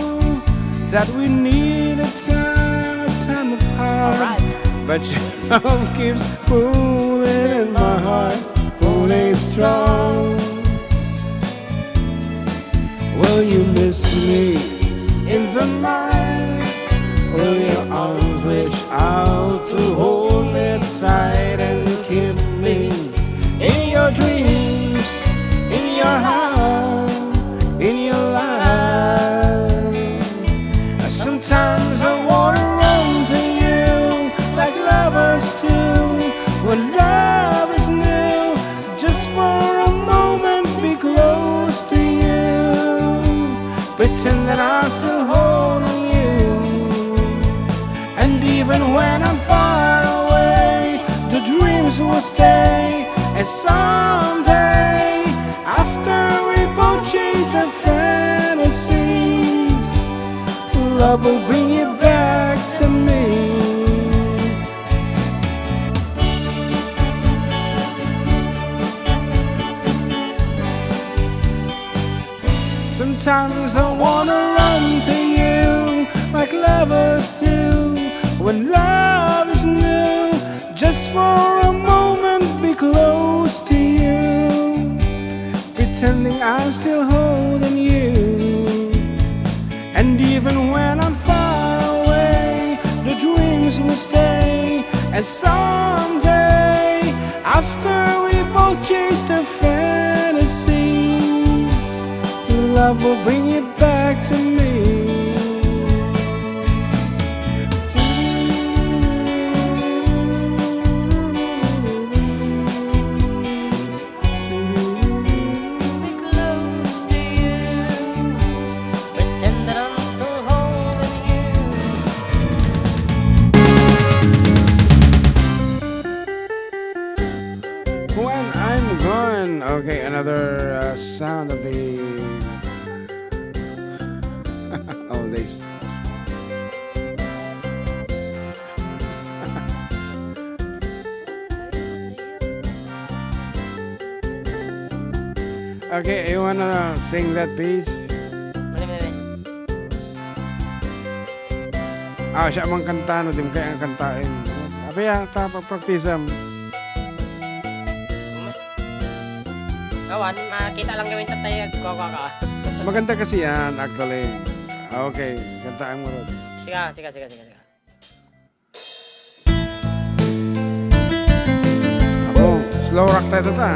that we need a time apart. But your love keeps pulling in my heart, pulling strong. Will you miss me in the night? Will your arms reach out to hold me tight and keep me in your dreams, in your heart, in your life? Sometimes I wanna run to you like lovers do when love is new. Just for a moment be close to you, pretend that I'm still holding you. And even when I'm far away, the dreams will stay. And someday, after we both chase our fantasies, love will bring you back to me. Sometimes I wanna run to you like lovers do when love is new. Just for a moment be close to you, pretending I'm still holding you. And even when I'm far away, the dreams will stay. And someday, after we both chased our fantasies, love will bring you back to me. when I'm gone. Okay, another sound of the old days. Okay, you wanna sing that piece? Mali. Siya mang kanta no, dim kaya ang kantain. Abi pagpraktisam. Awan, kita lang gawin tatay ko. Maganda kasi yan, actually. Okay, kantaan mo rin. Sige. Ako, slow rock tayo ta.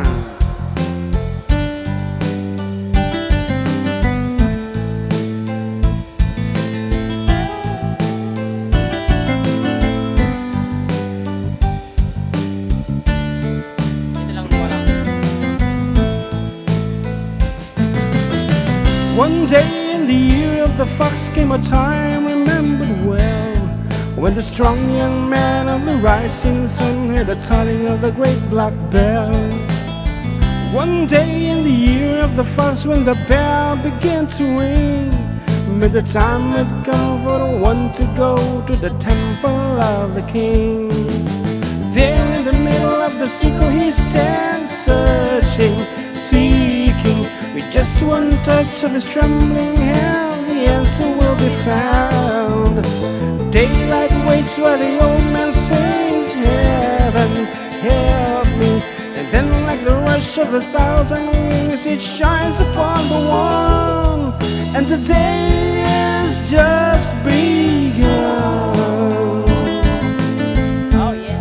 Dito lang wala. One day in the year of the fox came a time remembered well, when the strong young man of the rising sun heard the tolling of the great black bell. One day in the year of the fox, when the bell began to ring, but the time had come for the one to go to the temple of the king. There in the middle of the circle he stands, searching, seeking, with just one touch of his trembling hand, the answer will be found. Daylight waits while the old man sings, heaven, help me. And then like the rush of 1,000 wings, it shines upon the one, and the day is just begun. Oh yeah.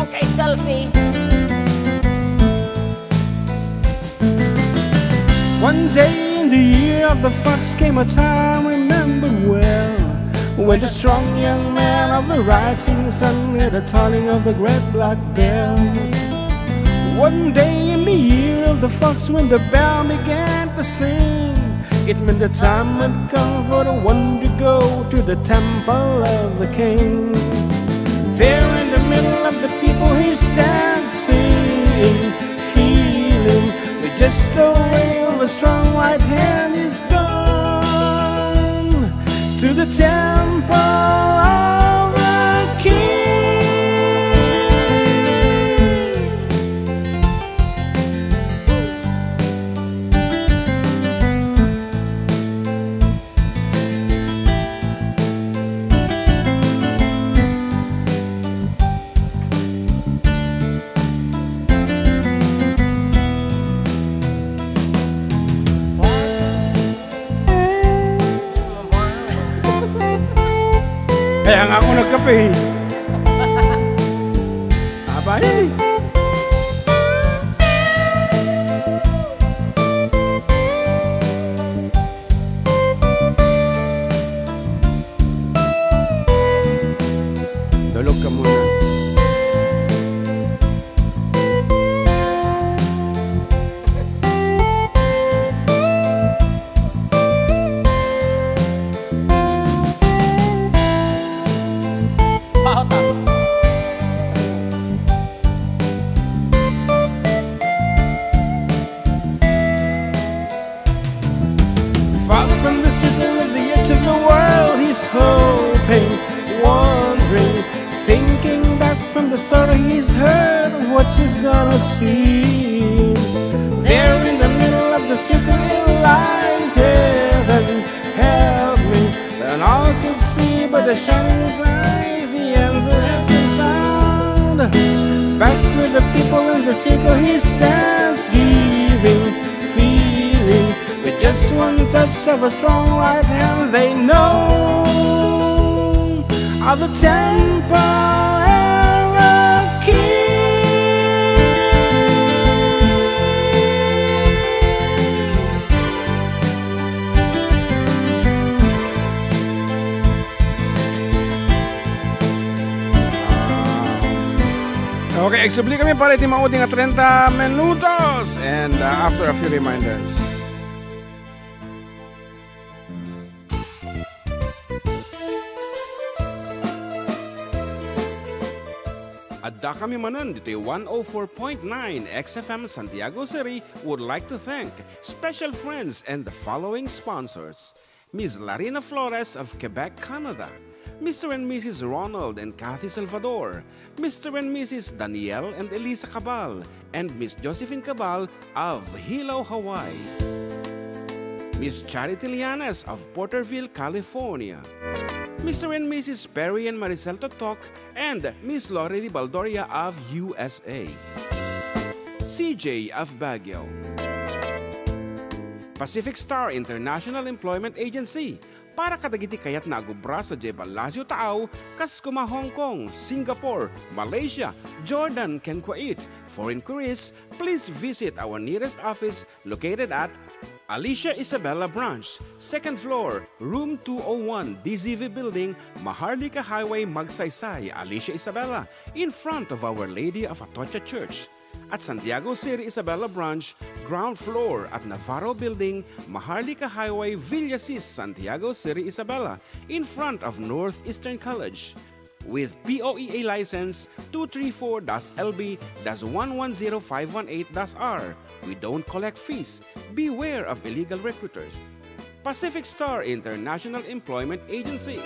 Okay, selfie. One day in the year of the fox came a time remembered well, when the strong young man of the rising sun heard the tolling of the great black bell. One day in the year of the fox, when the bell began to sing, it meant the time had come for the one to go to the temple of the king. There in the middle of the people he stands, singing, feeling, with just a wave of a strong right hand is gone to the temple of the king. Kaya nga ako nagkape. Aba yan eh. Tulog ka muna. Pauta. Far from the center of the edge of the world, he's hoping, wondering, thinking back from the story he's heard of what she's gonna see. There in the middle of the circle it lies, heaven, help me. And all could see but the shining his eyes, the answer has been found. Back with the people in the circle he stands, giving, feeling, with just one touch of a strong right hand, they know of the temple and the king. Okay, Exhibli kami para iti mauding 30 minutos. And after a few reminders. Adda kami manan dito 104.9 XFM Santiago City would like to thank special friends and the following sponsors. Ms. Larina Flores of Quebec, Canada. Mr. and Mrs. Ronald and Kathy Salvador. Mr. and Mrs. Danielle and Elisa Cabal. And Miss Josephine Cabal of Hilo, Hawaii. Miss Charity Lianes of Porterville, California. Mr. and Mrs. Perry and Maricel Totok, and Miss Lorely Baldoria of USA. CJ of Baguio. Pacific Star International Employment Agency, para kadagiti kayat na agubra sa Jebalasio Taaw, kas kuma Hong Kong, Singapore, Malaysia, Jordan, ken Kuwait. For inquiries, please visit our nearest office located at Alicia Isabella Branch, 2nd floor, room 201, DZV Building, Maharlika Highway, Magsaysay, Alicia Isabella, in front of Our Lady of Atocha Church. At Santiago City Isabella Branch, ground floor at Navarro Building, Maharlika Highway, Villasis, Santiago City Isabella, in front of Northeastern College. With POEA license 234-LB-110518-R. We don't collect fees. Beware of illegal recruiters. Pacific Star International Employment Agency.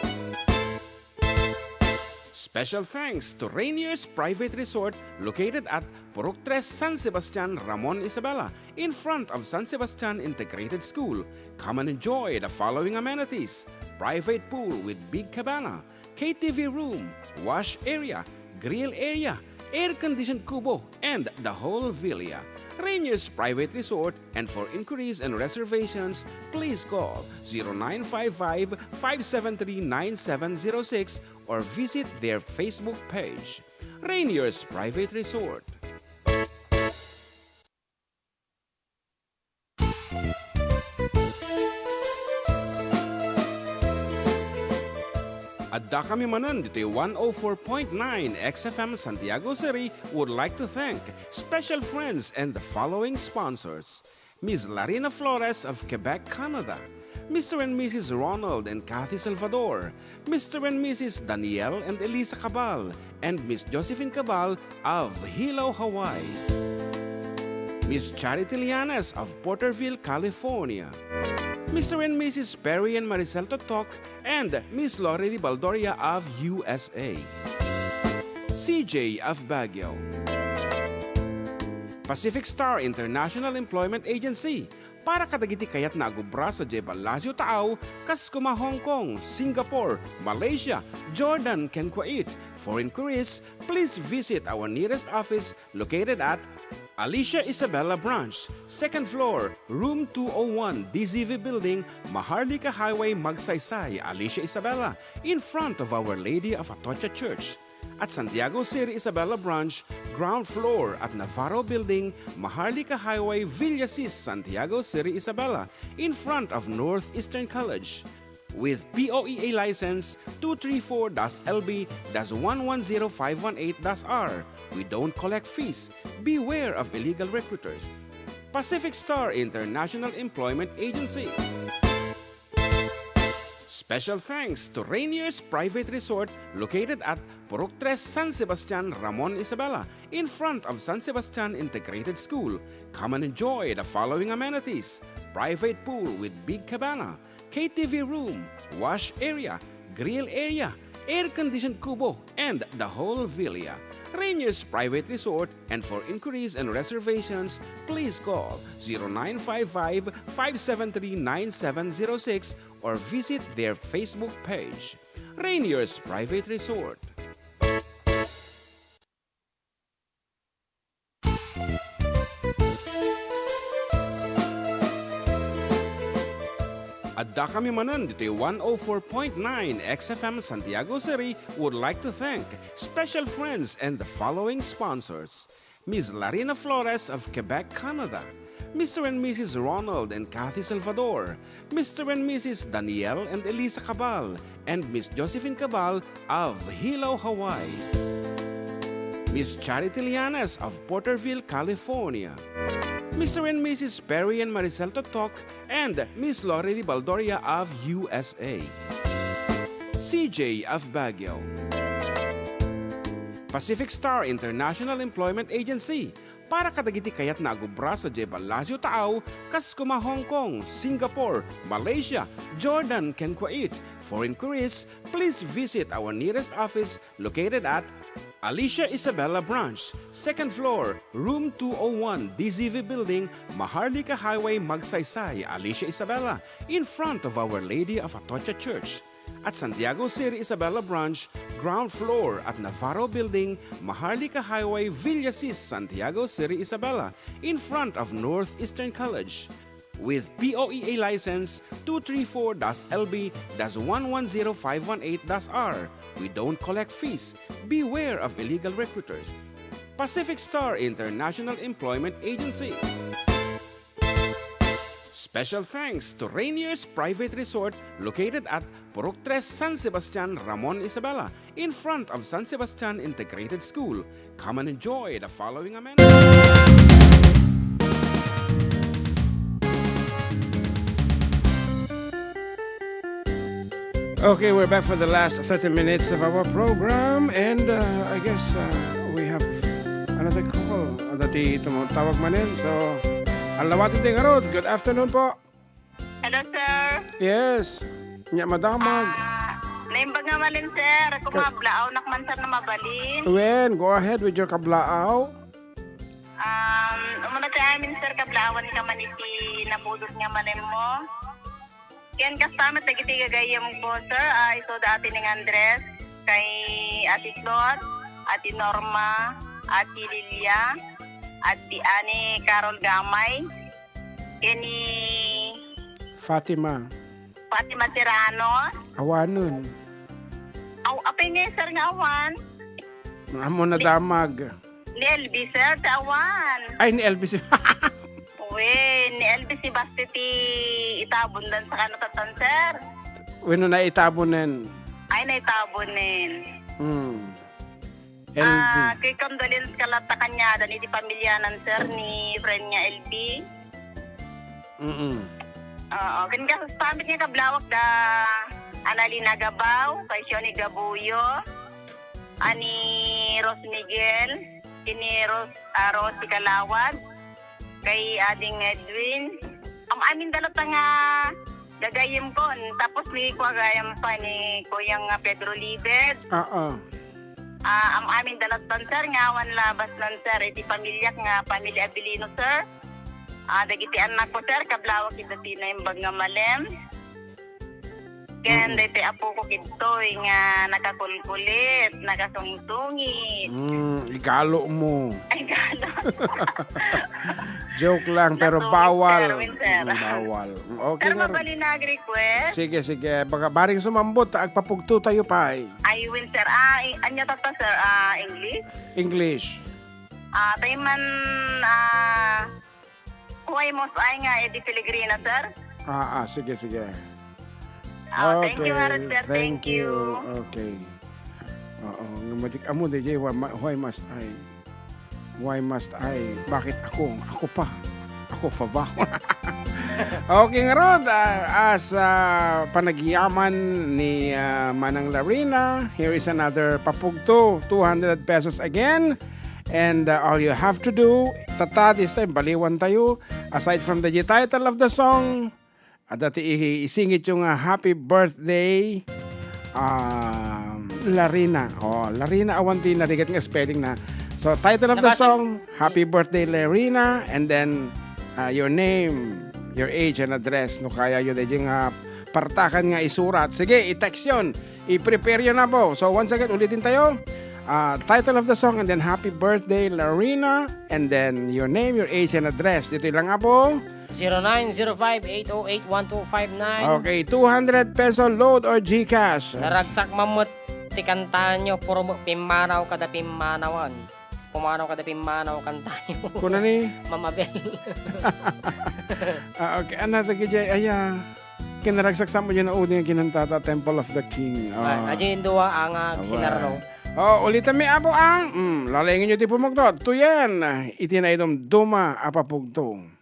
Special thanks to Rainier's Private Resort located at Purok 3 San Sebastian, Ramon Isabela, in front of San Sebastian Integrated School. Come and enjoy the following amenities: private pool with big cabana, KTV room, wash area, grill area, air-conditioned kubo, and the whole villa. Rainier's Private Resort, and for inquiries and reservations, please call 0955-573-9706 or visit their Facebook page. Rainier's Private Resort. Adda kami manan dito 104.9 XFM Santiago City would like to thank special friends and the following sponsors. Ms. Larina Flores of Quebec, Canada. Mr. and Mrs. Ronald and Kathy Salvador. Mr. and Mrs. Danielle and Elisa Cabal. And Miss Josephine Cabal of Hilo, Hawaii. Miss Charity Lianes of Porterville, California. Mr. and Mrs. Perry and Maricel Totok, and Miss Lorely Baldoria of USA. CJ of Baguio. Pacific Star International Employment Agency, para kadagiti kayat na agubra sa Jebalasio Taaw, kas kuma Hong Kong, Singapore, Malaysia, Jordan, ken Kuwait. For inquiries, please visit our nearest office located at Alicia Isabella Branch, 2nd floor, room 201, DZV Building, Maharlika Highway, Magsaysay, Alicia Isabella, in front of Our Lady of Atocha Church. At Santiago City Isabella Branch, ground floor at Navarro Building, Maharlika Highway, Villasis, Santiago City Isabella, in front of Northeastern College. With POEA license 234-LB-110518-R. We don't collect fees. Beware of illegal recruiters. Pacific Star International Employment Agency. Special thanks to Rainier's Private Resort located at Purok 3 San Sebastian, Ramon Isabela, in front of San Sebastian Integrated School. Come and enjoy the following amenities: private pool with big cabana, KTV room, wash area, grill area, air-conditioned kubo, and the whole villa. Rainier's Private Resort, and for inquiries and reservations, please call 0955-573-9706 or visit their Facebook page. Rainier's Private Resort. Adda kami manan dito 104.9 XFM Santiago City would like to thank special friends and the following sponsors. Ms. Larina Flores of Quebec, Canada. Mr. and Mrs. Ronald and Kathy Salvador. Mr. and Mrs. Danielle and Elisa Cabal. And Miss Josephine Cabal of Hilo, Hawaii. Miss Charity Lianas of Porterville, California. Mr. and Mrs. Perry and Maricel Totok, and Miss Lorely Baldoria of USA. CJ of Baguio. Pacific Star International Employment Agency, para kadagiti kayat na agubra sa Jebalasio Taaw, Kaskuma, Hong Kong, Singapore, Malaysia, Jordan, ken Kuwait. For inquiries, please visit our nearest office located at Alicia Isabella Branch, 2nd floor, room 201, DZV Building, Maharlika Highway, Magsaysay, Alicia Isabella, in front of Our Lady of Atocha Church. At Santiago City Isabella Branch, ground floor at Navarro Building, Maharlika Highway, Villasis, Santiago City Isabella, in front of Northeastern College. With POEA license 234-LB-110518-R. We don't collect fees. Beware of illegal recruiters. Pacific Star International Employment Agency. Special thanks to Rainier's Private Resort located at Purok 3, San Sebastian, Ramon Isabela, in front of San Sebastian Integrated School. Come and enjoy the following amenities. Okay, we're back for the last 30 minutes of our program, and I guess we have another call. Dati tumutawag Manen, so alawatin din karod. Good afternoon po. Hello, sir. Yes, nya madamag. Naimbag nga malin, sir. Ako mablaaw nakman, sir, na mabalin. When, go ahead with your kablaaw. Umuna sa amin, sir, kablaawan ka man iti napudot nga malin mo. Yan kasama tagiti gagayam po, sir. Ito dati ng Andres, kay Ati Slot, Ati Norma, Ati Lilia, Ati Ani Carol Gamay, kini Fatima. Fatima Serrano. Awanon. Apay nga, sir, nga awan. Amo na damag. Ni LB, sir, sa awan. Ay, ni LBC. Ni LB si Basti ti itabon dan sa kanutatan, sir. Wino na itabonen. Ay, naitabonin. LB. Kay condolence kalata kanya dan iti pamilyanan, sir, ni friend niya LB. Oo, kanya sa pamit niya kablawak da Analina Gabaw, kay Shoni Gabuyo, ani Ros Miguel, kini Rosy Kalawad, kay Ading Edwin. Ang amin dalata nga gagayim ko, tapos ni kuwagayam pa ni Kuyang Pedro Libet. Oo. Ang amin dalatan, sir, nga awan labas lang, sir, iti pamilyak nga pamilya Abilino, sir. Dagiti anak ko, sir, kablawak ito tinaimbag nga malem. Ken dati apo ko kitoy nga nakakulkulit, nakasungtungit. Igalo mo. Ay, gano. Joke lang, pero Natungit, bawal. pero sir. Bawal. Okay Pero nga. mabali nag-request. Sige. Baka baring sumambot, agpapugto tayo pa eh. Ay, win, sir. Anya tata, sir, English? English. Tayo man, huwag mo sa ay nga, Eddie Pellegrina, sir. Sige. Thank you, Harold, sir. Thank you. Okay. Oo, ngamatik amo DJ, why must I? Why must I? Bakit ako? Ako pa. Ako pa ba? Okay nga Rod, as panagyaman ni Manang Larina, here is another papugto, 200 pesos again. And all you have to do, this time, baliwan tayo. Aside from the title of the song, dati isingit yung happy birthday, Larina. Larina, awanti narigat nga spelling na. So, title of the song, Happy Birthday, Larina, and then your name, your age and address. No kaya yun, yung partakan nga isurat. Sige, i-text yun. I-prepare yun na po. So, once again, ulitin tayo. Title of the song, and then Happy Birthday, Larina, and then your name, your age, and address. Dito lang nga po. 0905-808-1259. Okay, 200 peso load or GCash. Naragsak mamut ti kanta nyo, puro pimanaw kada pimanawan. Pumanaw kada pimanaw kanta nyo. Kuna ni? Mamabel. Okay, another gijay, kinaragsak sa mo dyan na uding kinantata, Temple of the King. Aji yung duwa ang sinarno. Oh, ulitan mi apo ang. Lalengin nyo ti pumugto. Tuyen. Itinainom duma apapugto.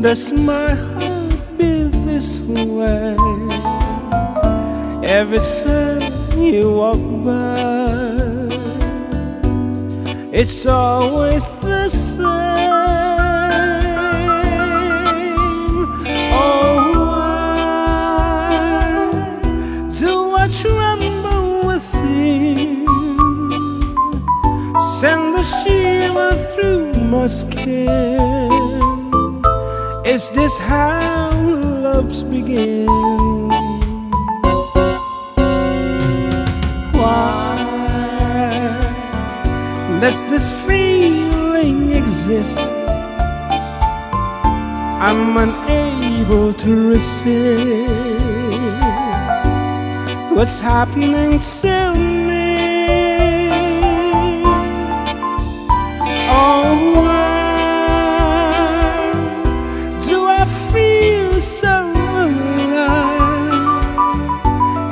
Does my heart beat this way every time you walk by? It's always the same. Oh, why do I tremble within? Send the shiver through my skin. Is this how loves begin? Why does this feeling exist? I'm unable to resist. What's happening to me? Oh, so alive.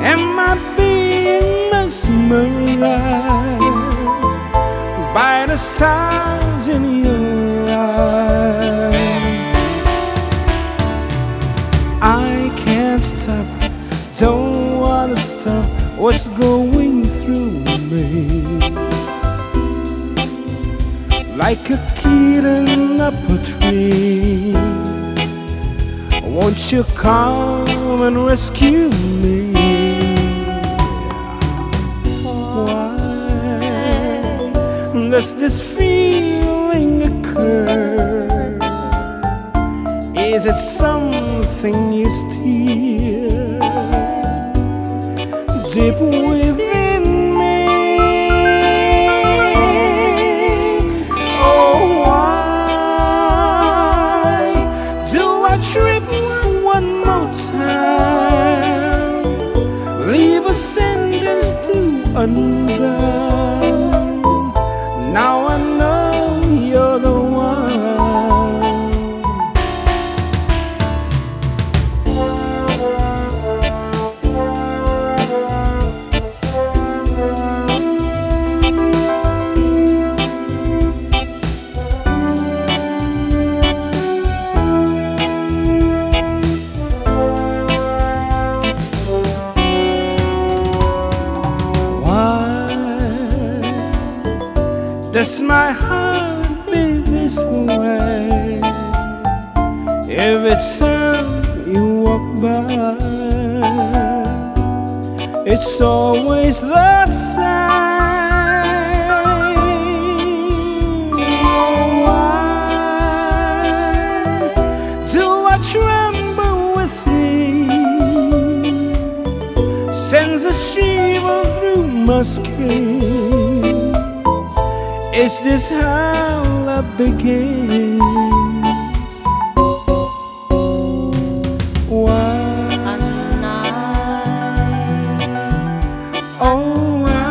Am I being mesmerized by the stars in your eyes? I can't stop, don't wanna stop what's going through me. Like a kitten up a tree, won't you come and rescue me? Why does this feeling occur? Is it something you steer deep within me? Oh, why do I trip one more time? Leave a sentence to undone. Now I know you're the one. Does my heart beat this way every time you walk by? It's always the same. Why do I tremble within? Sends a shiver through my skin. Is this how love begins? Why? Oh, why?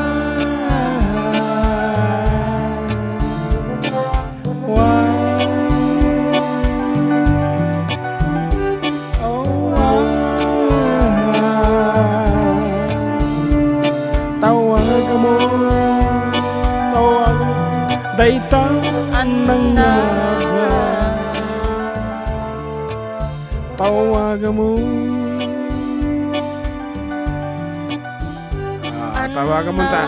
Why? Oh, why? Tawagan mo, tawagan. Daytang ng naga, tawagan mo. Tawagan mo ta.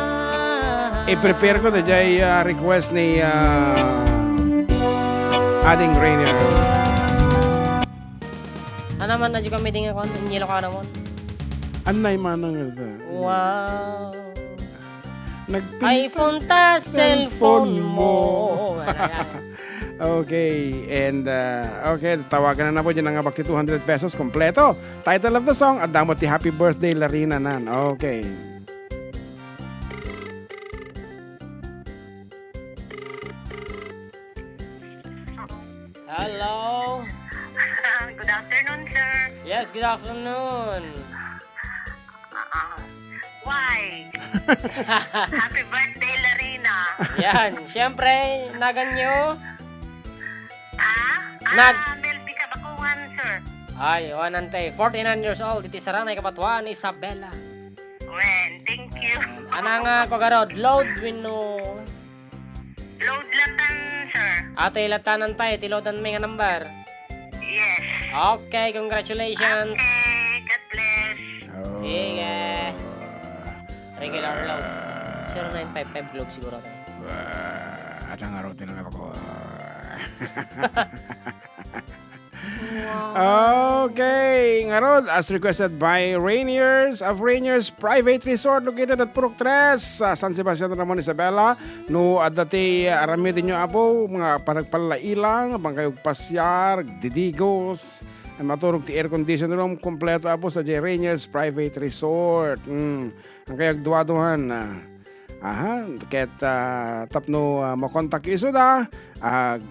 I-prepare ko na dyan request ni Ading Rainier. Ano man na dyan kami din ako, Ilocano mo. Anay manang ito. Wow. iPhone ta, cellphone mo. Okay, and okay, tawagan na po dyan ng abak 200 pesos kompleto. Title of the song, Adda mo ti Happy Birthday Larina nan. Okay. good afternoon. Why? Happy birthday, Larina. Yan, syempre, naganyo. Ah, Melby Kabakungan, sir. Ay, wanante, 49 years old, iti saranay kapatuan, Isabela. Well, thank you. Ana nga ko garod, load wino. Load latan, sir. Ate latanan tayo, tilodan may nga number. Yes. Okay, congratulations. Okay, God bless. Sige. Regular load. 0955 Globe siguro tayo. At ang araw tinanggap ako. Okay, ngarod, as requested by Rainiers of Rainiers Private Resort located at Purok 3 sa San Sebastian, Ramon, Isabela. No, at dati arami din nyo apo, mga panagpalailang, pangkayog pasyar, didigos, ang maturog ti air condition room, kompleto apo sa J. Rainiers Private Resort. Ang kayag duwaduhan ket tapno makontak iso da.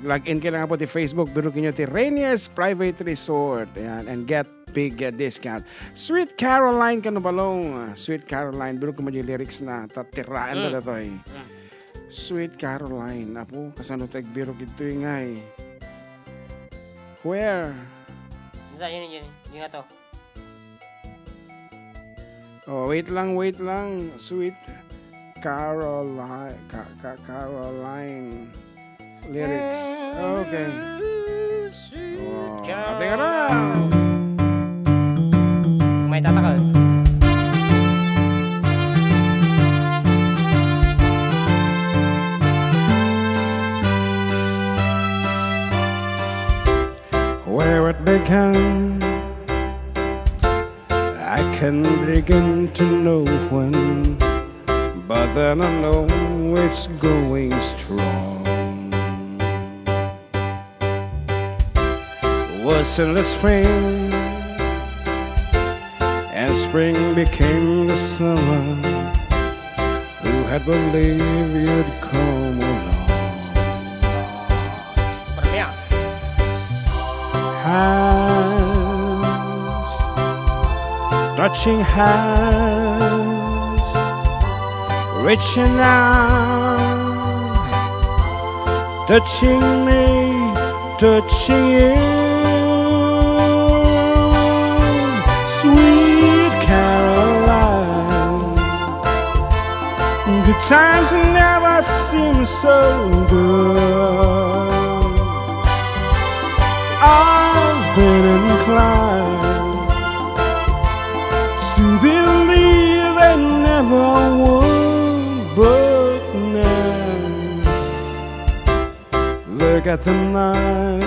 Log-in kayo lang po ti Facebook, birukin nyo ti Rainiers Private Resort. Ayan, and get big discount. Sweet Caroline kanabalong. Sweet Caroline, birukin mo yung lyrics na tatiraan na dato eh. Sweet Caroline. Apo, kasano tag biruk ito yung ngay. Where? Yun nga to. Oh, wait lang. Sweet Caroline. Caroline. Lyrics. Okay. Wow. Ate ka na. May tatakal. Where it began, I can begin to know when, but then I know it's going strong. Was in the spring, and spring became the summer. Who had believed you'd come along? Hands, touching hands, reaching out, touching me, touching you. Sweet Caroline, good times never seem so good. I've been inclined to believe I never would, but now look at the night,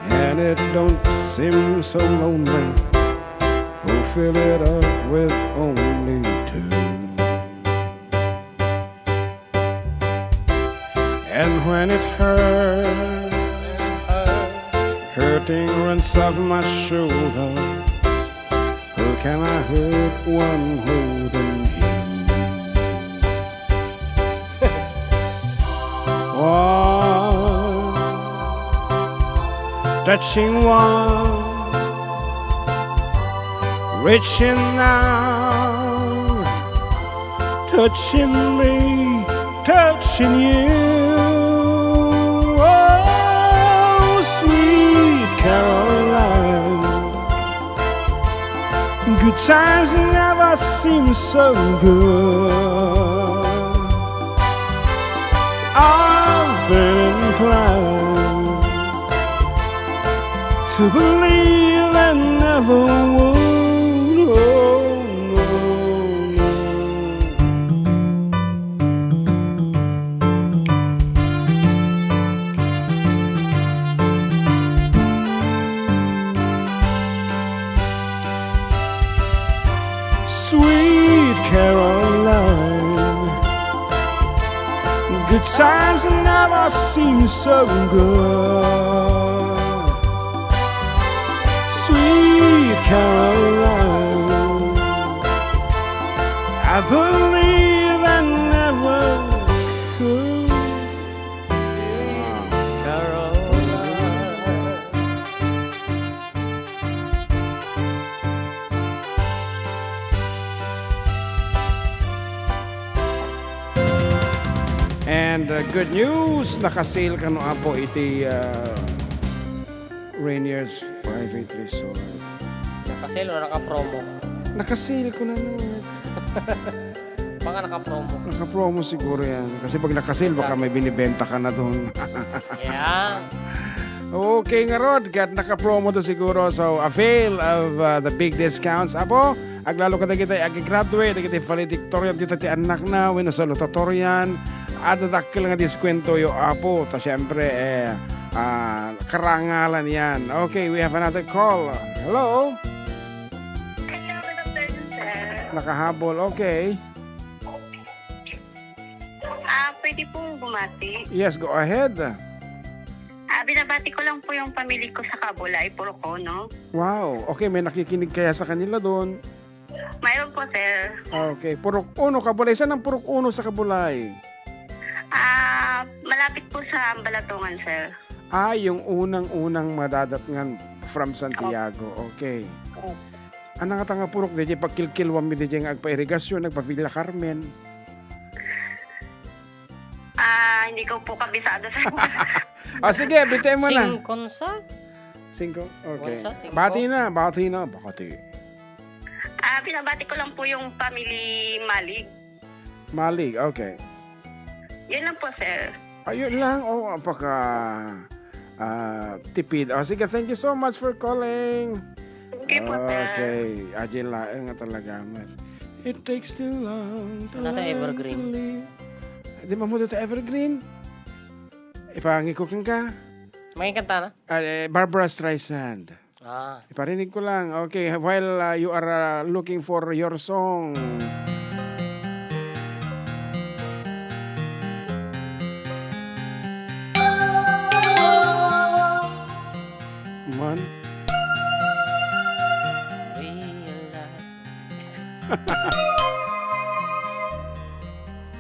and it don't seem so lonely. We'll fill it up with only two. And when it hurts, hurting runs off my shoulders. Who can I hurt one holding you? One touching one, reaching out, touching me, touching you. Caroline, good times never seem so good. I've been inclined to believe I never would. Oh, no, no. Sweet Caroline, good times never seem so good. Sweet Caroline, I believe I never could. And good news, nakasale ka no apo iti Rainier's Private Resort. Nakasale o naka-promo? Nakasale ko na no. Baka naka-promo. Naka-promo siguro yan. Kasi pag nakasale, baka may binibenta ka na doon. Yeah. Okay nga Rod, kat naka-promo to siguro. So, avail of the big discounts. Apo, aglalo ka na kita ag-graduate, kita valedictorian, kita ti anak na, salutatorian, at dakil nga diskwento yo apo. Ta syempre, karangalan yan. Okay, we have another call. Hello? Hello, good afternoon, sir. Nakahabol, okay. Pwede pong bumati. Yes, go ahead. Binabati ko lang po yung pamilya ko sa Kabulay, no? Wow, okay, may nakikinig kaya sa kanila doon. Mayroon po, sir. Okay, Purok Uno, Kabulay. Saan ang Purok Uno sa Kabulay? Malapit po sa Ambalatungan, sir. Yung unang-unang madadatngan from Santiago. Okay. Ano nga tanga purok, DJ pagkilkilwam mi DJ nga agpa-irigasyon, nagpa-Villa Carmen. Hindi ko po kabisado sa Sige, bitay mo na. Singkonsa? 5? Okay. Konsa, 5? Bati na. Binabati ko lang po yung family Malig. Malig, okay. Yun lang po, sir. Ayun lang. Apaka tipid. Sige, thank you so much for calling. Okay po, sir. Okay. Ajin lang nga talaga. Man. It takes too long to Nasa Evergreen. believe. Di ba mo dito Evergreen? Ipangikukin ka? May kanta na? Barbara Streisand. Iparinig ko lang. Okay, while you are looking for your song. Man.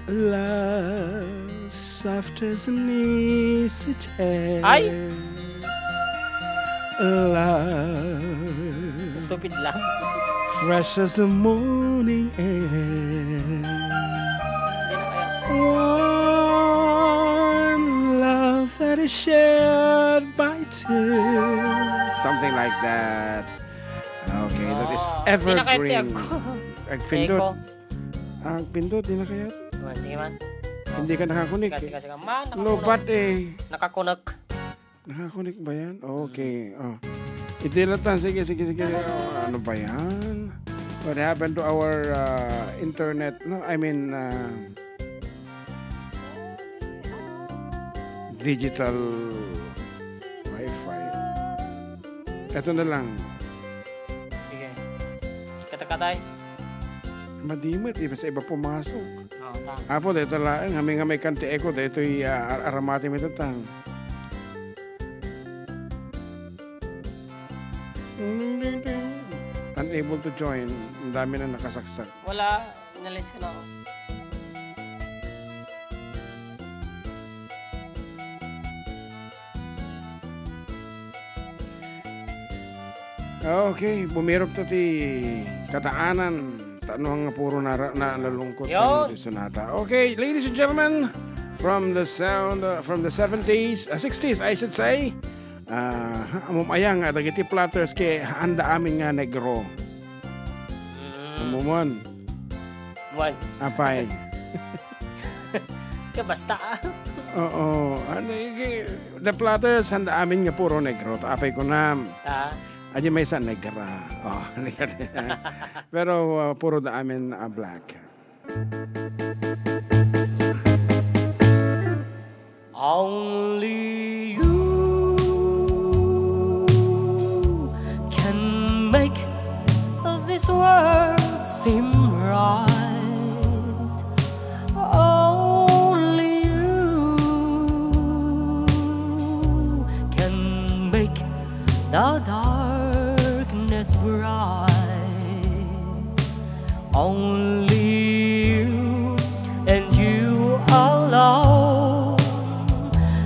Love soft as an easy chair. Ay! Love Stupid lang. fresh as the morning air. One love that is shared by two. Something like that. Okay, that is evergreen. Agpindot. Agpindot, di na kaya? Sige man. Hindi ka nakakunik. Sige. Man, Lobat eh. Nakakunak. Nakakunik ba yan? Okay. Itilatan. Sige. Ano ba yan? What happened to our internet? No, I mean, digital Wi-Fi. Ito na lang. Sige. Kata-katay. Madimit. Iba sa iba pumasok. Ta. Apo, dito lang. Haming-hamay kanti eko. Dito aramati mo tatang. Unable to join. Ang dami na nakasaksak. Wala. Inalis ko na ako. Okay, bumirok to ti kataanan. Tanong nga puro nalalungkot Yun. ng sonata. Okay, ladies and gentlemen, from the sound from the 70s, 60s I should say. Amumayang dagiti platters kay handa amin nga negro. Amumon. One. Apay. Basta. Oo. The platters handa amin nga puro negro. Apay ko na. Aja may isa negra. Pero puro da amin black. Only you can make this world seem right. Only you can make the darkness bright. Only you and you alone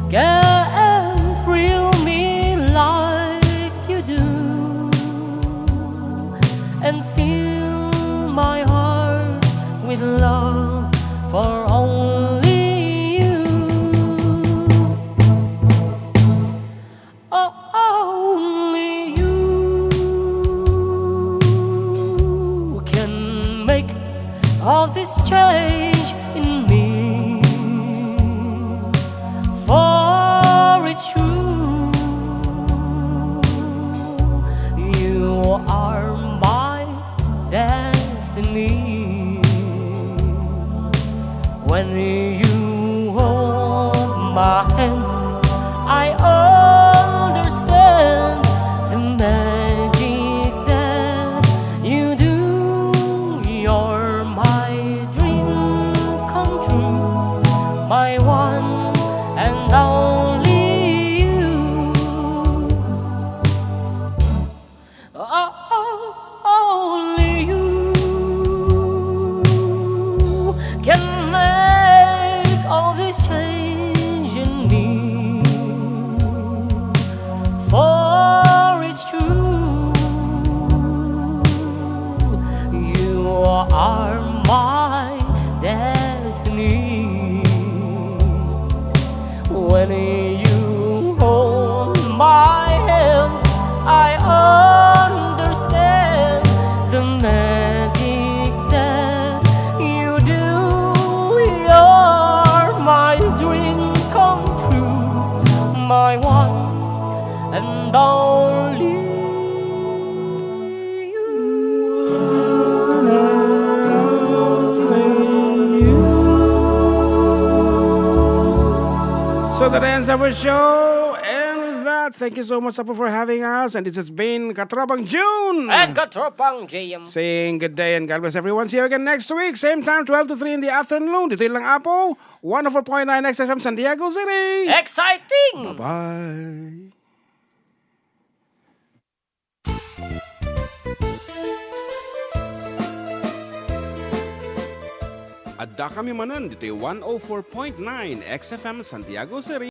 can thrill me like you do and fill my heart with love for only you. of this change in me. For it's true, you are my destiny. When you hold my hand, I understand the magic that you do. You're my dream come true, my one and only you. Only you can make all this change in me. For it's true, you are my destiny. When you hold my hand, I understand the magic that you do. You're my dream come true, my one and only So that ends our show. And with that, thank you so much Apo for having us. And this has been Katropang June. And Katropang JM. Saying good day and God bless everyone. See you again next week. Same time, 12 to 3 in the afternoon. Dito lang Apo. 104.9 XFM San Diego City. Exciting! Bye-bye. Adda kami Manen, dito 104.9 XFM Santiago City.